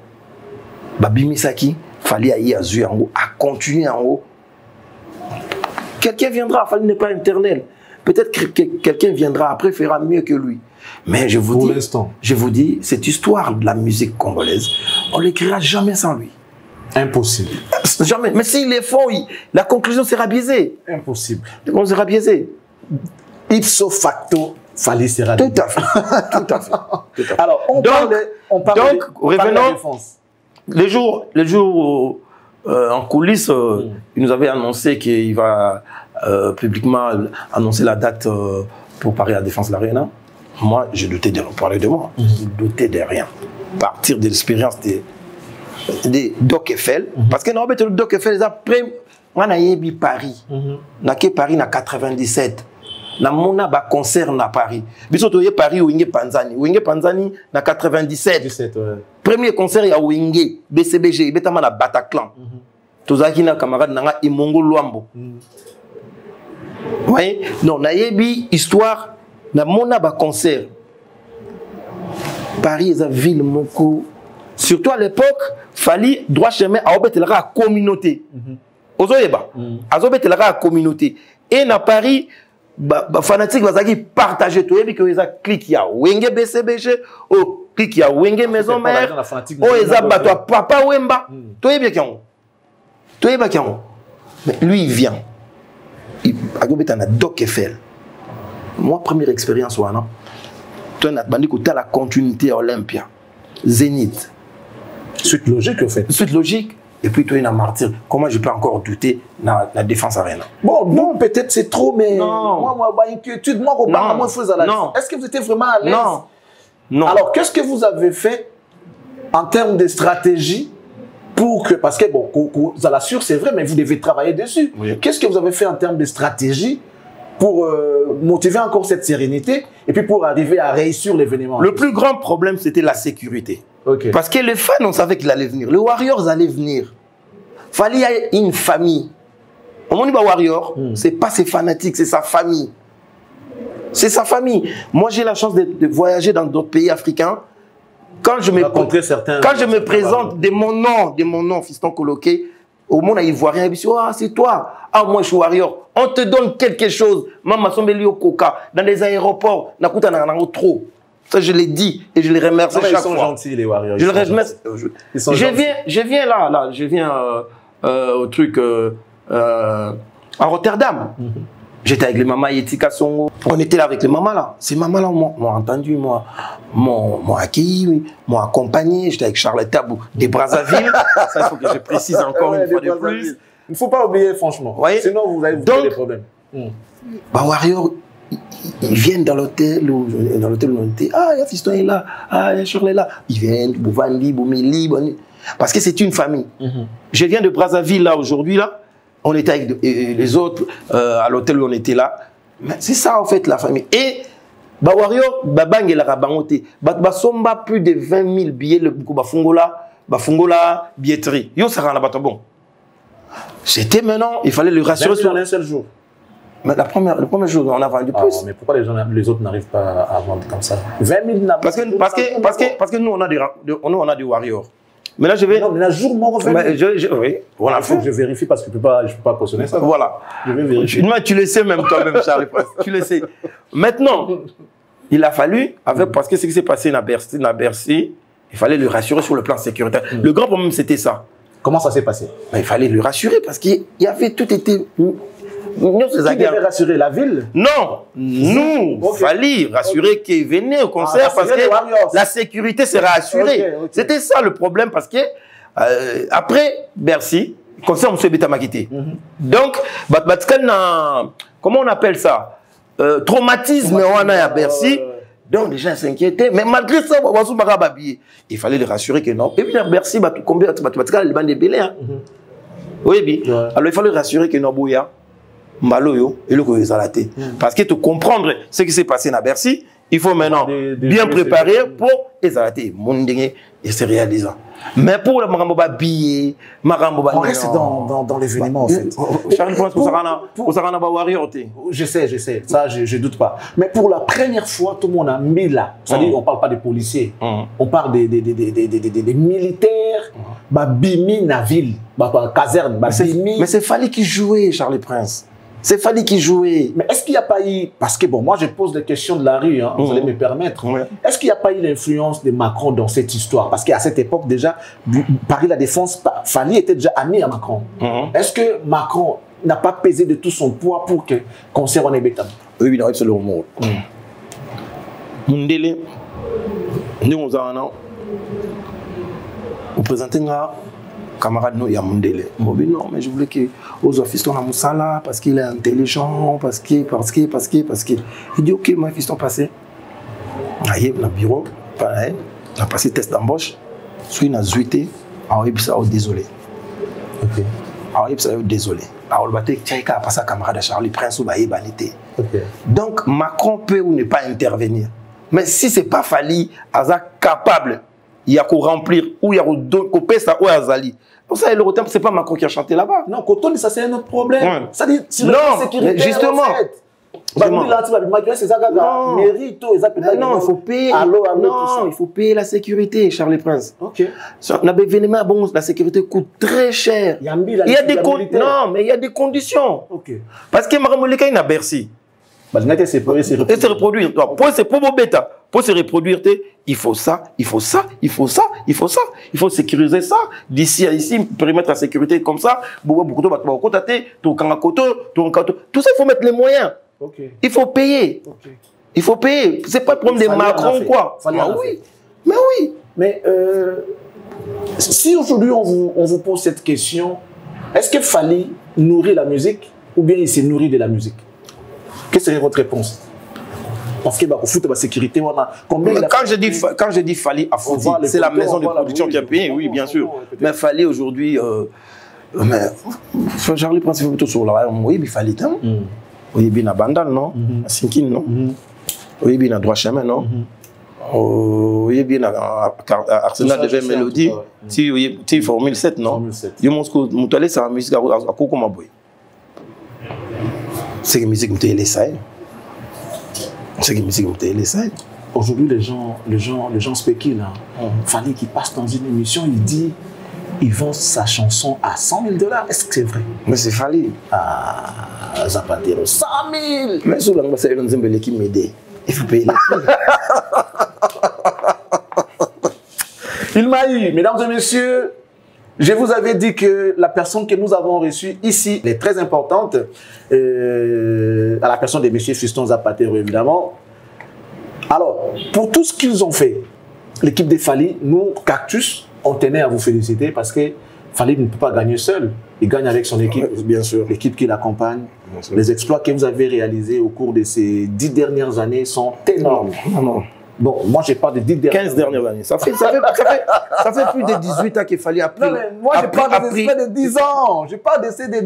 Babi Misaki, Fali Aïe Azu en haut, a continué en haut. Quelqu'un viendra, Fali n'est pas éternel. Peut-être que quelqu'un viendra après, fera mieux que lui. Mais je vous dis, cette histoire de la musique congolaise, on ne l'écrira jamais sans lui. Impossible. Jamais. Mais s'il est faux, la conclusion sera biaisée. Impossible. On sera biaisé. Ipso facto, Fali sera tout à fait. Tout à fait. Alors, on parle revenons. Les jours en coulisses, il nous avait annoncé qu'il va publiquement annoncer la date pour Paris à Défense l'Arena. Moi, je doutais de parler de moi. Je doutais de rien. Partir de l'expérience des Doc Eiffel. Parce que non, le Doc Eiffel, après, on a eu Paris. On a Paris en 97. On a un concert à Paris. Bisoto y Paris Wingé Panzani. Wingé Panzani en 97. Premier concert il y a Wingé BCBG. Il est à Bataclan. Tous les camarades nanga Imongo Luambo. Oui, non, on a eu histoire. Na mona ba concert. Paris est une ville moko. Surtout à l'époque, Fali droit chemin à obéter la communauté. Ozoyeba. Azobéter la communauté. Et na Paris, fanatique va partager tout. Et que ils a clic ya Wenge BCBG, oh clic ya Wenge Maison Mère, oh ils a battu Papa Wemba. Toi bien kion. Toi bien kion. Mais lui il vient. Il a obéter na Doc Eiffel. Moi, première expérience, tu as la continuité à Olympia, Zénith. Suite logique, en fait. Suite logique. Et puis, tu es un martyr. Comment je peux encore douter dans la Défense Arena? Bon, non, peut-être c'est trop, mais non. Moi, inquiétude, moi, est-ce que vous étiez vraiment à l'aise? Non. Alors, qu'est-ce que vous avez fait en termes de stratégie pour que, parce que, bon, vous allez sûr, c'est vrai, mais vous devez travailler dessus. Oui. Qu'est-ce que vous avez fait en termes de stratégie pour motiver encore cette sérénité et puis pour arriver à réussir l'événement? Le plus grand problème, c'était la sécurité. Parce que les fans, on savait qu'il allait venir. Les Warriors allaient venir. Fallait y une famille. On dit Warrior, c'est pas ses fanatiques, c'est sa famille. C'est sa famille. Moi, j'ai la chance de voyager dans d'autres pays africains. Quand je me présente de mon nom, Fiston Coloqué, au monde ivoirien, il dit, ah, c'est toi. Ah, moi, je suis Warrior. On te donne quelque chose. Maman, au coca, dans les aéroports, trop. Ça, je l'ai dit et je les remercie chaque fois. Ils sont gentils, les Warriors. Je les remercie. Je viens au truc à Rotterdam. J'étais avec les mamans Yetika Songo. On était là avec les mamans là. Ces mamans là m'ont entendu, m'ont accueilli, m'ont accompagné. J'étais avec Charles Tabou des Brazzaville. Ça, il faut que je précise encore une fois de plus. Il ne faut pas oublier, franchement. Ouais. Sinon, vous allez vous faire des problèmes. Bah, Warrior, ils viennent dans l'hôtel où on était. Ah, il y a Fiston est là. Ah, il y a Charles est là. Ils viennent, Bouvandi, Boumili, Boni. Parce que c'est une famille. Je viens de Brazzaville là aujourd'hui là. On était avec les autres à l'hôtel où on était là. C'est ça en fait la famille. Et bah Warrior, bah bang et la rabangoté. Bah somba plus de 20 000 billets le bah fungola billetterie. Yo ça rend la bateau bon. C'était maintenant, il fallait le rassurer sur un seul jour. Mais le premier jour, on a vendu plus. Mais pourquoi les autres n'arrivent pas à vendre comme ça? 20 000 parce que nous on a des Warriors. Mais là, je vais. Non, mais là, jour mort, oui, voilà. Il faut que je vérifie parce que je ne peux pas cautionner ça. Voilà. Je vais vérifier. Tu le sais même toi-même, Charles. Tu le sais. Maintenant, il a fallu, parce que ce qui s'est passé à Bercy, il fallait le rassurer sur le plan sécuritaire. Le grand problème, c'était ça. Comment ça s'est passé? Il fallait le rassurer parce qu'il y avait tout été. Qui devait rassurer la ville? Non, nous, il fallait rassurer qu'ils venaient au concert parce que la sécurité serait assurée. C'était ça le problème parce que après Bercy, le concert, on s'est bétamaquité. Donc, comment on appelle ça? Traumatisme on a à Bercy. Donc les gens s'inquiétaient, mais malgré ça, il fallait les rassurer que non. Et puis Bercy, combien de bandes de Bélé. Oui, alors il fallait rassurer que non, Bouya. Mbaloyo et le Koyezalate. Parce que pour comprendre ce qui s'est passé à Bercy, il faut maintenant bien préparer pour Ezalate. Et c'est réalisant. Mais pour le Maramboba billet, Maramboba. On reste dans l'événement en fait. Charles, pour Sarana Warrior. Je sais, ça je doute pas. Mais pour la première fois, tout le monde a mis là. C'est-à-dire, on ne parle pas des policiers, on parle des militaires, Bimi Naville, caserne, mais c'est Fali qui jouait, Charles Prince. C'est Fali qui jouait. Mais est-ce qu'il n'y a pas eu... Parce que bon, moi je pose des questions de la rue, hein, vous allez me permettre. Est-ce qu'il n'y a pas eu l'influence de Macron dans cette histoire? Parce qu'à cette époque déjà, Paris La Défense, Fali était déjà ami à Macron. Est-ce que Macron n'a pas pesé de tout son poids pour que concert en Ebétam? Oui, c'est le mot. Mundele, nous avons présenté camarade nous, il y a Mundele. Non, mais je voulais que aux officiers on a Moussala parce qu'il est intelligent, parce que. Il dit ok, moi fiston passé. Aïe, dans le bureau, pareil, on a passé test d'embauche. Soit il a zuité, alors il s'est désolé. Ok. Alors il s'est désolé. Alors le bateau a passé à camarade à Charlie Prince ou Baye Banité. Donc Macron peut ou ne pas intervenir. Mais si c'est pas Fali, Aza capable. Il y a qu'à remplir, ou il y a qu'à couper ça, ou à Zali. Pour ça, le ce n'est pas Macron qui a chanté là-bas. Non, Coton, ça c'est un autre problème. Ça dit, si non, mais justement. Non, il faut payer. Non, il faut payer la sécurité, Charles Prince. Ok. La sécurité coûte très cher. Il y a des conditions. Non, mais il y a des conditions. Parce que Maramoleka, il a Bercy. C'est se reproduire. Pour se reproduire, il faut ça, il faut ça, il faut ça, il faut ça. Il faut sécuriser ça. D'ici à ici, permettre la sécurité comme ça. Tout ça, il faut mettre les moyens. Il faut payer. Il faut payer. Ce n'est pas le problème de Macron, quoi. Oui. Mais oui. Mais si aujourd'hui on vous pose cette question, est-ce que Fali nourrit la musique ou bien il s'est nourri de la musique? Quelle serait votre réponse? Parce que au foot, la sécurité, on a combien? Quand je dis Fali à Fouti, c'est la maison de production qui a payé, oui, bien sûr. Mais Fali aujourd'hui, Charlie Prince plutôt sur la oui, il fallait tant. Oui, bien à Bandal, non? À Sinkin, non? Oui, bien à Droit Chemin, non? Oui, bien à Arsenal de Mélodie, tu Formule 7, non? Je pense que Moutoualé, c'est la musique à Kokomaboy. C'est que la musique me ça. C'est que la musique me ça. Aujourd'hui, les gens spéculent. Fallait qu'il passe dans une émission, il dit il vend sa chanson à 100 000 $. Est-ce que c'est vrai? Mais c'est Fali. Ah, Zapatero, 100 000. Mais sur l'ambassade de Nzembele qui m'aide, il faut payer les prix. Il m'a eu, mesdames et messieurs, Je vous avais dit que la personne que nous avons reçue ici est très importante, à la personne de M. Fiston Zapatero, évidemment. Alors, pour tout ce qu'ils ont fait, l'équipe des Fally, nous, Cactus, on tenait à vous féliciter parce que Fally ne peut pas gagner seul. Il gagne avec son équipe, bien sûr. L'équipe qui l'accompagne. Les exploits que vous avez réalisés au cours de ces 10 dernières années sont énormes. Non. Bon, moi, je parle de 10 dernières 15 dernières années. Ça fait plus de 18 ans qu'il fallait apprendre. Non, mais moi, je parle de 10 ans. Je parle de ces 10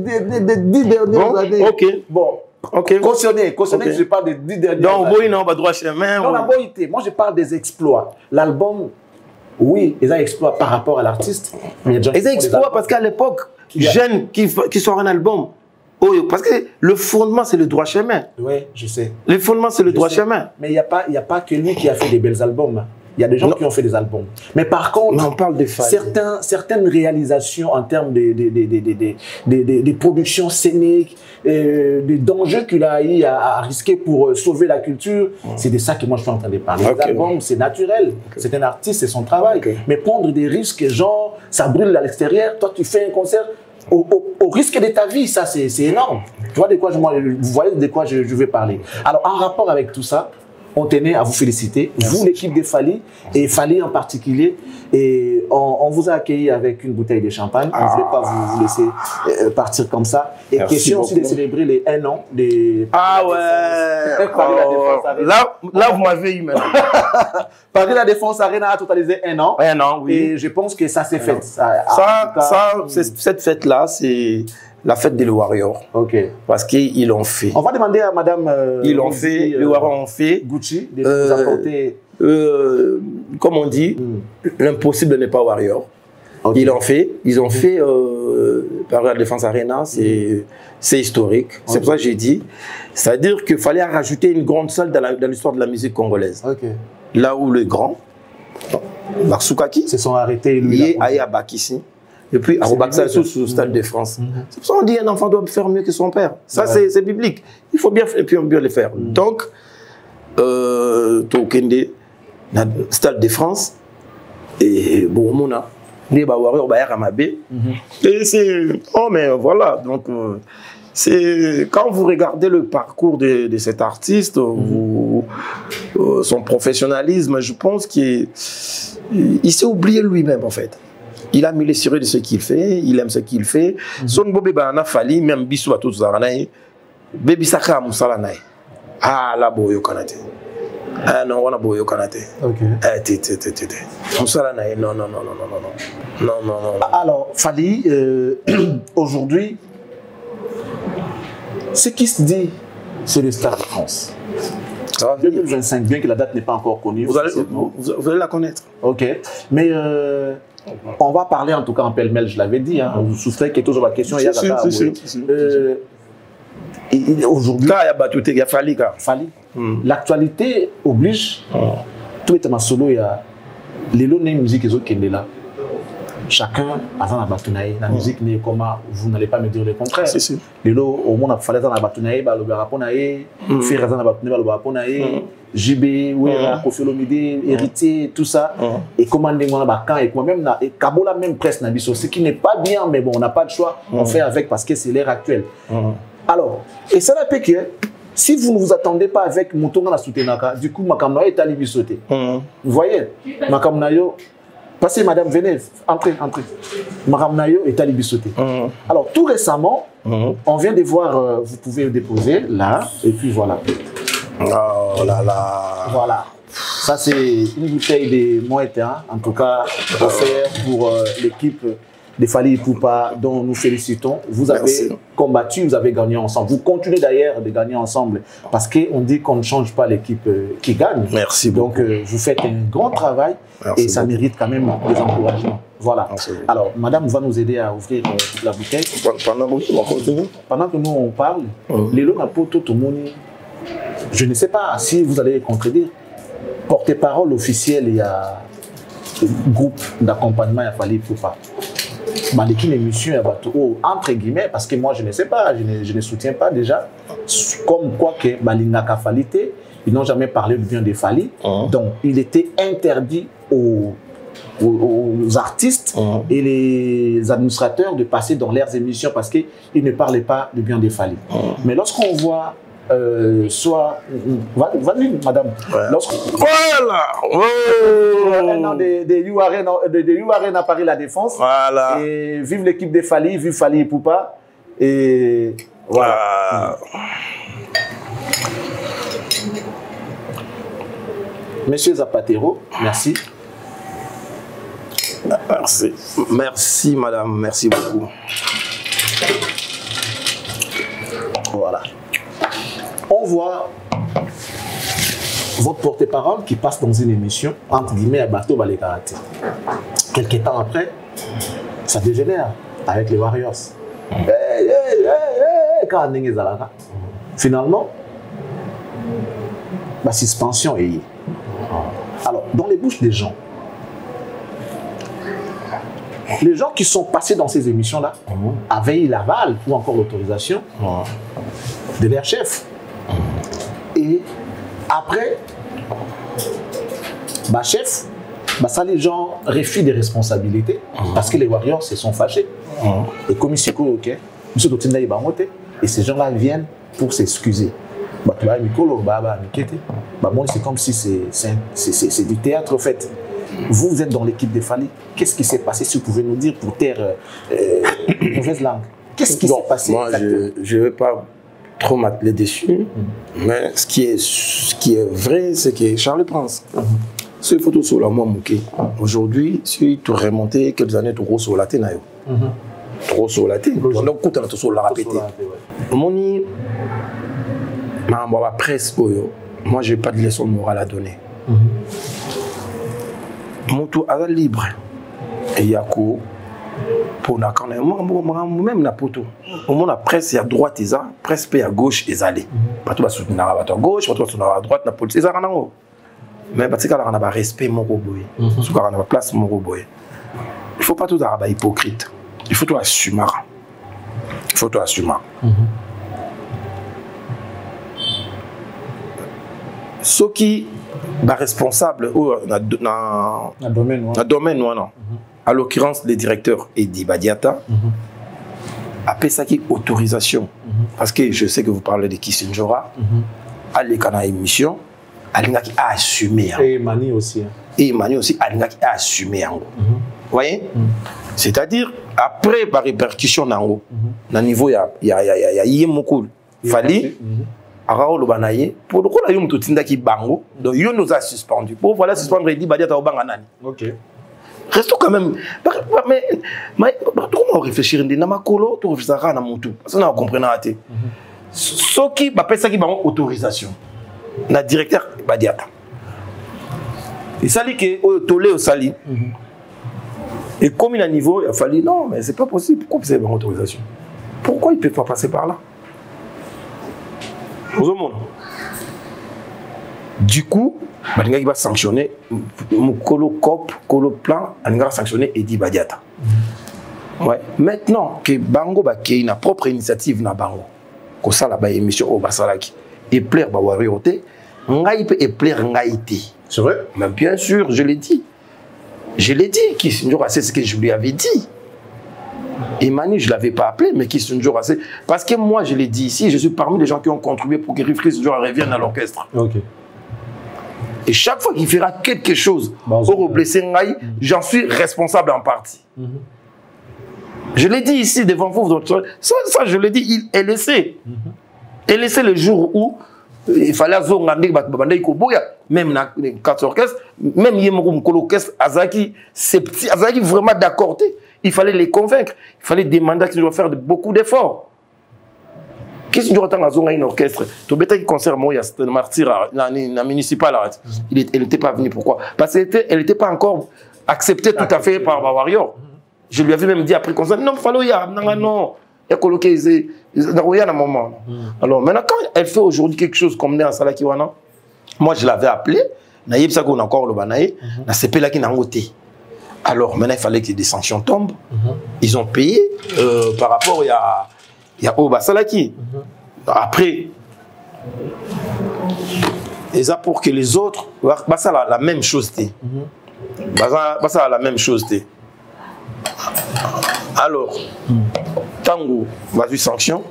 dernières années. Ok. Bon. Ok. Cautionné, je parle des 10 dernières années. Donc, non, droit chemin. Non, la boïté. Moi, je parle des exploits. L'album, oui, ils ont exploit par rapport à l'artiste. Ils ont exploit parce qu'à l'époque, jeunes qui sortent un album, parce que le fondement, c'est le droit chemin. Oui, je sais. Le fondement, c'est le droit chemin. Mais il n'y a pas que lui qui a fait des belles albums. Il y a des gens qui ont fait des albums. Mais par contre, on parle de certaines réalisations en termes de production scénique, des dangers qu'il a eu à risquer pour sauver la culture, c'est de ça que moi je suis en train de parler. Les albums, c'est naturel. C'est un artiste, c'est son travail. Mais prendre des risques, genre, ça brûle à l'extérieur, toi tu fais un concert, au risque de ta vie, ça c'est énorme. Tu vois vous voyez de quoi je vais parler. Alors, en rapport avec tout ça, on tenait à vous féliciter, vous l'équipe des Fally, et Fally en particulier, et on vous a accueilli avec une bouteille de champagne, on ne voulait pas vous laisser partir comme ça. Et question aussi de célébrer les 1 an des... Là, vous m'avez eu maintenant. Paris La Défense Arena a totalisé 1 an. 1 an, oui. Et je pense que ça s'est fait. Cette fête-là, c'est la fête des Warriors. Ok. Parce qu'ils l'ont fait. On va demander à madame... ils l'ont fait, les Warriors ont fait. Gucci, de nous apporter... comme on dit, l'impossible n'est pas Warrior. Okay. Ils l'ont fait. Ils ont fait par la Défense Arena, c'est historique. C'est pour ça que j'ai dit. C'est-à-dire qu'il fallait rajouter une grande salle dans l'histoire de la musique congolaise. Okay. Là où le grand, Marsoukaki, se sont arrêtés. Lui, à Bakissi. Et puis, à Robaxa, sous le Stade de France. C'est pour ça qu'on dit qu'un enfant doit faire mieux que son père. Ça, c'est biblique. Il faut bien le faire. Donc, Tokende, Stade de France, et Bourmona, les Warriors, Ramabé. Et c'est. Oh, mais voilà. Donc, quand vous regardez le parcours de cet artiste, son professionnalisme, je pense qu'il s'est oublié lui-même, en fait. Il a mis les sérieux de ce qu'il fait, il aime ce qu'il fait. Son bobé a fallu, même bisou à tous les Baby Saka Moussalanaï. Ah, là, boyo kanate. Ah non, on a boyo kanate. Ok. Moussalanaï, non. Alors, Fally, aujourd'hui, ce qui se dit, c'est le Stade de France. 2025, bien que la date n'est pas encore connue. Vous allez la connaître. Ok. Mais on va parler en tout cas en pêle-mêle, je l'avais dit. Hein. Vous souffrez qu'il y ait toujours la question. Aujourd'hui, il y a Fally. L'actualité oblige. Tout est en solo. Il y a les lots de musique qui sont là. Chacun a dans la batunaï. La musique n'est comme vous n'allez pas me dire le contraire. Les lots au monde a fallu dans la batunaï, le baraponaï, faire dans la batunaï, le baraponaï, JB, Kofi Olomide, héritier, tout ça. Et commander mon abacan et moi-même et Kabola même presse nabiso, ce qui n'est pas bien, mais bon, on n'a pas de choix. On fait avec parce que c'est l'ère actuelle. Alors, et ça n'a pas que si vous ne vous attendez pas avec Moutonga la soutenaka, du coup, Makamnayo est allé sauter. Vous voyez, Makamnayo. Passez, madame, venez, entrez. Makamnayo est allé sauter. Alors, tout récemment, on vient de voir, vous pouvez déposer là, et puis voilà. Oh là là. Voilà. Ça, c'est une bouteille de Moët, hein, en tout cas, offert pour l'équipe des Fally Ipupa, dont nous félicitons. Vous avez combattu, vous avez gagné ensemble. Vous continuez d'ailleurs de gagner ensemble, parce qu'on dit qu'on ne change pas l'équipe qui gagne. Merci beaucoup. Donc, vous faites un grand travail. Et ça mérite quand même des encouragements. Voilà. Alors, madame va nous aider à ouvrir la bouteille. Pendant que nous, on parle, les lots tout le monde, je ne sais pas si vous allez contredire. Porte-parole officielle, il y a un groupe d'accompagnement à Fally Ipupa. Maliki l'émission entre guillemets, parce que moi, je ne sais pas, je ne soutiens pas déjà. Comme quoi que Balinaka Falité, ils n'ont jamais parlé du bien des Fally. Donc, il était interdit aux aux artistes et les administrateurs de passer dans leurs émissions parce qu'ils ne parlaient pas de bien des Fally. Mais lorsqu'on voit soit... Vas-y, madame. Ouais. Voilà oh. Des URN à Paris La Défense. Voilà. Et vive l'équipe des Fally, vive Fally et Poupa. Et voilà. Monsieur Zapatero, merci. Merci. Merci, madame. Merci beaucoup. Voilà. On voit votre porte-parole qui passe dans une émission, entre guillemets, à Bateau Balé Karaté. Quelques temps après, ça dégénère avec les Warriors. Finalement, la suspension est... Alors, dans les bouches des gens, les gens qui sont passés dans ces émissions-là avaient eu l'aval ou encore l'autorisation de leur chef. Et après, chef, ça les gens refusent des responsabilités parce que les Warriors se sont fâchés. Et comme ici, ok, et ces gens-là viennent pour s'excuser. C'est comme si c'est du théâtre en fait. Vous êtes dans l'équipe des Fally. Qu'est-ce qui s'est passé, si vous pouvez nous dire, pour taire mauvaise langue? Qu'est-ce qui s'est passé? Moi, je ne vais pas trop m'atteler dessus, mais ce qui est vrai, c'est que Charles Prince, ces photos sur la moi mouké. Aujourd'hui, si tu remontais quelques années, tu gros sur la tête, trop sur la tête. Donc, quand tu as sur la répété. Moni, ma presse, moi, je n'ai pas de leçon morale à donner. Mon tour est libre. Et il y a quoi pour même la poto. Au moins la presse il y a droite et ça, presse à gauche et allez. Pas tout va soutenir à gauche, pas tout va soutenir à droite, la police ça en mais parce qu'il y a respect mon roboy. Parce qu'il y a place mon roboy. Il faut pas tout avoir hypocrite. Il faut tout assumer. Il faut tout assumer. Ce qui est responsable dans le domaine, non. À l'occurrence, le directeur Edi Badiata a fait ça qui autorisation. Parce que je sais que vous parlez de Kissinjora, à l'écana émission, Alinga qui a assumé. Et Mani aussi. Et Mani aussi, Alinga qui a assumé. Vous voyez? C'est-à-dire, après, par répercussion, dans le niveau, il y a Yémokoul. Fally. Pour le coup, il y a un qui bango, donc il nous a suspendu. Pour voilà suspendre Edi Badiata au Banganani. Ok. Restons quand même. Mais comment réfléchir dans ma colo, tu réfléchis à mon tout. Ça n'a pas compris. Ce qui appelle ça qui a autorisation. Le directeur Badiata. Il s'allie que tolé au sali. Et comme il a un niveau, il a fallu non, mais c'est pas possible. Pourquoi vous avez une autorisation? Pourquoi il ne peut pas passer par là? Du coup, il va sanctionner mon colo cop, colo plan, il va sanctionner Edi Badiata. Ouais. Maintenant que Bango qui a une propre initiative na Bango, que ça la émission au Basalaki, et plaire ba warioté, ngai peut et plaire ngaïté. C'est vrai? Mais bien sûr, je l'ai dit. Je l'ai dit, c'est ce que je lui avais dit. Et Mani, je ne l'avais pas appelé, mais Kissinjora, c'est parce que moi, je l'ai dit ici, je suis parmi les gens qui ont contribué pour que Kissinjora revienne à l'orchestre. Okay. Et chaque fois qu'il fera quelque chose pour blesser Ngaï, j'en suis responsable en partie. Je l'ai dit ici devant vous, ça je l'ai dit, il est laissé. Et laissé le jour où il fallait même dans les 4 orchestres, même l'orchestre, Azaki vraiment d'accord. Il fallait les convaincre, il fallait demander qu'ils doivent faire beaucoup d'efforts. Qu'est-ce que tu attends dans un orchestre? Tu as dit concert, moi, il y a un martyr, la municipale, elle n'était pas venue. Pourquoi? Parce qu'elle n'était pas encore acceptée tout à fait par Warrior. Je lui avais même dit après le concert, non, il fallait non. Il y a coloqué, il y a un moment. Alors maintenant, quand elle fait aujourd'hui quelque chose comme dans Salaki Wana, moi je l'avais appelé, naïb ça qu'on a encore le banaï, na CP là qui n'a ngoté. Alors maintenant il fallait que des sanctions tombent. Ils ont payé par rapport il y a Oba Salaki. Après, et ça pour que les autres, ça la même chose. ça la même chose. Alors, tango, vas-y sanction.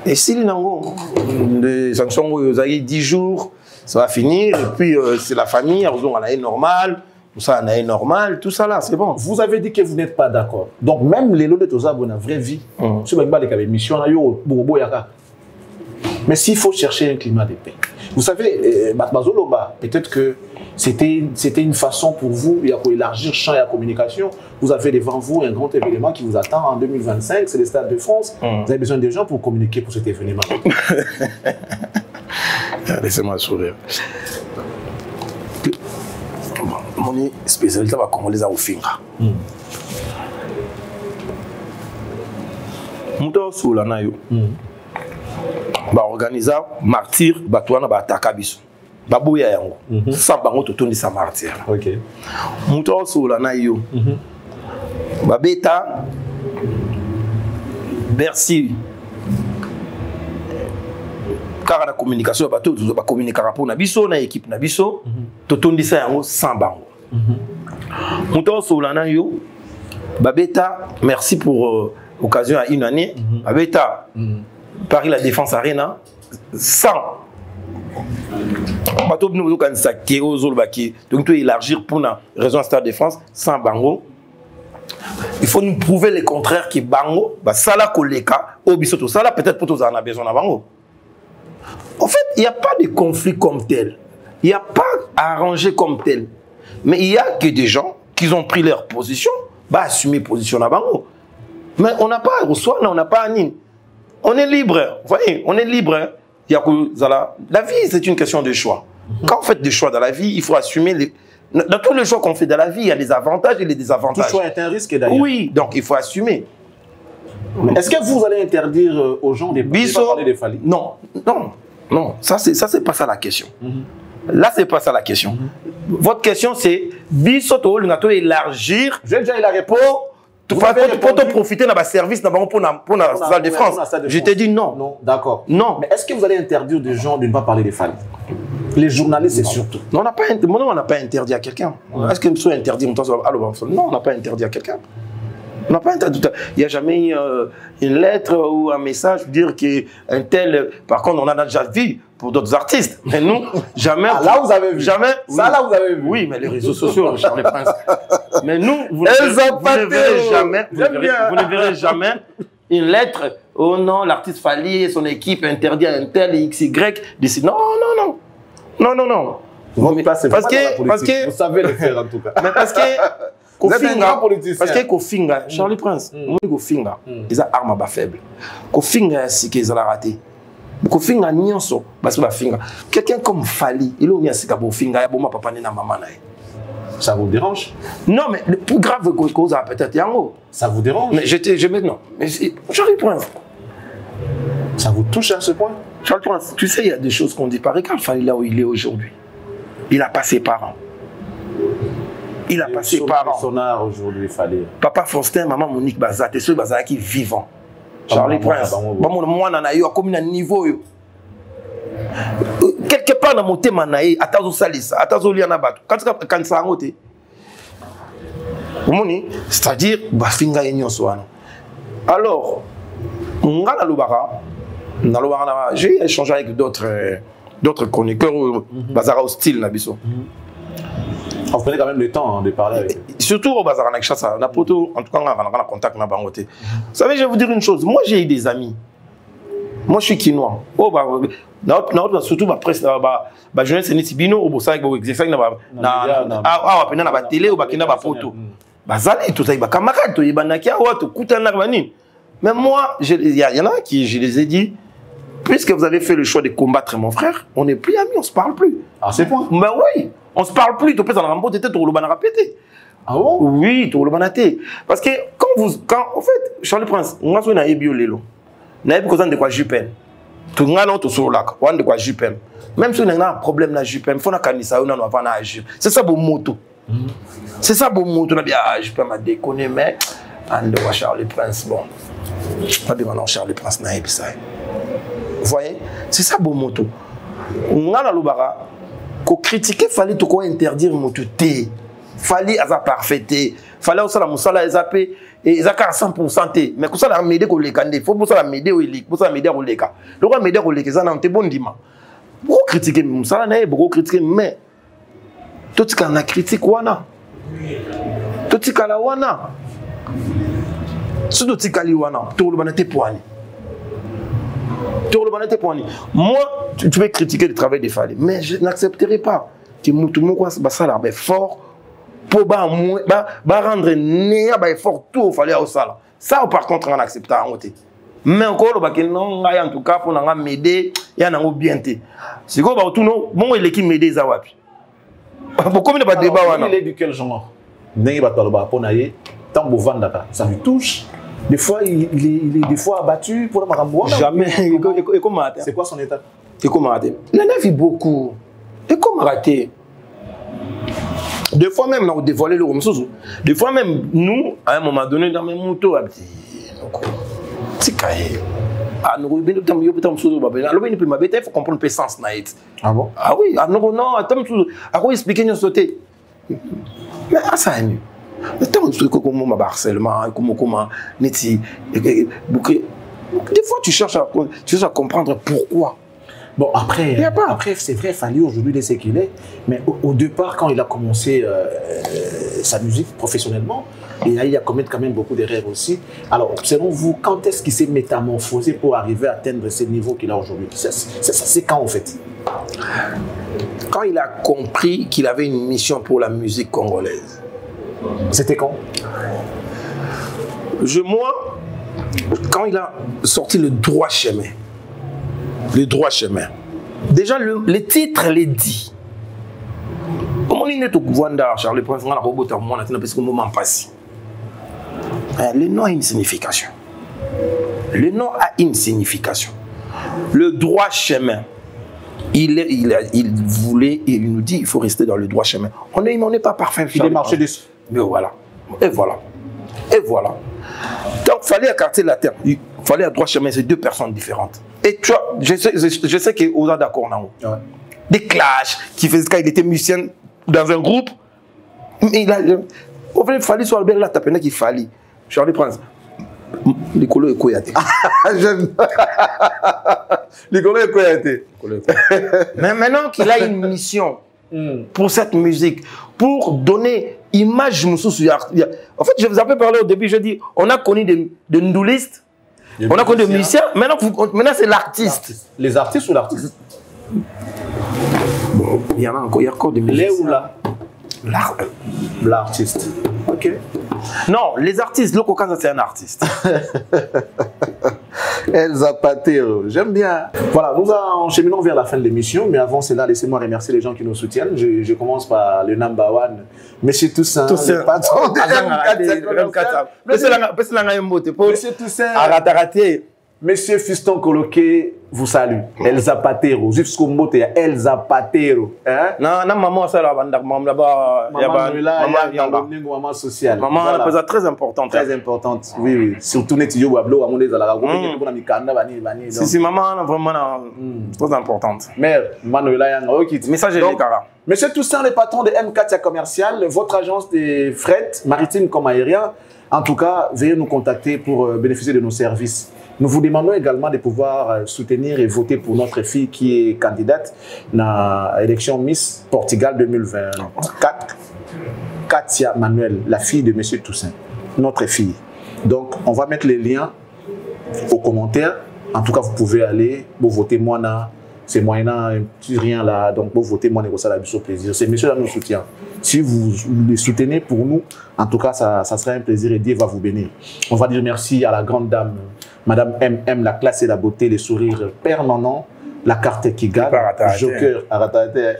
Et si les sanctions, vous avez 10 jours, ça va finir. Et puis, c'est la famille, on a normal. Ça, on a normal, tout ça là, c'est bon. Vous avez dit que vous n'êtes pas d'accord. Donc, même les lots de Toza, vous avez une vraie vie. C'est même pas les missions, mais s'il faut chercher un climat de paix. Vous savez, peut-être que c'était une façon pour vous d'élargir le champ et la communication. Vous avez devant vous un grand événement qui vous attend en 2025, c'est le Stade de France. Vous avez besoin de gens pour communiquer pour cet événement. Laissez-moi sourire. Mon spécialité va commencer à Ofinga. Mouto sous la nayo. Ba organiser martyr batwana ba ataka biso. Ba boya yango. Sans bango totondi sa martyr. OK. Mouto sous la nayo. Ba beta merci. Car la communication ba to ba communiquera pour na biso na équipe na biso totondi sa yango sans bango. Mouton Solana yo, Babeta, merci pour l'occasion à une année. Babeta, Paris la Défense Arena, 100. Bateau nous quand ça qui est aux Zolbaki, donc tu élargir pour la raison Stade de France, 100 bango. Il faut nous prouver le contraire qui bango, bah ça là koleka, au bisoto ça là peut-être pour tous en a besoin de bango. En fait, il n'y a pas de conflit comme tel, il n'y a pas arrangé comme tel. Mais il y a que des gens qui ont pris leur position, bah assumer position à bango. Mais on n'a pas reçoit, on n'a pas Anine. On est libre, vous voyez, on est libre. La vie, c'est une question de choix. Quand on fait des choix dans la vie, il faut assumer les... Dans tous les choix qu'on fait dans la vie, il y a des avantages et des désavantages. Tout choix est un risque d'ailleurs. Oui, donc il faut assumer. Est-ce que vous allez interdire aux gens de parler des Fally? Non, non, non, ça c'est pas ça la question. Là, c'est pas ça la question. Votre question, c'est Bisoto, élargir. J'ai déjà eu la réponse. Pour te profiter de service pour la salle de France. Je t'ai dit non. Non, d'accord. Non. Mais est-ce que vous allez interdire des gens de ne pas parler des Fally? Les journalistes, c'est surtout. Non, on n'a pas interdit à quelqu'un. Est-ce que nous sommes interdits? Non, on n'a pas interdit à quelqu'un. On n'a pas interdit. Il n'y a jamais eu une lettre ou un message pour dire qu'un tel. Par contre, on en a déjà vu pour d'autres artistes. Mais nous, jamais. Ah, là, vous avez vu. Jamais. Ça, là, vous avez vu. Oui, mais les réseaux sociaux, Charles Prince. Mais nous, vous ne verrez jamais. Vous ne verrez jamais une lettre. Oh non, l'artiste Fally et son équipe interdit à un tel XY. Non, non, non. Non, non, non. Parce que. Vous savez le faire en tout cas. Mais parce que. Vous êtes un grand politicien. Parce que Kofinga, Charlie Prince, Kofinga, ils ont arme à faible. Kofinga, c'est qu'ils ont raté. Kofinga, nyonso, parce que Kofinga. Quelqu'un comme Fally, il a mis à Kofinga, il a bon papa na maman. Ça vous dérange? Non, mais le plus grave cause peut-être Yango. Ça vous dérange? Mais je maintenant. Mais Charlie Prince. Ça vous touche à ce point? Charlie Prince, tu sais, il y a des choses qu'on dit. Par exemple, Fally là où il est aujourd'hui, il n'a pas ses parents. Il a passé par an. Aujourd'hui, Fally. Papa Faustin, maman Monique Bazat, et ceux Bazat qui vivant. Charlie Prince. Moi, on a eu comme un niveau. Quelque part dans mon thème, attends salisa, attends liana bato. Quand ça a ngoté. C'est-à-dire, bafinga yenyo soana. Alors, ngala lubara, j'ai échangé avec d'autres chroniqueurs bazara hostile na biso. Vous prenez quand même le temps de parler avec eux. Surtout au bazar avec ça, en tout cas, on a contact avec eux. Vous savez, je vais vous dire une chose. Moi, j'ai eu des amis. Moi, je suis quinois. Oh, surtout ma presse, jeunesse c'est Nitibino, au Bossa, au Exefeng, na télé, au Bakina, photo. Bazali, tout ça, il y a camarades, il y a Nakia, tout Koutana, mais moi, il y en a qui, je les ai dit, puisque vous avez fait le choix de combattre mon frère, on n'est plus amis, on ne se parle plus. Ah, c'est point. Ben oui. On ne se parle plus, tu peux en rembourser, tu le répéter. Ah bon? Oui, tu le répéter. Parce que en fait, Charlie Prince, on a besoin d'un biolelo. On a besoin de quoi jupen. Tu as besoin de quoi jupen. Même si on a un problème dans jupen, il faut que ça on a pas jupen. C'est ça bon moto. C'est ça bon moto. On a bien jupen m'a déconné mais on doit Charlie Prince bon. Pas bien maintenant Charlie Prince n'a pas ça. Vous voyez? C'est ça bon moto. On a la lubara. Qu'on critiquer, fallait tout quoi interdire mon tuté. Fali aza parfait. Fallait aussi la musala ezapé et ezaka à 100%. Mais que ça la m'aider au lekande, faut pour ça la m'aider au lik, pour ça m'aider au leka. Le roi m'aider au leka, ça n'a pas bon dima. Beaucoup critiquer musala na beaucoup critiquer mais tout ce qu'on a critique wana. Tout ce qu'on a wana. Tout ce qu'on a wana, tout le monde était poigné. Moi, tu peux critiquer le travail des Fali, mais je n'accepterai pas que tout le monde soit fort pour rendre né fort tout Fali au sala. Ça, par contre, on accepte. Mais encore, en tout cas, pour m'aider, il y a un bien. C'est quoi, bon, il est qui m'aider, ça va. Pourquoi il n'y a pas de débat? Il est du quel genre? Ça lui touche. Des fois, il est des fois abattu pour le maramboua. Jamais. C'est quoi son état? Il a vu beaucoup. Et comment rater? Des fois même, on a dévoilé le rhum. Des fois même, nous, à un moment donné, dans mes motos, c'est cahier. Ah, nous, il faut comprendre le sens. Ah bon? Ah oui, non, attends, à quoi expliquer nous sauter? Mais ça est mieux. Mais tant que harcèlement, comment, des fois tu cherches à comprendre pourquoi. Bon, après c'est vrai, Fali aujourd'hui, il est ce qu'il est, mais au départ, quand il a commencé sa musique professionnellement, il a commis quand même beaucoup d'erreurs aussi. Alors, selon vous, quand est-ce qu'il s'est métamorphosé pour arriver à atteindre ce niveau qu'il a aujourd'hui? C'est quand en fait? Quand il a compris qu'il avait une mission pour la musique congolaise. C'était quand? Moi, quand il a sorti le droit chemin. Le droit chemin. Déjà, le titre l'est dit. Comment il est au gouvernement Charles Prince, on a robot à moi, parce que le moment passe. Le nom a une signification. Le nom a une signification. Le droit chemin. Il voulait, et il nous dit, il faut rester dans le droit chemin. On n'est pas parfait. Il est marché dessus. Mais voilà. Et voilà. Et voilà. Donc, il fallait écarter la terre. Il fallait à droit chemin, c'est deux personnes différentes. Et tu vois, je sais qu'on est d'accord. Ouais. Des clashs qui faisaient quand il était musicien dans un groupe. Mais il fallait sur Albert là, t'as qu'il fallait. Charlie Prince. Nicolo et Koyate. Nicolo et Koyate. Mais maintenant qu'il a une mission pour cette musique, pour donner image, en fait, je vous avais parlé au début, je dis, on a connu des ndoulistes, on a connu des musiciens, maintenant c'est l'artiste. Les artistes ou l'artiste? Bon, il y en a encore des musiciens. Les ou là? L'artiste. Ok. Non, les artistes, Loco Kanza, c'est un artiste. El Zapatero, j'aime bien. Voilà, nous enchaînons vers la fin de l'émission, mais avant cela, laissez-moi remercier les gens qui nous soutiennent. Je commence par le number one, Monsieur Toussaint, le patron de M4. Monsieur Toussaint, Monsieur Fiston Coloqué vous salue. El Zapatero, jusqu'au mot, il y a El Zapatero. Non, maman, ça là, maman sociale. Maman, elle est très importante. Très importante, oui. Surtout, si maman, vraiment très importante. Mère, Manuela, message de Cara. Monsieur Toussaint, le patron de M4 Commercial, votre agence de fret maritime comme aérien, en tout cas, veuillez nous contacter pour bénéficier de nos services. Nous vous demandons également de pouvoir soutenir et voter pour notre fille qui est candidate à l'élection Miss Portugal 2024. Katia Manuel, la fille de Monsieur Toussaint, notre fille. Donc, on va mettre les liens aux commentaires. En tout cas, vous pouvez aller, vous votez moi, c'est moyen, un petit rien là. Donc, vous votez moi, ça a du plaisir. C'est monsieur là nous soutient. Si vous les soutenez pour nous, en tout cas, ça sera un plaisir et Dieu va vous bénir. On va dire merci à la grande dame, Madame MM, la classe et la beauté, les sourires permanents, la carte qui gagne, Joker, Aratate.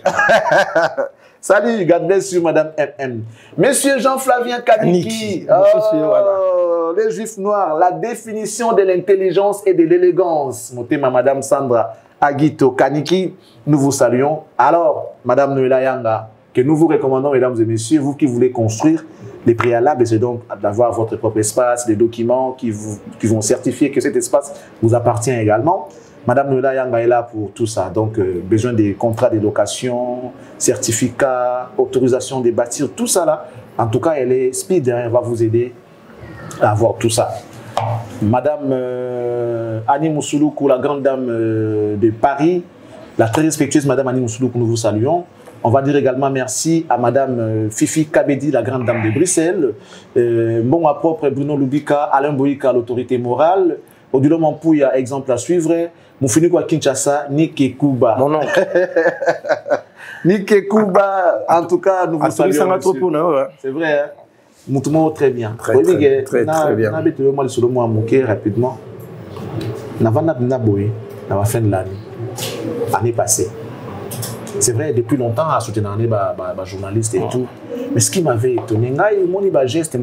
Salut, God bless you, Madame MM. Monsieur Jean-Flavien Kaniki, les juifs noirs, la définition de l'intelligence et de l'élégance. Mon thème à Madame Sandra Aguito Kaniki, nous vous saluons. Alors, Madame Noëlla Yanga, que nous vous recommandons, mesdames et messieurs, vous qui voulez construire, les préalables, c'est donc d'avoir votre propre espace, des documents qui vont certifier que cet espace vous appartient également. Madame Nola Yanga est là pour tout ça. Donc, besoin des contrats de location, certificats, autorisation de bâtir, tout ça là. En tout cas, elle est speed, hein, elle va vous aider à avoir tout ça. Madame Annie Moussouloukou, la grande dame de Paris, la très respectueuse Madame Annie Moussouloukou, nous vous saluons. On va dire également merci à Madame Fifi Kabedi, la grande dame de Bruxelles, mon propre Bruno Lubika, Alain Boïka, l'autorité morale, Odilo Mampouya, exemple à suivre, Moufiniko Kinshasa, Nike Kuba. Mon nom. Nike Kuba, en tout cas, nous vous saluons. C'est vrai, hein? Moutoumou très bien. Très bien. Moi, rapidement. N'a la fin de l'année, année passée. C'est vrai, depuis longtemps, à soutenir les journalistes et tout. Mais ce qui m'avait étonné, mon geste,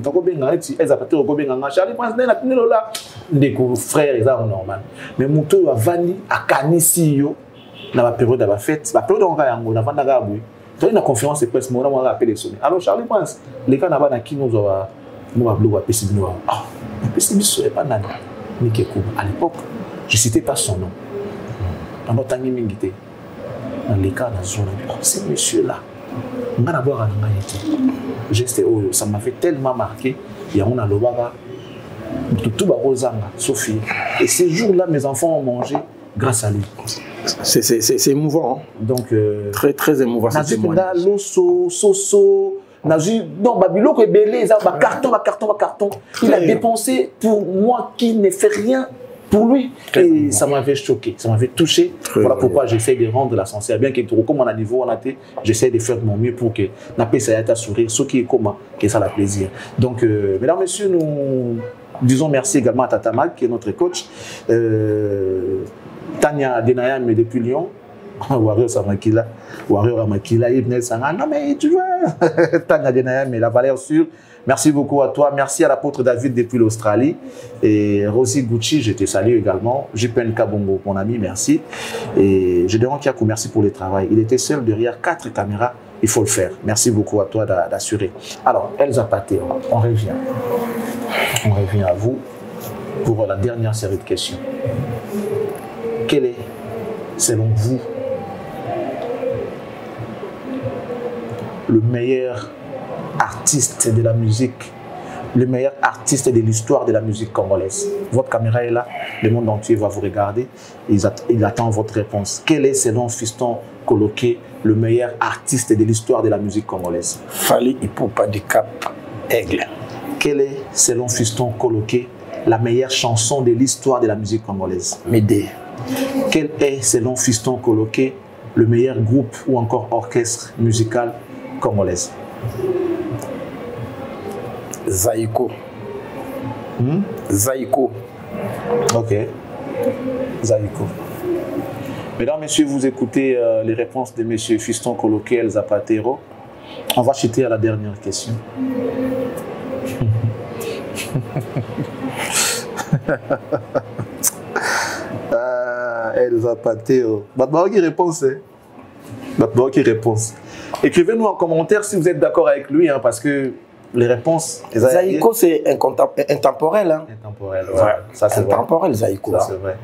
frère, c'est normal. Mais Moutou a vani à Kanisio dans la période de la fête. La période où on a eu une conférence de presse, on a appelé sonné. Alors, Charlie pense, les cas n'a qui nous a bloqué à Pessibino. Ah, Pessibino, ce n'est pas Nani. À l'époque, je ne citais pas son nom. Dans notre année, dans les cas, c'est monsieur-là. On va avoir un geste, ça m'avait tellement marqué. Il y a un lobaga, tout Rosanga, Sophie. Et ces jours-là, mes enfants ont mangé grâce à lui. C'est émouvant. Hein? Donc, très, très émouvant. Non, Babylone est belé, carton. Il a dépensé pour moi qui ne fait rien pour lui. Et ça m'avait choqué, ça m'avait touché. Voilà pourquoi j'essaie de rendre la sincère. Bien que comme on a niveau, j'essaie de faire mon mieux pour que la paix s'aille à sourire, ce qui est commun, que ça la plaisir. Donc, mesdames, messieurs, nous disons merci également à Tata Mag, qui est notre coach. Tania Denayam depuis Lyon. Warrior Samakila, Warrior Amakila, Ibn Sanga. Non, mais tu vois, Tania Denayam, la valeur sûre. Merci beaucoup à toi. Merci à l'apôtre David depuis l'Australie. Et Rosie Gucci, je te salue également. Jipen Kabongo, mon ami, merci. Et Gédéon Kiakou, merci pour le travail. Il était seul derrière 4 caméras. Il faut le faire. Merci beaucoup à toi d'assurer. Alors, Elsa Paté, on revient. On revient à vous pour la dernière série de questions. Quel est, selon vous, le meilleur artiste de la musique, le meilleur artiste de l'histoire de la musique congolaise? Votre caméra est là, le monde entier va vous regarder, il attend votre réponse. Quel est, selon Fiston Koloké, le meilleur artiste de l'histoire de la musique congolaise? Fali Ipupa du Cap Aigle. Quel est, selon Fiston Koloké, la meilleure chanson de l'histoire de la musique congolaise? Médé. Quel est, selon Fiston Koloké, le meilleur groupe ou encore orchestre musical congolais? Zaïko. Zaïko. Ok. Zaïko. Mesdames, messieurs, vous écoutez les réponses de M. Fiston Koloké, Elsa Patero. On va chuter à la dernière question. Elsa Patero. Batbao qui réponse. Batbao qui réponse. Écrivez-nous en commentaire si vous êtes d'accord avec lui, hein, parce que les réponses... Zaïko, c'est intemporel. Hein. Intemporel, ouais. Ça c'est vrai. Intemporel, Zaïko. Ça c'est vrai.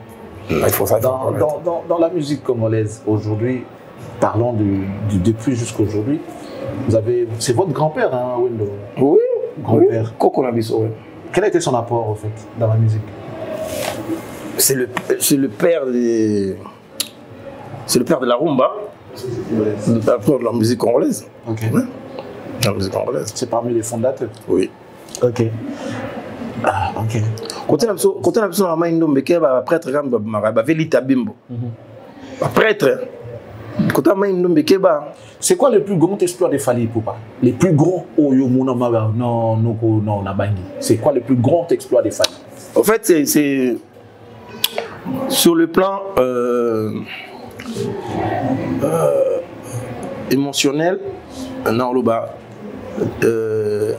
Il faut ça dans la musique congolaise, aujourd'hui, parlons depuis jusqu'aujourd'hui, vous avez... C'est votre grand-père, hein, Wendo? Oui. Grand-père. Koko Nabiso, oui. Quel a été son apport, en fait, dans la musique? C'est le père de... C'est le père de la rumba. Le père de la musique congolaise. Ok. Ouais. La musique congolaise. C'est parmi les fondateurs. Oui. Ok. Ah, ok. Quand on a besoin de main d'homme, un prêtre comme Velita Bimbo. Un prêtre. Quand on a main d'homme, c'est quoi le plus grand exploit de Fali Ipupa? Les plus grands non, c'est quoi le plus grand exploit de Fali? En fait, c'est sur le plan émotionnel,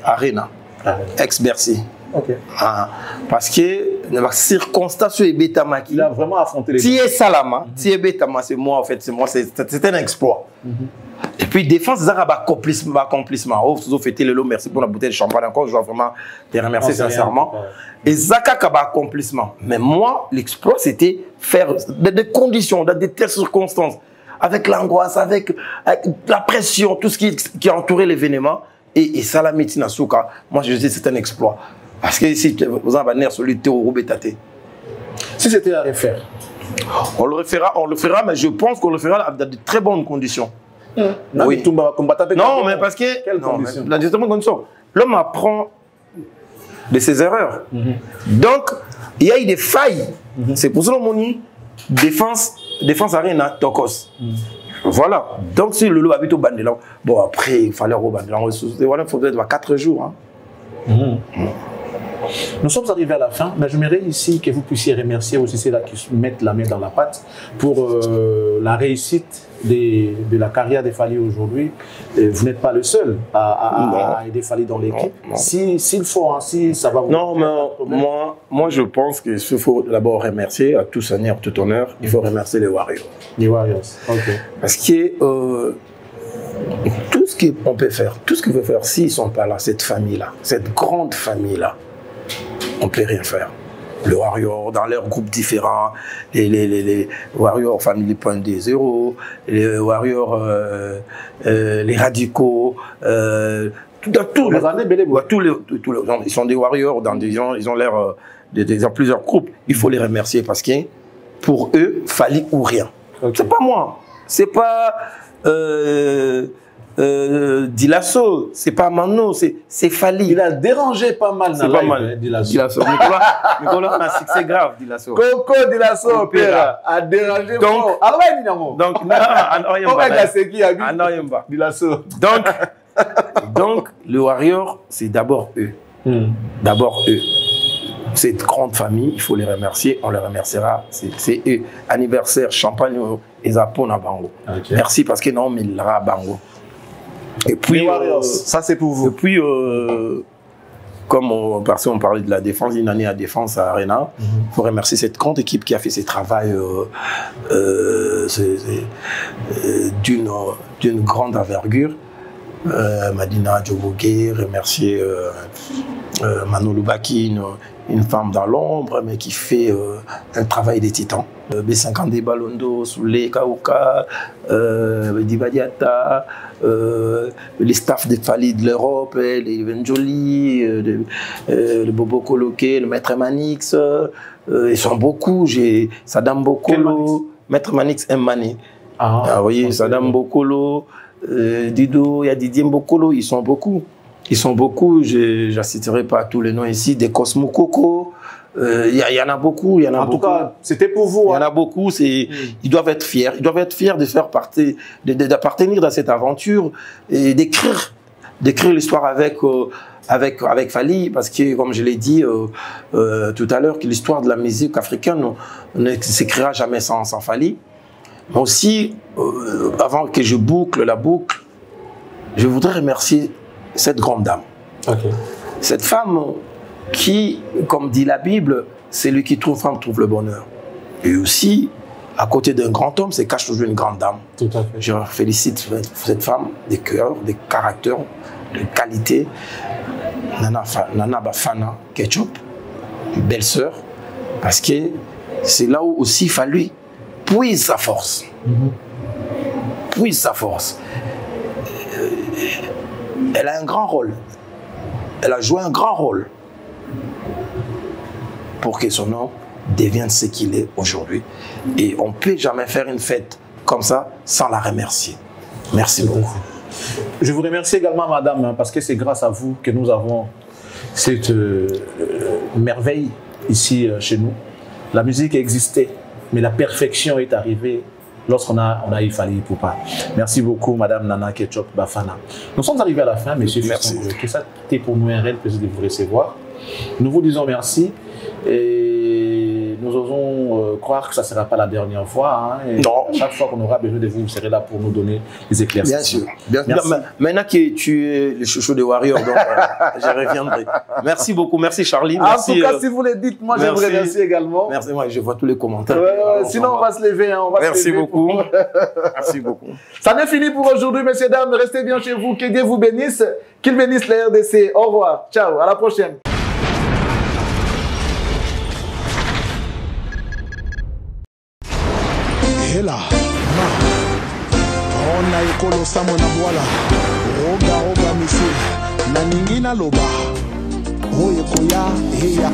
Arena, ex-Bercy. Okay. Parce que la circonstance est bêtama. Il a vraiment affronté les Si est Salama, si est bêtama, c'est moi en fait, c'est un exploit. Et puis, défense, ça a accomplissement. Oh, vous fêtez le lot, merci pour la bouteille de champagne encore. Je dois vraiment te remercier sincèrement. Et Zaka a accomplissement. Mais moi, l'exploit, c'était faire des conditions, dans des telles circonstances, avec l'angoisse, avec la pression, tout ce qui entourait l'événement. Et Salamé Tinasuka, moi, je dis c'est un exploit. Parce que si vous en avez celui de Théo Bétate. Si c'était à refaire, on le fera, mais je pense qu'on le fera dans de très bonnes conditions. Non, oui. Non, mais parce que dans de bonnes conditions, l'homme apprend de ses erreurs. Donc, il y a eu des failles. C'est pour ça que mon défense à rien à Tokos. Voilà. Donc, si le loup habite au Bandelan, bon, après, il fallait au Bandelan. Voilà, il faudrait 4 jours. Hein. Nous sommes arrivés à la fin, mais j'aimerais ici que vous puissiez remercier aussi ceux-là qui mettent la main dans la pâte pour la réussite de la carrière de Fally aujourd'hui. Vous n'êtes pas le seul à aider Fally dans l'équipe. S'il faut, si ça va vous... Non, mais moi, je pense qu'il faut d'abord remercier, à tout seigneur, tout honneur, il faut remercier les Warriors. Les Warriors, ok. Parce que tout ce qu'on peut faire, tout ce qu'on peut faire, s'ils ne sont pas là, cette famille-là, cette grande famille-là, on ne peut rien faire. Les Warriors, dans leurs groupes différents, les Warriors Family Point des Zéros, les Warriors, les Radicaux, dans tous les ils sont des Warriors, ils ont l'air dans plusieurs groupes. Il faut les remercier parce que pour eux, Fally ou rien. Okay. C'est pas moi, c'est pas Dilasso, c'est pas Mano, c'est Fally. Il a dérangé pas mal. C'est pas mal. Dilasso. Nicolas a un succès grave, Dilasso. Coco Dilasso, père, a dérangé. Donc, le Warrior, c'est d'abord eux. D'abord eux. Cette grande famille, il faut les remercier, on les remerciera. C'est eux. Anniversaire, champagne et Zapon à Bango. Okay. Merci parce que non, mais il aura Bango. Et puis, ça c'est pour vous. Et puis, comme on parlait de la défense, une année à défense à Arena, il faut remercier cette grande équipe qui a fait ce travail d'une grande envergure. Madina Djobogué, remercier Mano Loubaki, une femme dans l'ombre, mais qui fait un travail des titans. B50 Balondo, Soulé Kaouka, Dibadiata, les staffs de Fally de l'Europe, les Venjoli, le Bobo Coloqué, le Maître Manix, ils sont beaucoup. J'ai Saddam Bokolo, Maître Manix Mané. Vous voyez, Saddam Bokolo, Dido, il y a Didier Mbokolo, ils sont beaucoup. Ils sont beaucoup, je n'assisterai pas à tous les noms ici, des Cosmo Coco, il y en a beaucoup. En tout cas, c'était pour vous. Il y en a beaucoup, ils doivent être fiers. Ils doivent être fiers de faire partie, d'appartenir dans cette aventure et d'écrire l'histoire avec Fally, parce que, comme je l'ai dit tout à l'heure, que l'histoire de la musique africaine ne s'écrira jamais sans Fally. Mais aussi, avant que je boucle la boucle, je voudrais remercier cette grande dame. Okay. Cette femme qui, comme dit la Bible, c'est lui qui trouve femme trouve le bonheur. Et aussi, à côté d'un grand homme, c'est cache toujours une grande dame. Tout à fait. Je félicite cette femme, des cœurs, des caractères, de qualité. Nana Bafana Ketchup, belle sœur, parce que c'est là où aussi Fally puise sa force. Puise sa force. Elle a un grand rôle. Elle a joué un grand rôle pour que son nom devienne ce qu'il est aujourd'hui. Et on ne peut jamais faire une fête comme ça sans la remercier. Merci beaucoup. Je vous remercie également, madame, parce que c'est grâce à vous que nous avons cette merveille ici chez nous. La musique existait, mais la perfection est arrivée lorsqu'on a eu Fally Ipupa. Merci beaucoup, madame Nana Ketchup Bafana. Nous sommes arrivés à la fin, monsieur. Merci. Que ça était pour nous un réel plaisir de vous recevoir. Nous vous disons merci. Et nous osons croire que ça ne sera pas la dernière fois. Hein, et non. Chaque fois qu'on aura besoin de vous, vous serez là pour nous donner des éclaircissements. Bien sûr. Maintenant que tu es le chouchou des Warriors, donc je reviendrai. Merci beaucoup. Merci Charlie. Merci, en tout cas, si vous le dites, moi je vous remercie également. Merci, moi je vois tous les commentaires. Sinon, on va se lever. Hein, Merci beaucoup. Merci beaucoup. Ça n'est fini pour aujourd'hui, messieurs, dames. Restez bien chez vous. Que Dieu vous bénisse. Qu'il bénisse la RDC. Au revoir. Ciao. À la prochaine. Hela ma ona ekolo samo na bwala roga monsieur na ningi na loba oye koya heya